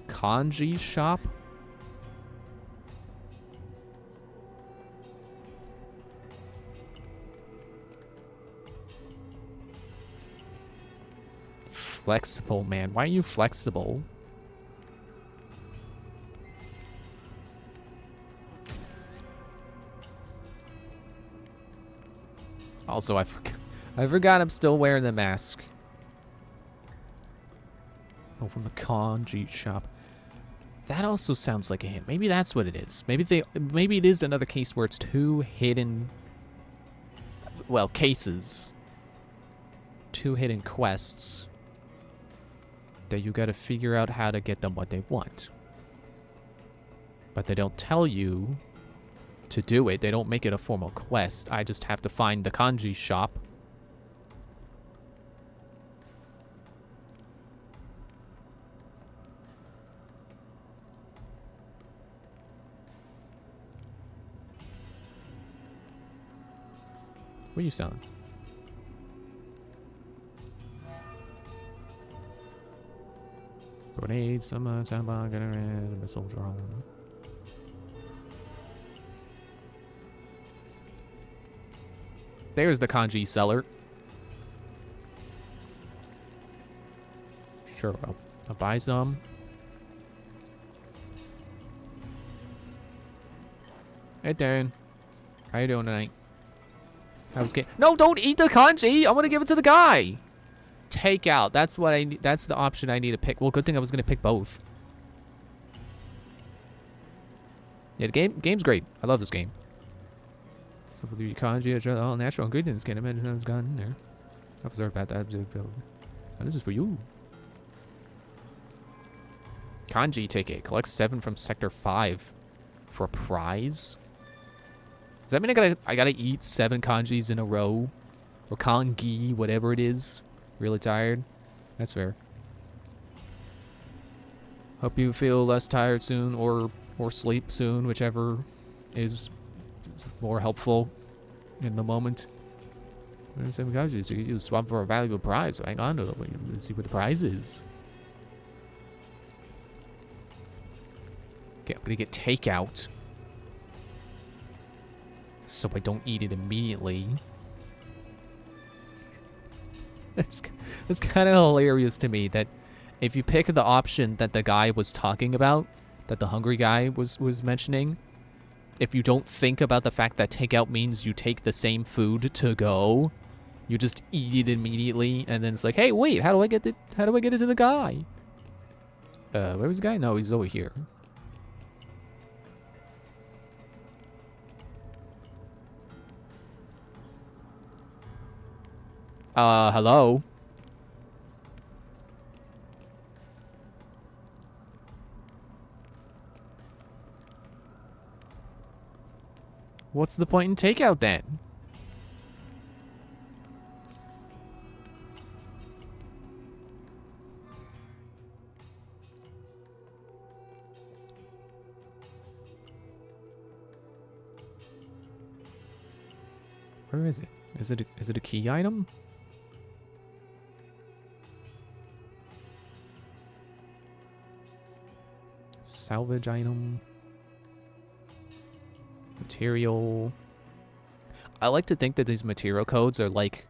Kanji shop? Flexible, man. Why are you flexible? Also, I forgot I'm still wearing the mask. Oh, from the kanji shop. That also sounds like a hint. Maybe that's what it is. Maybe it is another case where it's two hidden, well, cases. Two hidden quests that you got to figure out how to get them what they want. But they don't tell you to do it. They don't make it a formal quest. I just have to find the kanji shop. What are you selling? Grenades, summertime, missile drone. There's the kanji seller. Sure, I'll buy some. Hey, Darren. How you doing tonight? No, don't eat the kanji. I want to give it to the guy. Take out. That's what I need. That's the option I need to pick. Well, good thing I was going to pick both. Yeah, the game's great. I love this game. So with the kanji, all natural ingredients. Can't imagine it's gone in there. I've observed about that. And this is for you. Kanji ticket. Collect 7 from Sector 5 for a prize. Does that mean I gotta eat 7 kanjis in a row? Or kangi, whatever it is. Really tired? That's fair. Hope you feel less tired soon or sleep soon, whichever is more helpful in the moment. Some couches you swap for a valuable prize. So hang on to them and see what the prize is. Okay, I'm gonna get takeout, so I don't eat it immediately. That's kind of hilarious to me that if you pick the option that the guy was talking about, that the hungry guy was mentioning, if you don't think about the fact that takeout means you take the same food to go, you just eat it immediately, and then it's like, hey, wait, how do I get it to the guy? Where was the guy? No, he's over here. Hello? What's the point in takeout then? Where is it? Is it a key item? Salvage item. Material. I like to think that these material codes are like,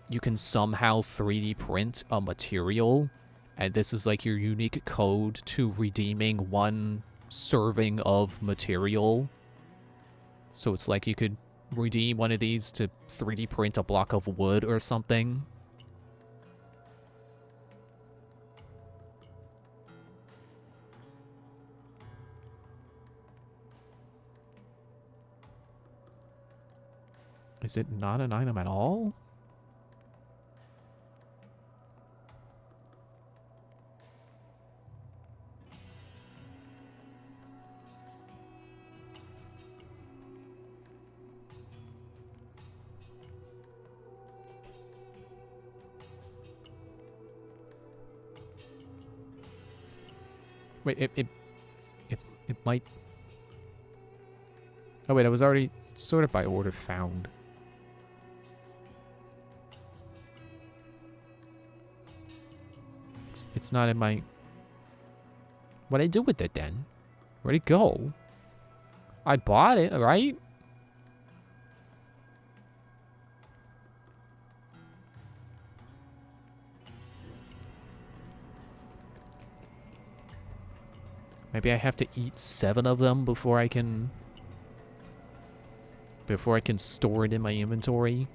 you can somehow 3D print a material, and this is like your unique code to redeeming one serving of material. So it's like you could redeem one of these to 3D print a block of wood or something. Is it not an item at all? Wait, it might... Oh wait, I was already sorted by order found. It's not in my... What'd I do with it then? Where'd it go? I bought it, right? Maybe I have to eat 7 of them before I can store it in my inventory.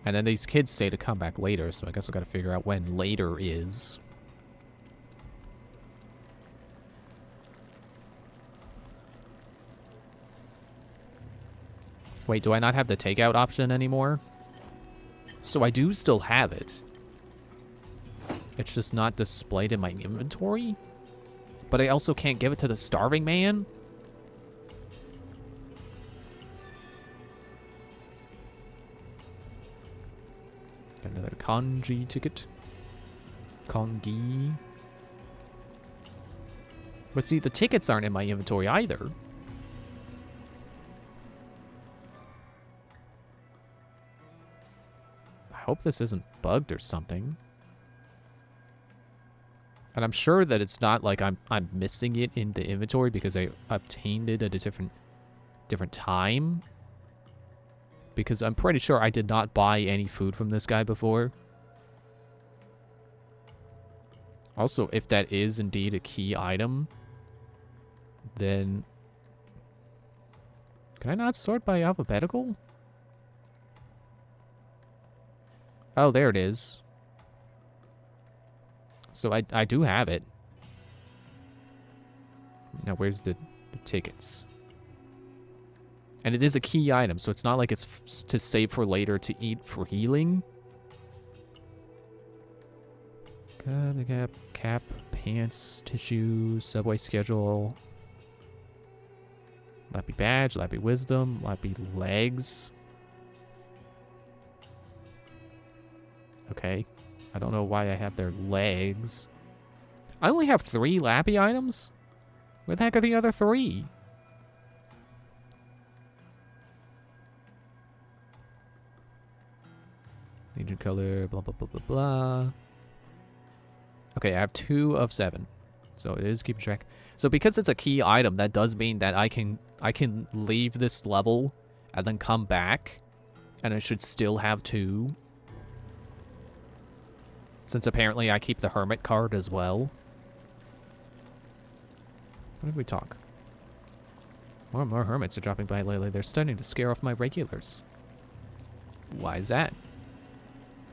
And then these kids say to come back later, so I guess I gotta figure out when later is. Wait, do I not have the takeout option anymore? So I do still have it. It's just not displayed in my inventory? But I also can't give it to the starving man? Another kanji ticket. Kongi. But see, the tickets aren't in my inventory either. I hope this isn't bugged or something. And I'm sure that it's not like I'm missing it in the inventory because I obtained it at a different time. Because I'm pretty sure I did not buy any food from this guy before. Also, if that is indeed a key item, then... Can I not sort by alphabetical? Oh, there it is. So I do have it. Now, where's the tickets? And it is a key item, so it's not like it's to save for later to eat for healing. Cap, pants, tissue, subway schedule. Lappy badge, Lappy wisdom, Lappy legs. Okay. I don't know why I have their legs. I only have 3 Lappy items? Where the heck are the other 3? Agent color, blah, blah, blah, blah, blah. Okay, I have 2 of 7. So it is keeping track. So because it's a key item, that does mean that I can leave this level and then come back. And I should still have 2. Since apparently I keep the hermit card as well. What did we talk? More and more hermits are dropping by lately. They're starting to scare off my regulars. Why is that?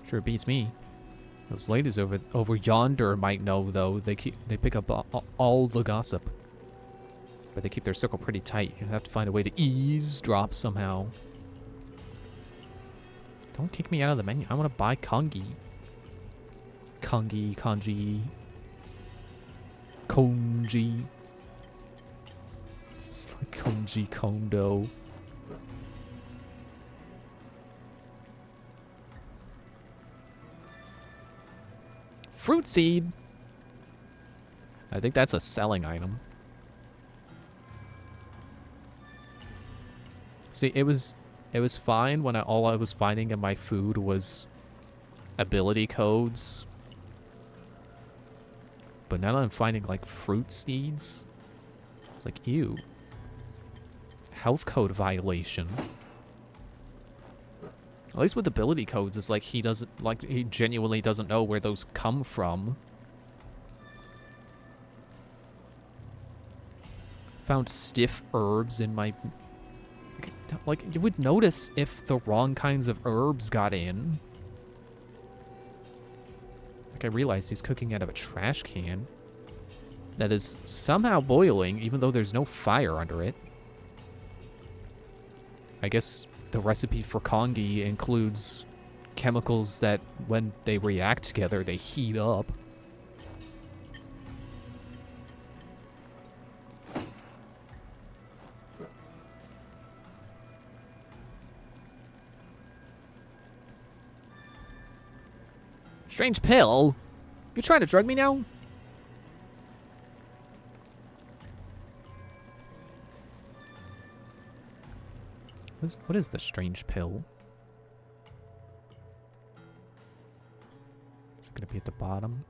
Sure beats me. Those ladies over yonder might know, though. They pick up all the gossip. But they keep their circle pretty tight. You have to find a way to eavesdrop somehow. Don't kick me out of the menu. I want to buy Kongi. Kongi, Konji. Konji. It's like Konji Kondo. Fruit seed. I think that's a selling item. See, it was fine when all I was finding in my food was ability codes. But now that I'm finding like fruit seeds, it's like, ew. Health code violation. At least with ability codes, it's like he genuinely doesn't know where those come from. Found stiff herbs in my... Like, you would notice if the wrong kinds of herbs got in. Like, I realized he's cooking out of a trash can that is somehow boiling, even though there's no fire under it. I guess the recipe for Kongi includes chemicals that, when they react together, they heat up. Strange pill? You trying to drug me now? What is the strange pill? Is it going to be at the bottom?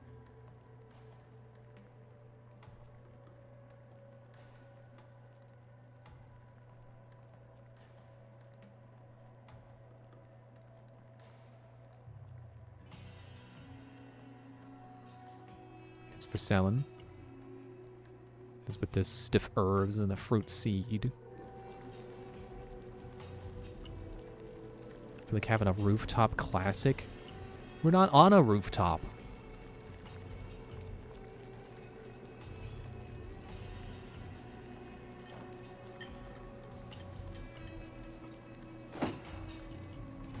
It's for selling. It's with the stiff herbs and the fruit seed. Like having a rooftop classic. We're not on a rooftop.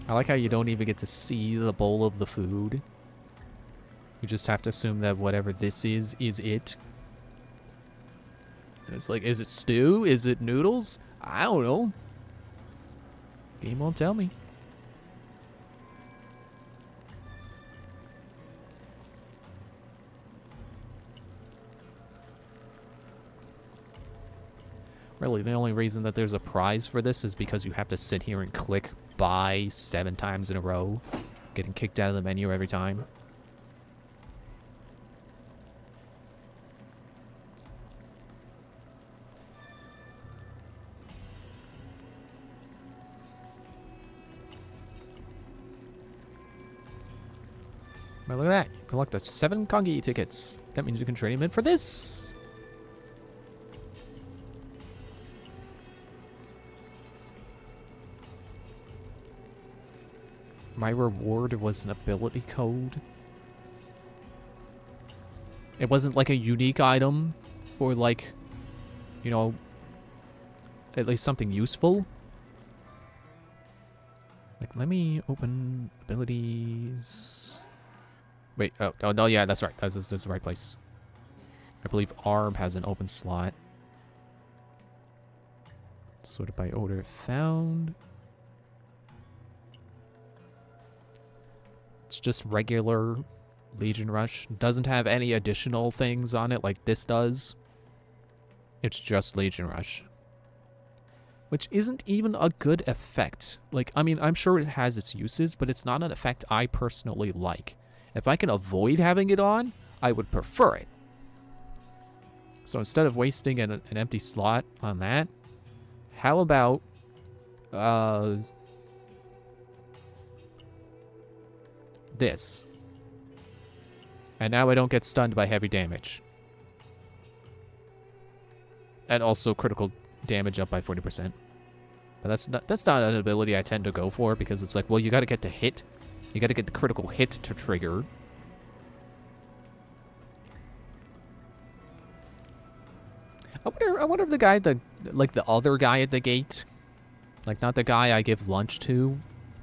I like how you don't even get to see the bowl of the food. You just have to assume that whatever this is it. And it's like, is it stew? Is it noodles? I don't know. Game won't tell me. Really, the only reason that there's a prize for this is because you have to sit here and click buy 7 times in a row, getting kicked out of the menu every time. But look at that. You collect the 7 Kongi tickets. That means you can trade them in for this. My reward was an ability code. It wasn't like a unique item or like, you know, at least something useful. Like, let me open abilities. Wait, oh no, yeah, that's right. That's the right place. I believe ARB has an open slot. Sorted by order found. It's just regular Legion Rush. Doesn't have any additional things on it like this does. It's just Legion Rush. which isn't even a good effect. Like, I mean, I'm sure it has its uses, but it's not an effect I personally like. If I can avoid having it on, I would prefer it. So instead of wasting an empty slot on that, how about this? And now I don't get stunned by heavy damage. And also critical damage up by 40%. But that's not an ability I tend to go for, because it's like, well, you got to get the hit. You got to get the critical hit to trigger. I wonder if the guy, like the other guy at the gate, like not the guy I give lunch to,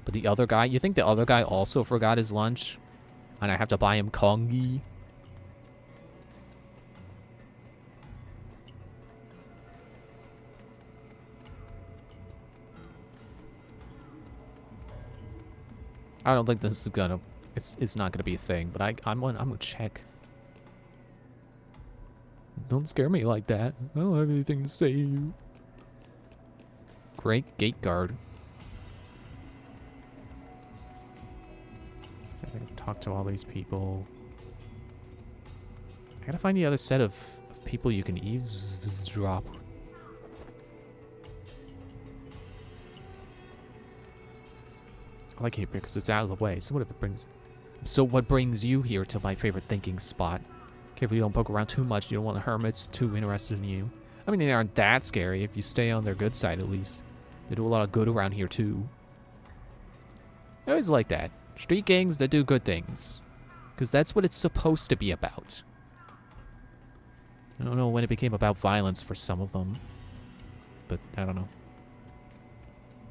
but the other guy, you think the other guy also forgot his lunch? And I have to buy him Kongi? I don't think this is gonna, it's not gonna be a thing, but I'm gonna check. Don't scare me like that. I don't have anything to say to you. Great gate guard. So I can talk to all these people. I gotta find the other set of people you can eavesdrop. I like it because it's out of the way. So what brings you here to my favorite thinking spot? Careful you don't poke around too much. You don't want the hermits too interested in you. I mean, they aren't that scary if you stay on their good side at least. They do a lot of good around here too. I always like that. Street gangs that do good things. Because that's what it's supposed to be about. I don't know when it became about violence for some of them. But I don't know.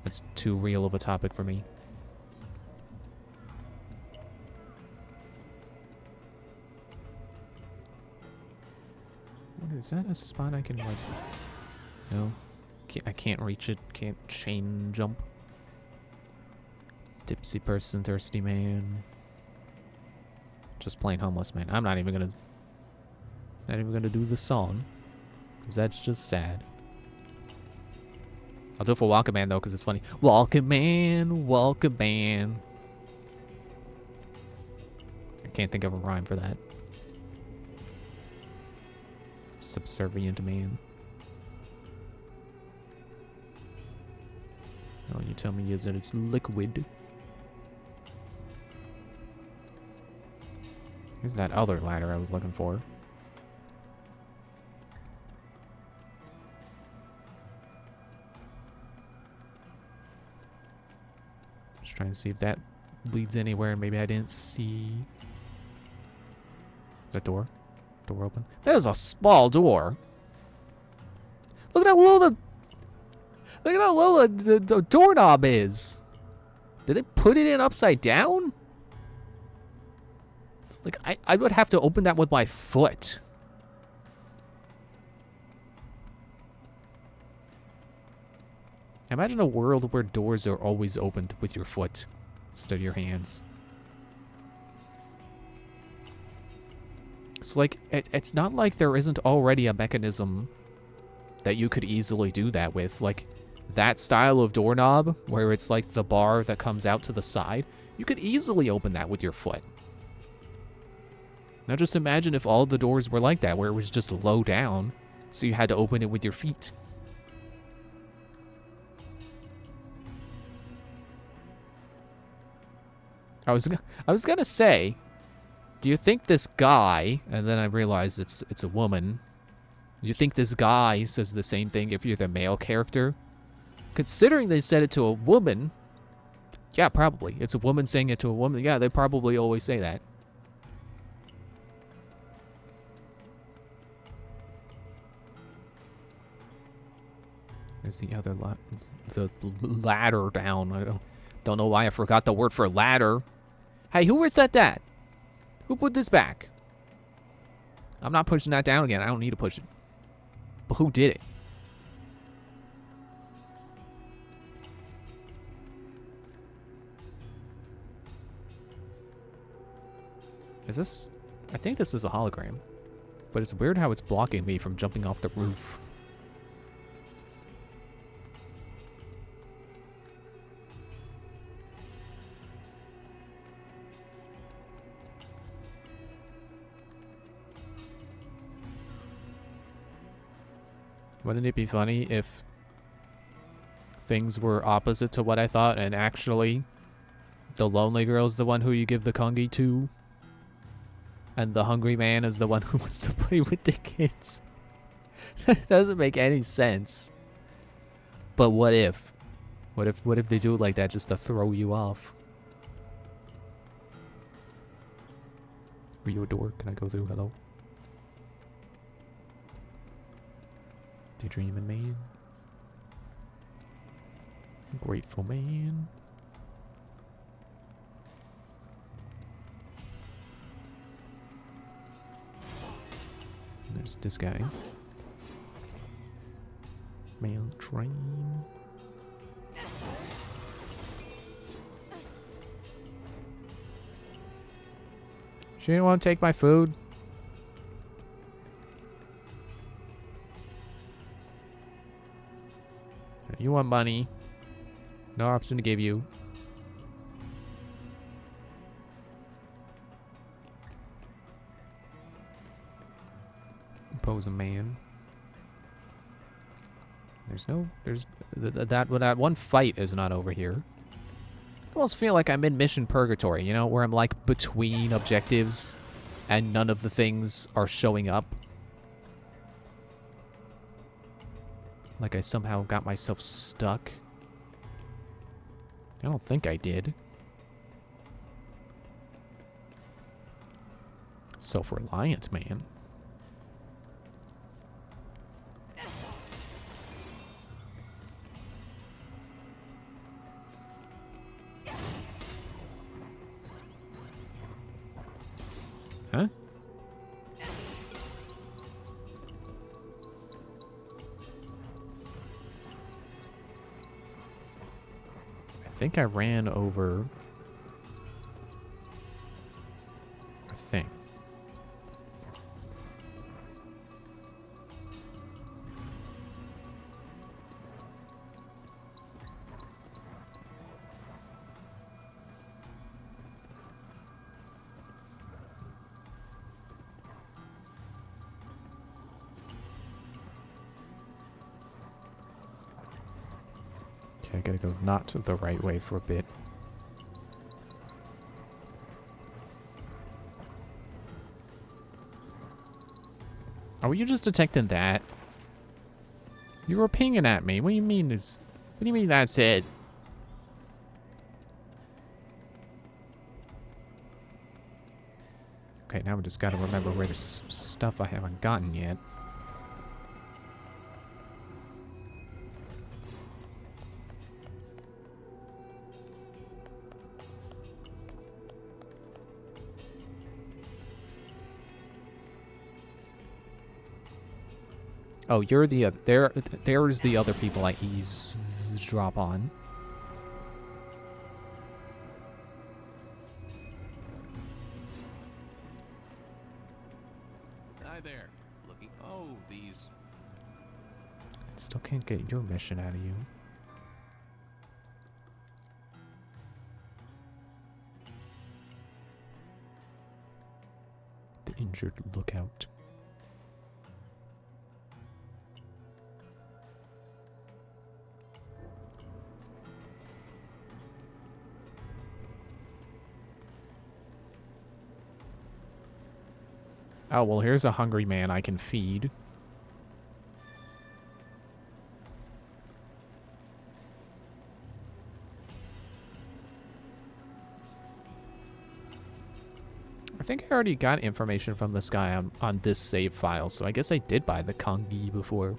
That's too real of a topic for me. Is that a spot I can, like... No. I can't reach it. Can't chain jump. Tipsy person, thirsty man. Just plain homeless man. I'm not even gonna do the song. Because that's just sad. I'll do it for Walking Man, though, because it's funny. Walking Man, Walking Man. I can't think of a rhyme for that. Subservient man. All you tell me is that it's liquid. Here's that other ladder I was looking for. Just trying to see if that leads anywhere and maybe I didn't see. Is that door? Door open? That is a small door. Look at how low the doorknob is. Did they put it in upside down? Like, I would have to open that with my foot. Imagine a world where doors are always opened with your foot instead of your hands. It's like, it's not like there isn't already a mechanism that you could easily do that with. Like, that style of doorknob, where it's like the bar that comes out to the side, you could easily open that with your foot. Now just imagine if all the doors were like that, where it was just low down, so you had to open it with your feet. I was gonna say, do you think this guy, and then I realized it's a woman, do you think this guy says the same thing if you're the male character? Considering they said it to a woman, yeah, probably. It's a woman saying it to a woman. Yeah, they probably always say that. There's the other the ladder down. I don't know why I forgot the word for ladder. Hey, who reset that? Who put this back? I'm not pushing that down again. I don't need to push it. But who did it? Is this... I think this is a hologram. But it's weird how it's blocking me from jumping off the roof. Wouldn't it be funny if things were opposite to what I thought, and actually the lonely girl's the one who you give the congi to, and the hungry man is the one who wants to play with the kids? That doesn't make any sense. But what if? What if they do it like that just to throw you off? Are you a door? Can I go through? Hello? Daydreaming man. Grateful man. There's this guy. Mail train. She didn't want to take my food. You want money. No option to give you. Impose a man. That one fight is not over here. I almost feel like I'm in mission purgatory, you know, where I'm like between objectives and none of the things are showing up. Like I somehow got myself stuck. I don't think I did. Self-reliant, man. Huh? I think I ran over a thing. Okay, I gotta go not the right way for a bit. Oh, were you just detecting that? You were pinging at me. What do you mean is... What do you mean that's it? Okay, now we just gotta remember where there's stuff I haven't gotten yet. Oh, you're the other... There's the other people I eavesdrop on. Hi there. Looking... Oh, these... Still can't get your mission out of you. The injured lookout. Oh, well, here's a hungry man I can feed. I think I already got information from this guy on this save file, so I guess I did buy the Kongi before.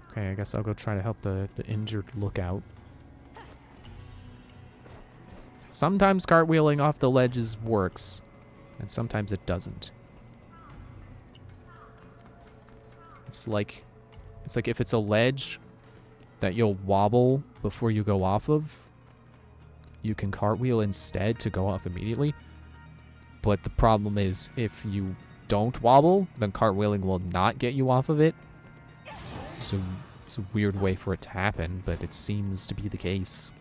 Okay, I guess I'll go try to help the injured lookout. Sometimes cartwheeling off the ledges works, and sometimes it doesn't. It's like if it's a ledge that you'll wobble before you go off of, you can cartwheel instead to go off immediately. But the problem is, if you don't wobble, then cartwheeling will not get you off of it. So it's a weird way for it to happen, but it seems to be the case.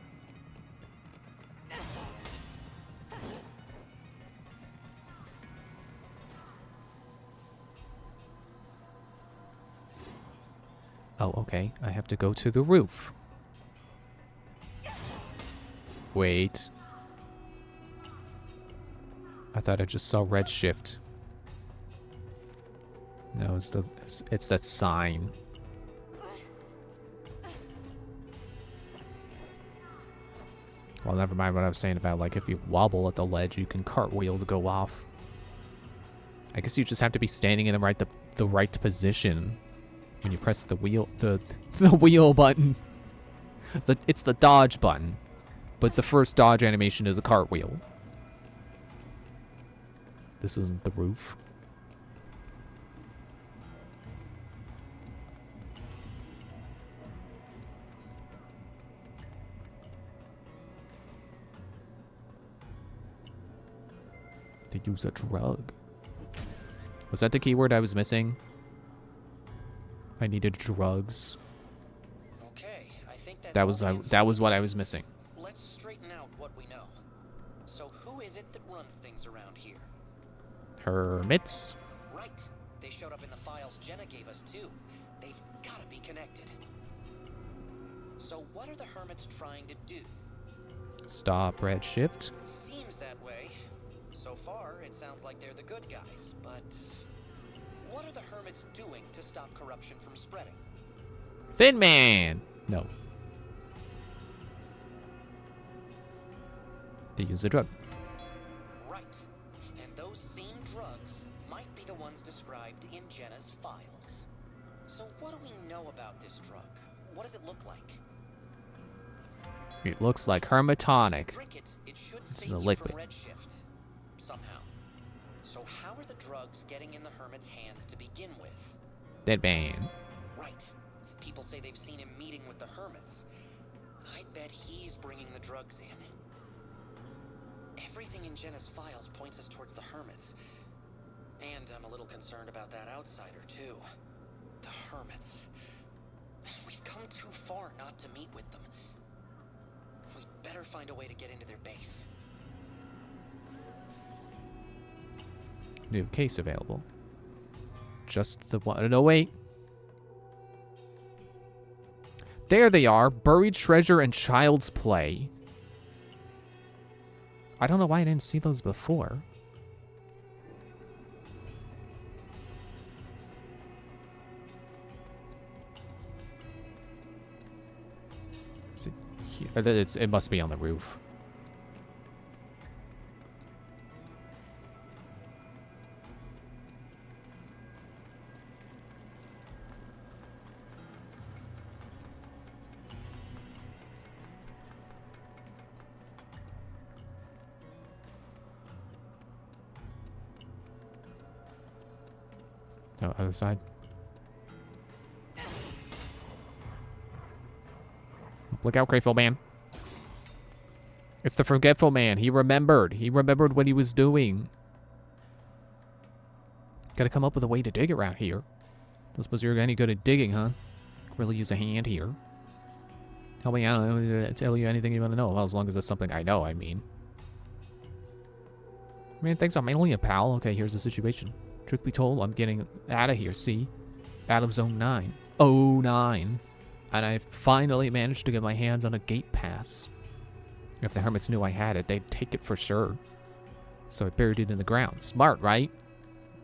Oh, okay. I have to go to the roof. Wait. I thought I just saw red shift. No, it's that sign. Well, never mind what I was saying about, like, if you wobble at the ledge, you can cartwheel to go off. I guess you just have to be standing in the right position when you press the wheel, the wheel button. It's the dodge button, but the first dodge animation is a cartwheel. This isn't the roof. They use a drug. Was that the keyword I was missing? I needed drugs. Okay, I think that's that was what I was missing. Let's straighten out what we know. So who is it that runs things around here? Hermits? Right. They showed up in the files Jenna gave us too. They've got to be connected. So what are the hermits trying to do? Stop red shift. Seems that way. So far, it sounds like they're the good guys, but what are the hermits doing to stop corruption from spreading? Thin Man! No. They use a drug. Right. And those same drugs might be the ones described in Jenna's files. So what do we know about this drug? What does it look like? It looks like hermitonic. Drink it, it should This save is a you liquid. from redshift. Somehow. So how are the drugs getting in the hermit's hands to begin with? Dead Man. Right. People say they've seen him meeting with the hermits. I bet he's bringing the drugs in. Everything in Jenna's files points us towards the hermits. And I'm a little concerned about that outsider, too. The hermits. We've come too far not to meet with them. We'd better find a way to get into their base. New case available. Just the one. No, wait. There they are. Buried treasure and child's play. I don't know why I didn't see those before. Is it here? It must be on the roof. No, other side. Look out, Grateful Man. It's the Forgetful Man. He remembered. He remembered what he was doing. Gotta come up with a way to dig around here. Don't suppose you're any good at digging, huh? Really use a hand here. Help me out. I don't need to tell you anything you want to know. Well, as long as it's something I know, I mean. Man, thanks, I'm alien, pal. Okay, here's the situation. Truth be told, I'm getting out of here, see? Out of Zone 9. Oh, 9. And I finally managed to get my hands on a gate pass. If the hermits knew I had it, they'd take it for sure. So I buried it in the ground. Smart, right?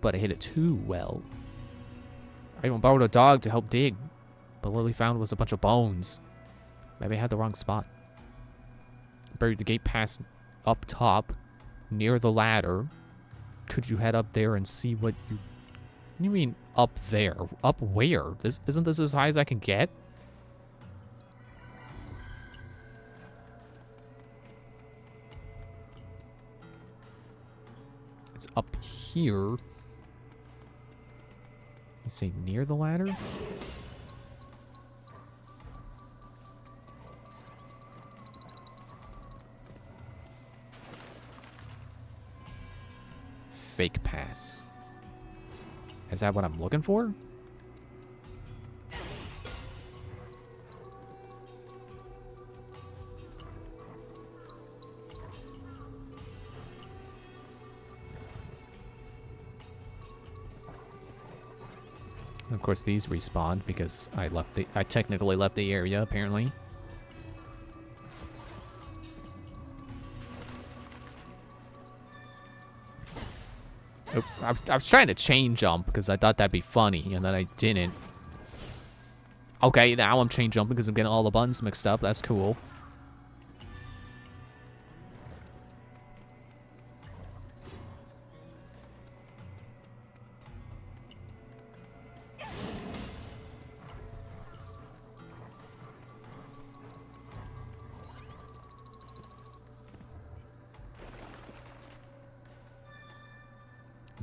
But I hid it too well. I even borrowed a dog to help dig. But what we found was a bunch of bones. Maybe I had the wrong spot. Buried the gate pass up top, near the ladder. Could you head up there and see what you... What do you mean, up there? Up where? Isn't this as high as I can get? It's up here. You say near the ladder? fake pass. Is that what I'm looking for? Of course, these respawned because I technically left the area, apparently. Oops, I was trying to chain jump because I thought that'd be funny, and then I didn't. Okay, now I'm chain jumping because I'm getting all the buttons mixed up. That's cool.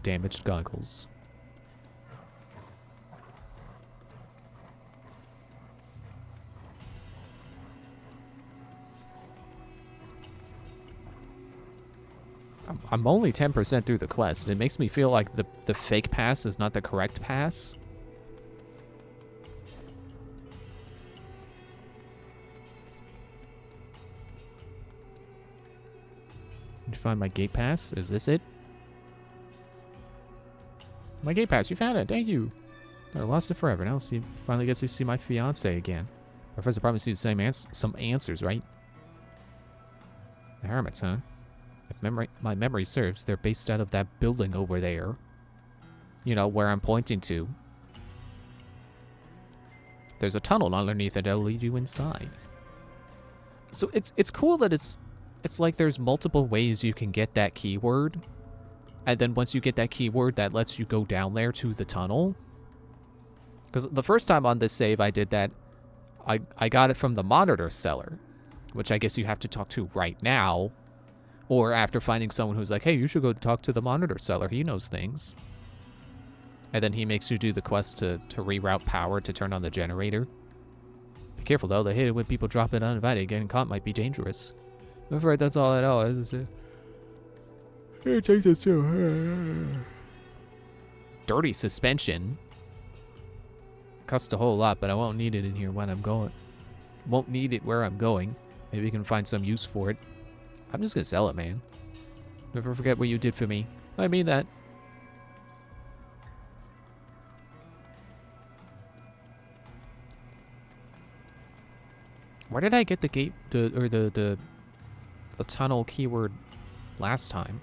Damaged goggles. I'm only 10% through the quest. It makes me feel like the fake pass is not the correct pass. Did you find my gate pass? Is this it? My gate pass, you found it. Thank you. I lost it forever. Now finally gets to see my fiance again. Professor probably sees the same some answers, right? The hermits, huh? If my memory serves, they're based out of that building over there. You know, where I'm pointing to. There's a tunnel underneath it that'll lead you inside. So it's cool that it's like there's multiple ways you can get that keyword. And then once you get that keyword, that lets you go down there to the tunnel. Because the first time on this save I did that, I got it from the monitor seller. Which I guess you have to talk to right now. Or after finding someone who's like, hey, you should go talk to the monitor seller. He knows things. And then he makes you do the quest to reroute power to turn on the generator. Be careful, though. They hate it when people drop in uninvited. Getting caught might be dangerous. I'm afraid that's all I know. Here, take this too. Dirty suspension. Costs a whole lot, but I won't need it in here when I'm going. Won't need it where I'm going. Maybe we can find some use for it. I'm just gonna sell it, man. Never forget what you did for me. I mean that. Where did I get the gate, the tunnel keyword last time?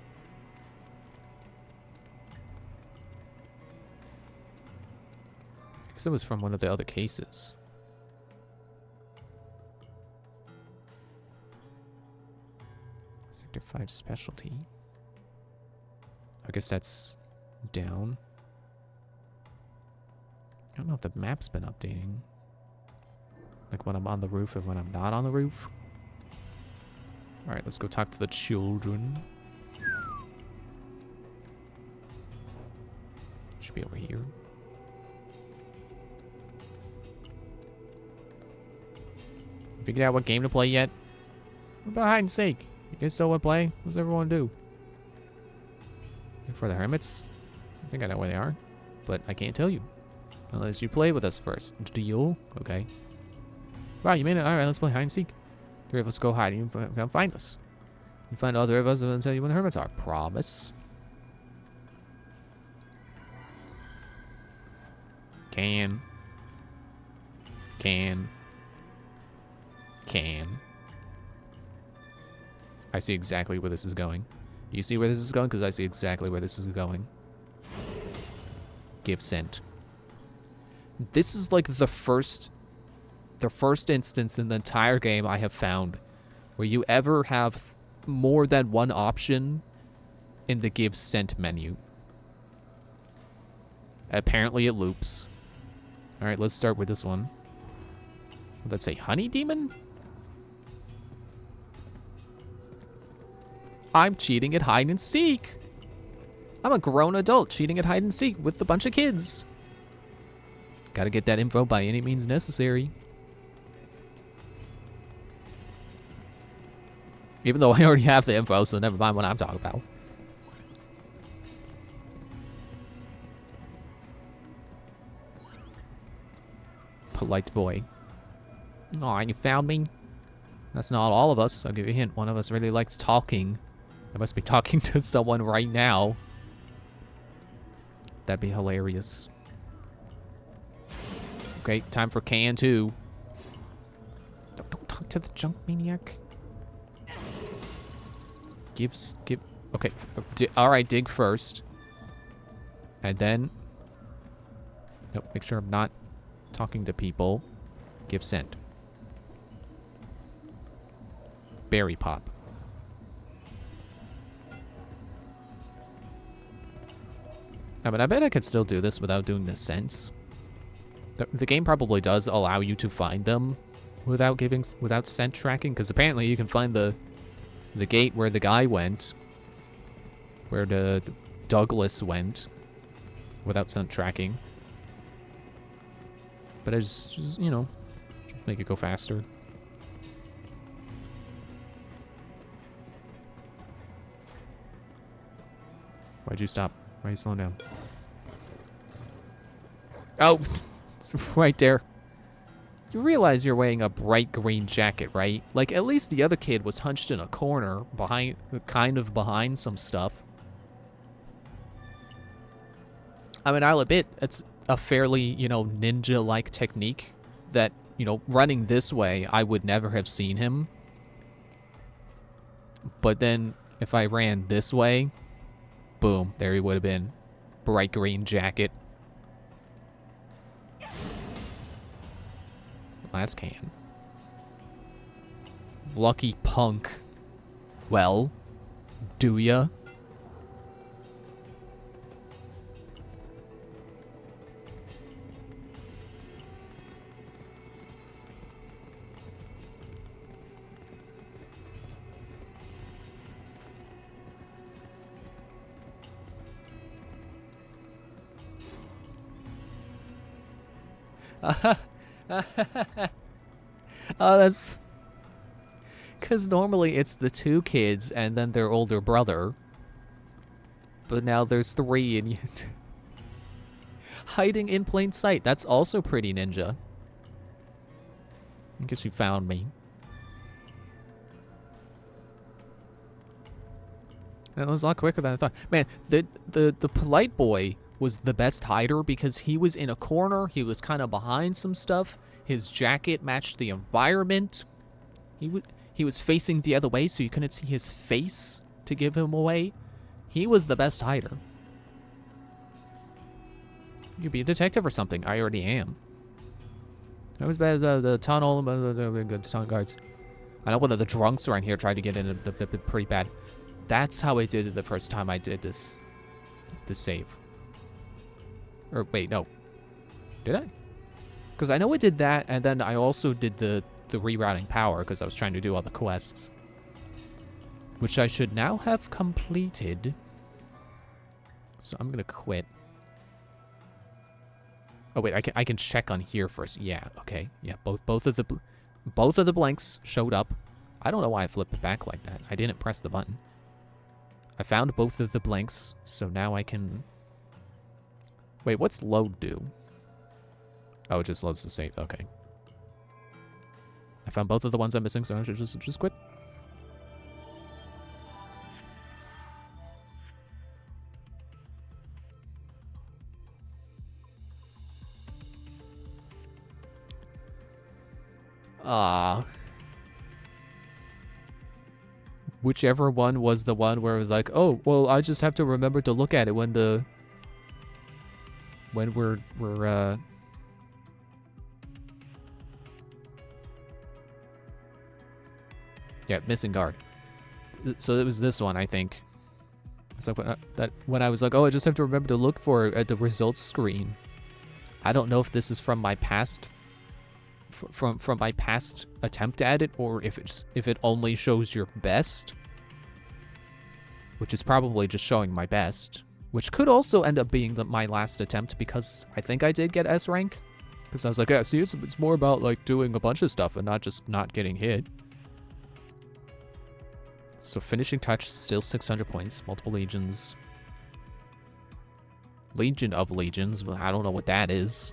I guess it was from one of the other cases. Sector 5 specialty. I guess that's down. I don't know if the map's been updating. Like when I'm on the roof and when I'm not on the roof. Alright, let's go talk to the children. Should be over here. Figured out what game to play yet? What about hide and seek? You guys still want to play? What does everyone do? Look for the hermits? I think I know where they are. But I can't tell you. Unless you play with us first. Deal? Okay. Wow, you made it. Alright, let's play hide and seek. 3 of us go hide and you come find us. You find all 3 of us and then tell you when the hermits are. Promise. Can. I see exactly where this is going. Do you see where this is going? Because I see exactly where this is going. Give sent. This is like the first instance in the entire game I have found where you ever have more than one option in the give sent menu. Apparently it loops. Alright, let's start with this one. Let's say honey demon? I'm cheating at hide and seek. I'm a grown adult cheating at hide and seek with a bunch of kids. Gotta get that info by any means necessary. Even though I already have the info, so never mind what I'm talking about. polite boy. Aw, you found me? That's not all of us. I'll give you a hint. One of us really likes talking. I must be talking to someone right now. That'd be hilarious. Okay, time for can 2. Don't talk to the junk maniac. Give. Okay, alright, dig first. And then... Nope, make sure I'm not talking to people. Give send. Berry pop. I mean, I bet I could still do this without doing the sense. The game probably does allow you to find them without scent tracking, because apparently you can find the gate where the guy went, where the Douglas went, without scent tracking. But I just you know, make it go faster. Why'd you stop? Why are you slowing down? Oh, it's right there. You realize you're wearing a bright green jacket, right? Like, at least the other kid was hunched in a corner, kind of behind some stuff. I mean, I'll admit, it's a fairly, you know, ninja-like technique that, you know, running this way, I would never have seen him. But then, if I ran this way, boom, there he would have been. Bright green jacket. Last can. Lucky punk. Well, do ya? Oh, that's... Because normally it's the 2 kids and then their older brother. But now there's 3 and you... Hiding in plain sight. That's also pretty ninja. I guess you found me. That was a lot quicker than I thought. Man, the polite boy was the best hider because he was in a corner. He was kind of behind some stuff. His jacket matched the environment. He was facing the other way, so you couldn't see his face to give him away. He was the best hider. You could be a detective or something. I already am. I was bad at the tunnel, the tunnel guards. I know one of the drunks around here tried to get in pretty bad. That's how I did it the first time I did this save. Or wait, no. Did I? Because I know I did that, and then I also did the rerouting power because I was trying to do all the quests. Which I should now have completed. So I'm going to quit. Oh wait, I can check on here first. Yeah, okay. Yeah, both of the blanks showed up. I don't know why I flipped it back like that. I didn't press the button. I found both of the blanks, so now I can... Wait, what's load do? Oh, it just loads the save. Okay. I found both of the ones I'm missing, so I should just quit. Whichever one was the one where it was like, oh, well, I just have to remember to look at it when we're yeah, missing guard. So it was this one, I think. So when I was like, oh, I just have to remember to look for it at the results screen. I don't know if this is from my past from my past attempt at it, or if it only shows your best, which is probably just showing my best, which could also end up being my last attempt, because I think I did get S rank, because I was like, yeah, see, it's more about like doing a bunch of stuff and not just not getting hit. So finishing touch, still 600 points, multiple legions. Legion of Legions, well, I don't know what that is.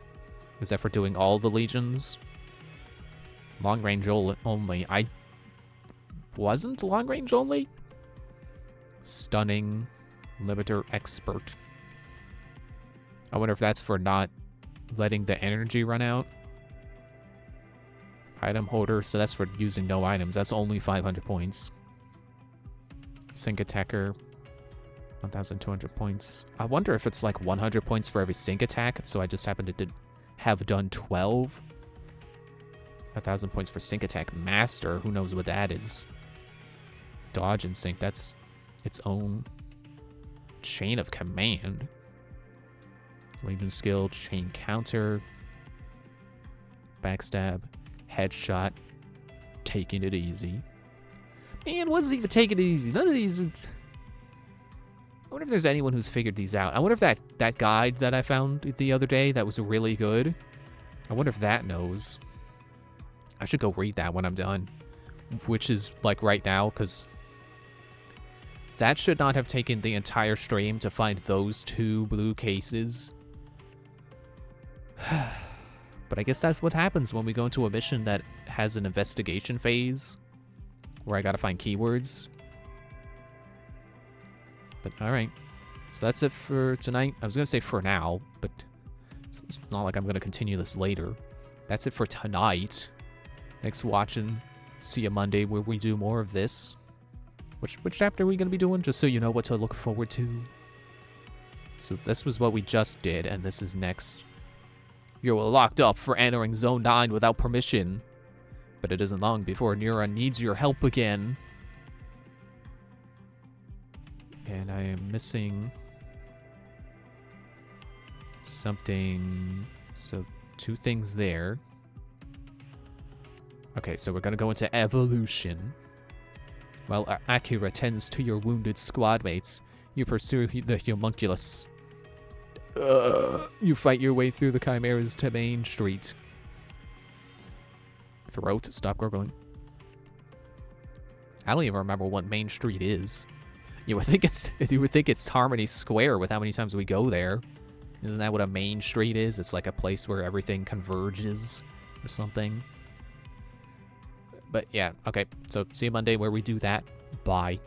Is that for doing all the legions? Long range only. I wasn't long range only? Stunning. Limiter expert. I wonder if that's for not letting the energy run out. Item holder, so that's for using no items. That's only 500 points. Sync attacker, 1,200 points. I wonder if it's like 100 points for every sync attack, so I just happen to have done 12. 1,000 points for sync attack master, who knows what that is. Dodge and sync, that's its own chain of command. Legion skill, chain counter, backstab, headshot, taking it easy. Man, what's even taking it easy? None of these are... I wonder if there's anyone who's figured these out. I wonder if that guide that I found the other day that was really good, I wonder if that knows. I should go read that when I'm done, which is like right now, because that should not have taken the entire stream to find those 2 blue cases. But I guess that's what happens when we go into a mission that has an investigation phase, where I gotta find keywords. But alright. So that's it for tonight. I was gonna say for now, but it's not like I'm gonna continue this later. That's it for tonight. Thanks for watching. See you Monday where we do more of this. Which chapter are we gonna be doing? Just so you know what to look forward to. So this was what we just did, and this is next. You were locked up for entering Zone 9 without permission. But it isn't long before Nura needs your help again. And I am missing something. So 2 things there. Okay, so we're gonna go into evolution. While Akira tends to your wounded squad mates, you pursue the homunculus. You fight your way through the chimeras to Main Street. Throat, stop gurgling. I don't even remember what Main Street is. You would think it's Harmony Square with how many times we go there. Isn't that what a Main Street is? It's like a place where everything converges or something. But yeah, okay. So see you Monday where we do that. Bye.